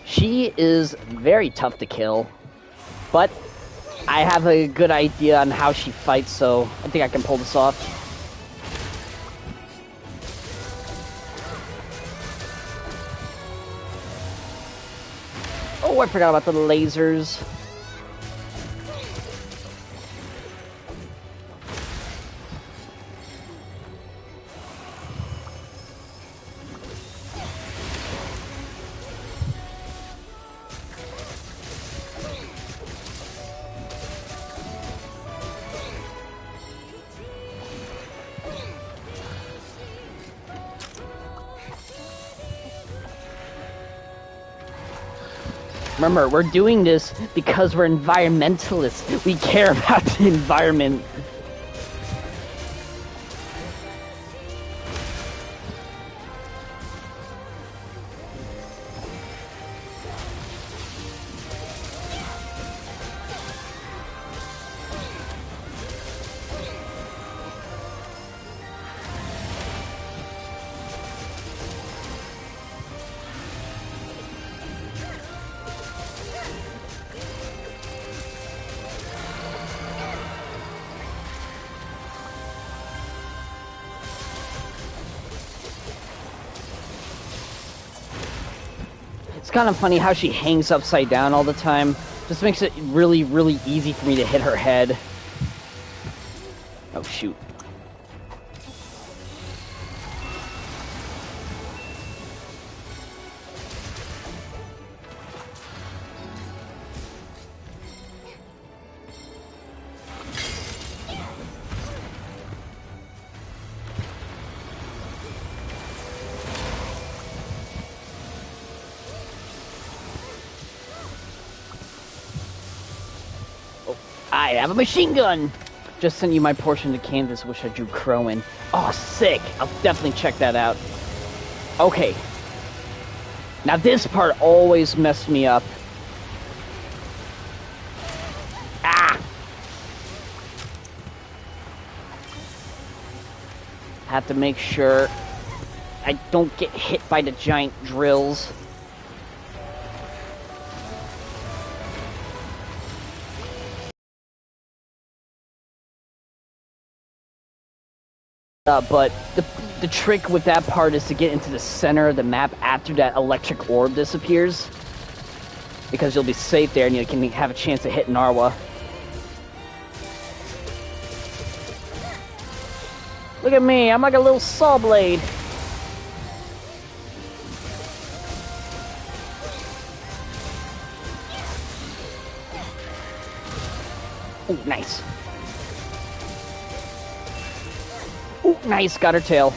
She is very tough to kill, but I have a good idea on how she fights, so I think I can pull this off. Oh, I forgot about the lasers. Remember, we're doing this because we're environmentalists. We care about the environment. It's kind of funny how she hangs upside down all the time. Just makes it really, really easy for me to hit her head. Oh, shoot. I have a machine gun! Just sent you my portion of the canvas, which I drew Crow in. Oh, sick! I'll definitely check that out. Okay. Now this part always messed me up. Ah! Have to make sure I don't get hit by the giant drills. But the trick with that part is to get into the center of the map after that electric orb disappears. Because you'll be safe there and you can have a chance to hit Narwa. Look at me, I'm like a little saw blade. Ooh, nice. Ooh, nice, got her tail.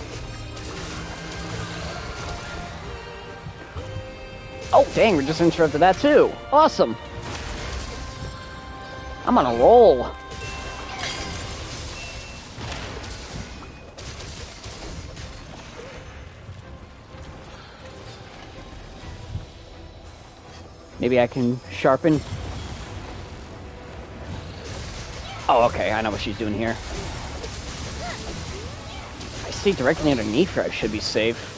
Oh, dang, we just interrupted that too. Awesome. I'm on a roll. Maybe I can sharpen. Oh, okay, I know what she's doing here. If I stay directly underneath her, I should be safe.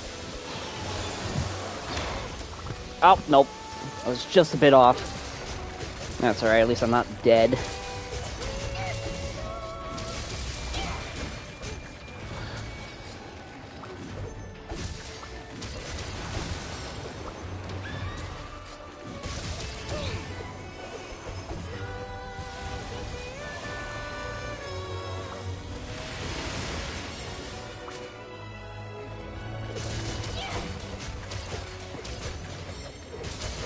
Oh, nope. I was just a bit off. That's alright, at least I'm not dead.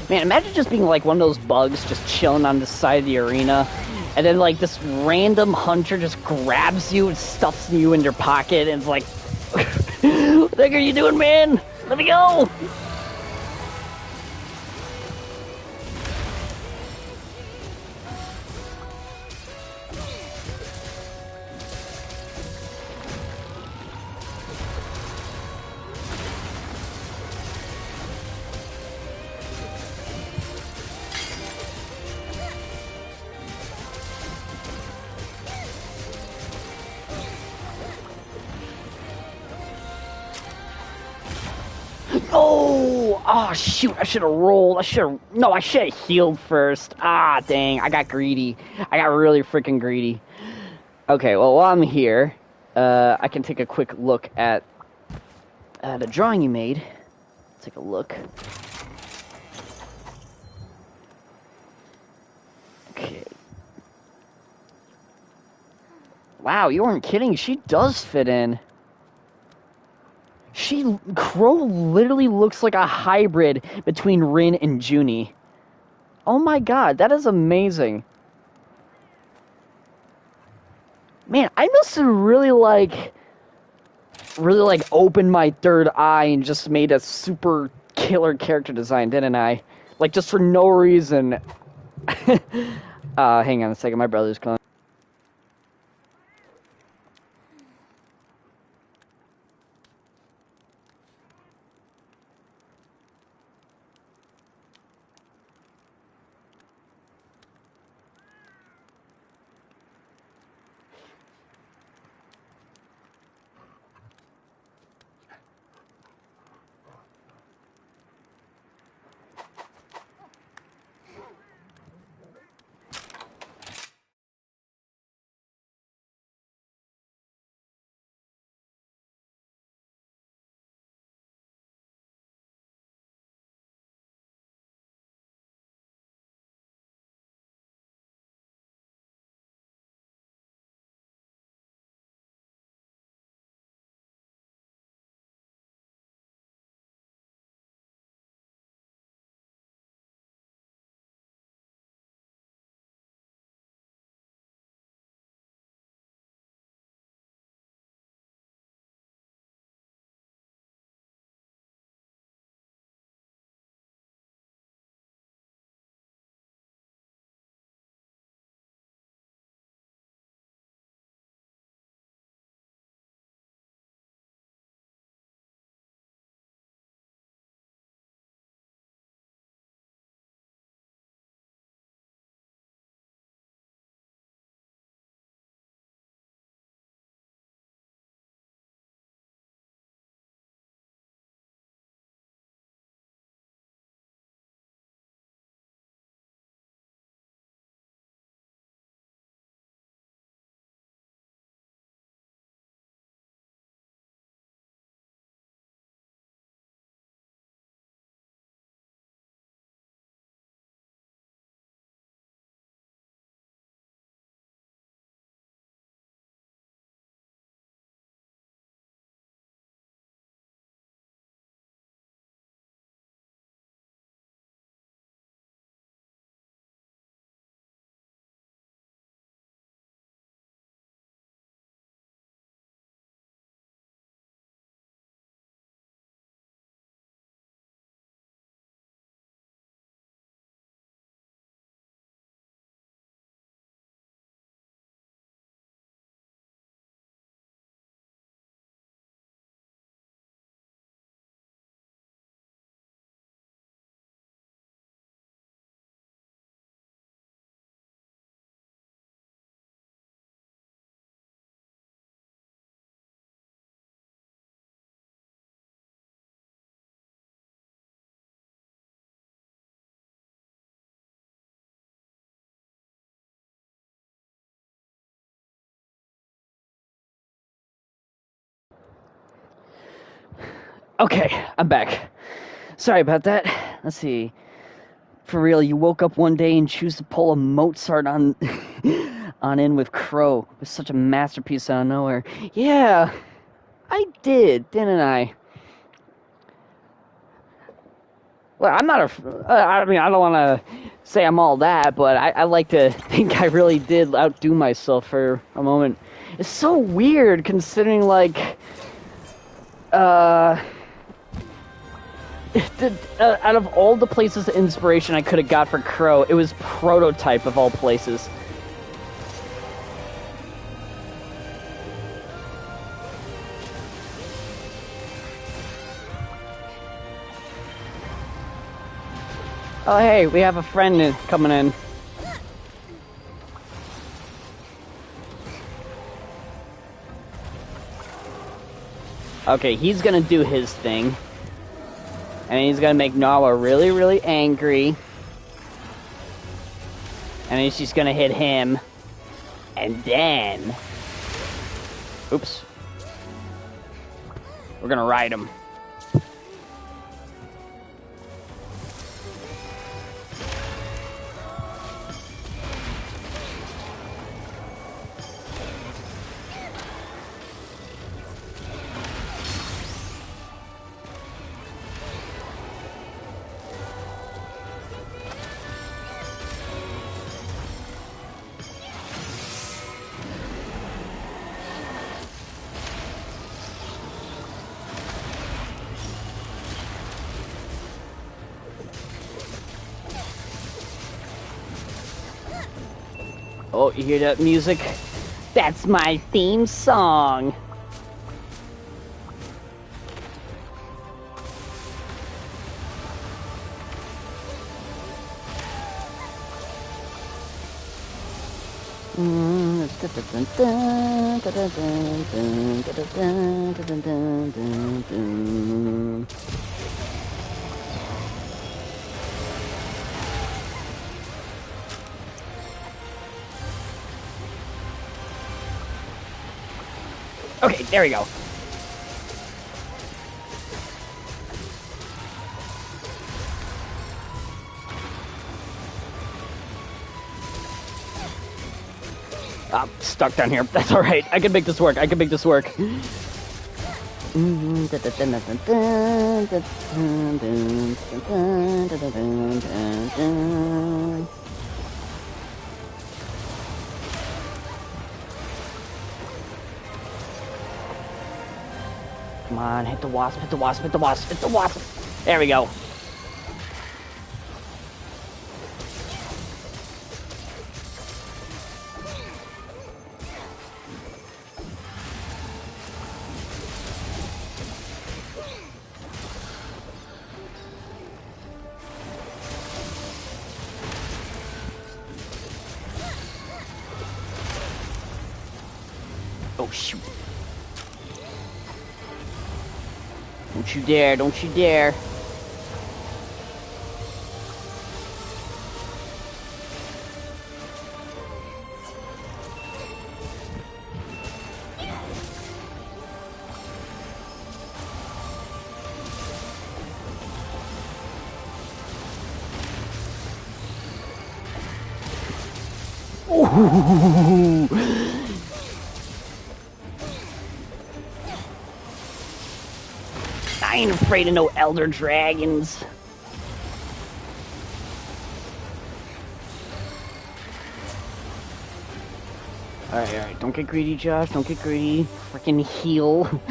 Man, imagine just being like one of those bugs just chilling on the side of the arena, and then like this random hunter just grabs you and stuffs you in your pocket and is like, what the heck are you doing, man? Let me go! Oh, shoot, I should have rolled. I should have healed first. Ah, dang, I got greedy. I got really freaking greedy. Okay, well, while I'm here, I can take a quick look at the drawing you made. Take a look. Okay. Wow, you weren't kidding. She does fit in. Crow literally looks like a hybrid between Rin and Junie. Oh my god, that is amazing. Man, I must have really opened my third eye and just made a super killer character design, didn't I? Like, just for no reason. Hang on a second, my brother's calling. Okay, I'm back. Sorry about that. Let's see. For real, you woke up one day and choose to pull a Mozart on on in with Crow. It was such a masterpiece out of nowhere. Yeah, I did, didn't I? Well, I'm not I mean, I don't want to say I'm all that, but I like to think I really did outdo myself for a moment. It's so weird considering, like, out of all the places of inspiration I could have got for Crow, it was Prototype of all places. Oh, hey, we have a friend coming in. Okay, he's gonna do his thing. And he's gonna make Nawa really, really angry. And then she's gonna hit him. And then... Oops. We're gonna ride him. Oh, you hear that music? That's my theme song. Okay, there we go. I'm stuck down here. That's alright. I can make this work. I can make this work. Come on, hit the wasp, hit the wasp, hit the wasp, hit the wasp. There we go. Oh, shoot. Don't you dare, don't you dare. Ooh. I ain't afraid of no elder dragons. Alright, don't get greedy, Josh. Don't get greedy. Freaking heal. I'm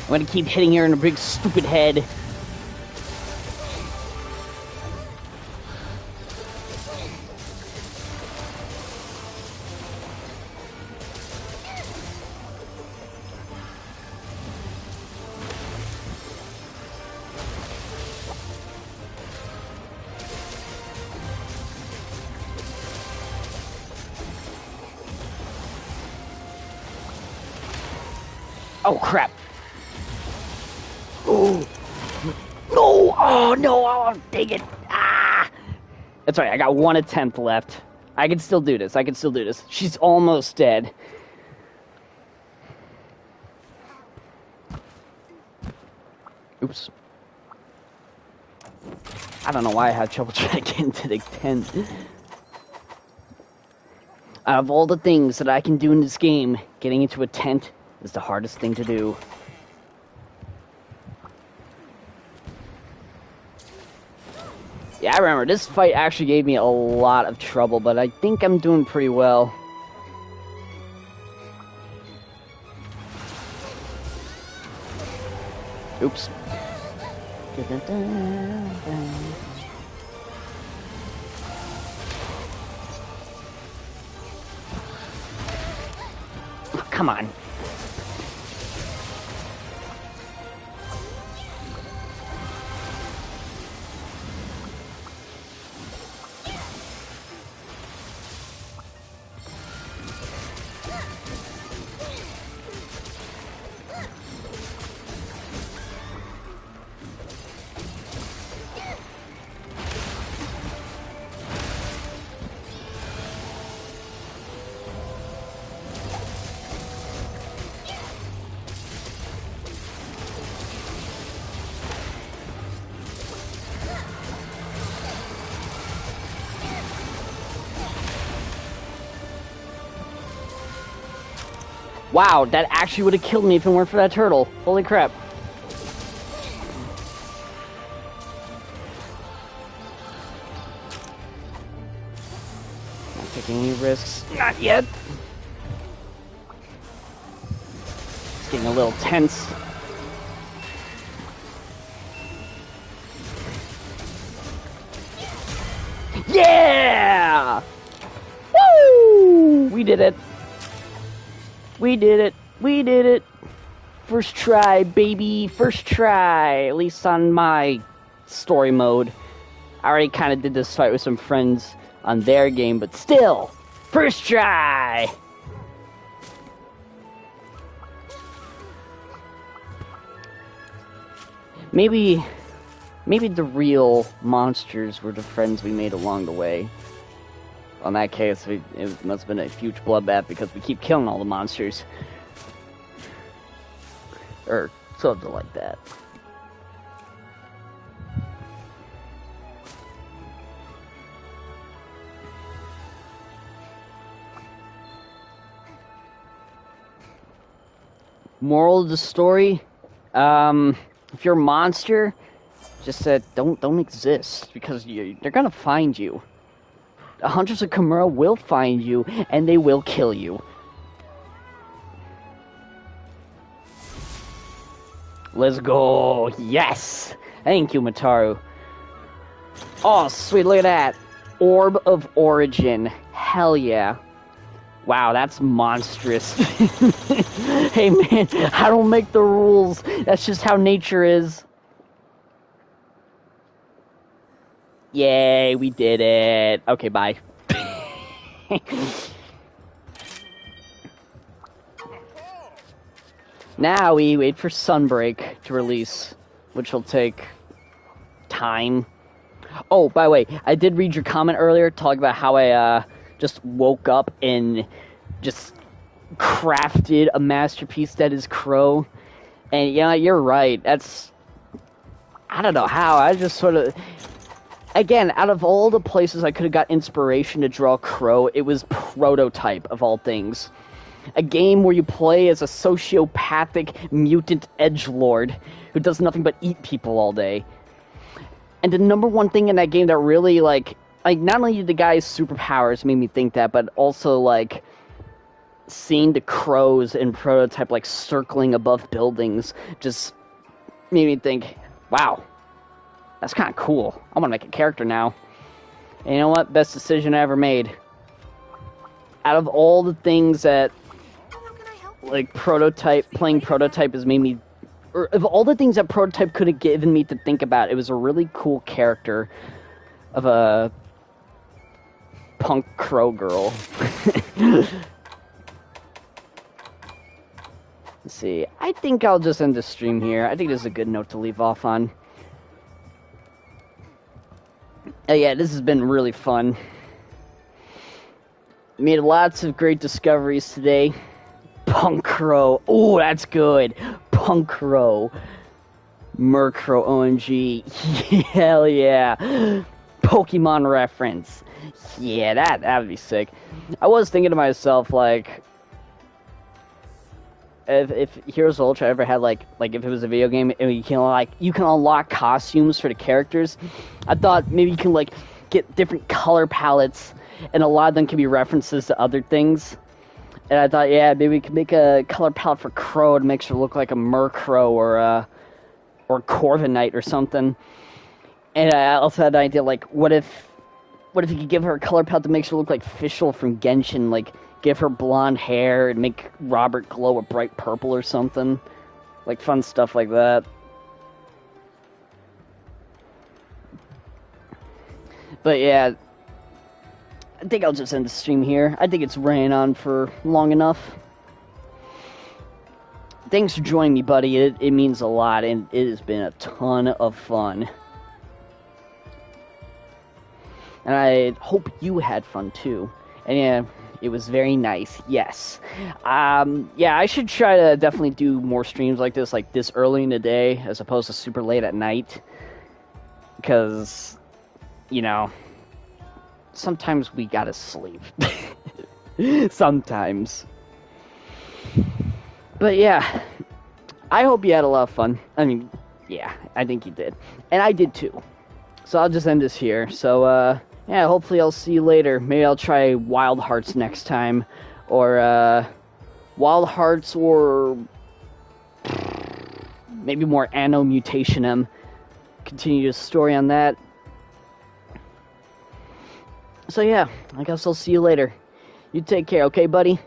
gonna keep hitting her in a big stupid head. Oh, crap. Oh. No. Oh, no. Oh, dang it. Ah. That's right. I got one attempt left. I can still do this. I can still do this. She's almost dead. Oops. I don't know why I had trouble trying to get into the tent. Out of all the things that I can do in this game, getting into a tent is the hardest thing to do. Yeah, I remember, this fight actually gave me a lot of trouble, but I think I'm doing pretty well. Oops. Come on. Wow, that actually would have killed me if it weren't for that turtle. Holy crap. Not taking any risks. Not yet. It's getting a little tense. Yeah! Woo! We did it. We did it. We did it. First try, baby. First try. At least on my story mode. I already kind of did this fight with some friends on their game, but still. First try. Maybe the real monsters were the friends we made along the way. In that case, it must have been a huge bloodbath because we keep killing all the monsters. Or something like that. Moral of the story, if you're a monster, just don't exist because they're gonna find you. The Hunters of Chimera will find you, and they will kill you. Let's go! Yes! Thank you, Mataru. Oh, sweet, look at that. Orb of Origin. Hell yeah. Wow, that's monstrous. Hey man, I don't make the rules. That's just how nature is. Yay, we did it. Okay, bye. Now we wait for Sunbreak to release, which will take time. Oh, by the way, I did read your comment earlier talking about how I just woke up and just crafted a masterpiece that is Crow. And yeah, you're right. That's... I don't know how. I just sort of... Again, out of all the places I could have got inspiration to draw Crow, it was Prototype, of all things. A game where you play as a sociopathic mutant edgelord who does nothing but eat people all day. And the number one thing in that game that really, like not only did the guy's superpowers made me think that, but also, like, seeing the crows in Prototype, like, circling above buildings just made me think, wow. That's kind of cool. I want to make a character now. And you know what? Best decision I ever made. Out of all the things that, like, playing Prototype has made me... Or of all the things that Prototype could have given me to think about, it was a really cool character of a punk crow girl. Let's see. I think I'll just end the stream here. I think this is a good note to leave off on. Yeah, this has been really fun. Made lots of great discoveries today. Punk Crow. Oh, that's good. Punk Crow. Murkrow OMG. Hell yeah. Pokemon reference. Yeah, that would be sick. I was thinking to myself, like, if Heroes of Ultra ever had like if it was a video game and you can unlock costumes for the characters, I thought maybe you can like get different color palettes and a lot of them can be references to other things. And I thought, yeah, maybe we could make a color palette for Crow to make her look like a Murkrow or Corviknight or something. And I also had an idea, like, what if you could give her a color palette that makes her look like Fischl from Genshin, like, give her blonde hair and make Robert glow a bright purple or something. Like, fun stuff like that. But yeah, I think I'll just end the stream here. I think it's ran on for long enough. Thanks for joining me, buddy. It means a lot, and it has been a ton of fun. And I hope you had fun, too. And yeah, it was very nice, yes. Yeah, I should try to definitely do more streams like this early in the day, as opposed to super late at night. Because, you know, sometimes we gotta sleep. Sometimes. But yeah, I hope you had a lot of fun. I mean, yeah, I think you did. And I did too. So I'll just end this here. So, yeah, hopefully I'll see you later. Maybe I'll try Wild Hearts next time. Or, Wild Hearts or maybe more Anno Mutationem. Continue the story on that. So yeah, I guess I'll see you later. You take care, okay, buddy?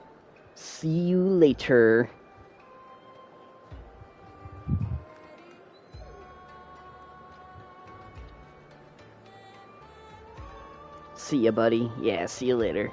See you later. See ya, buddy. Yeah, see you later.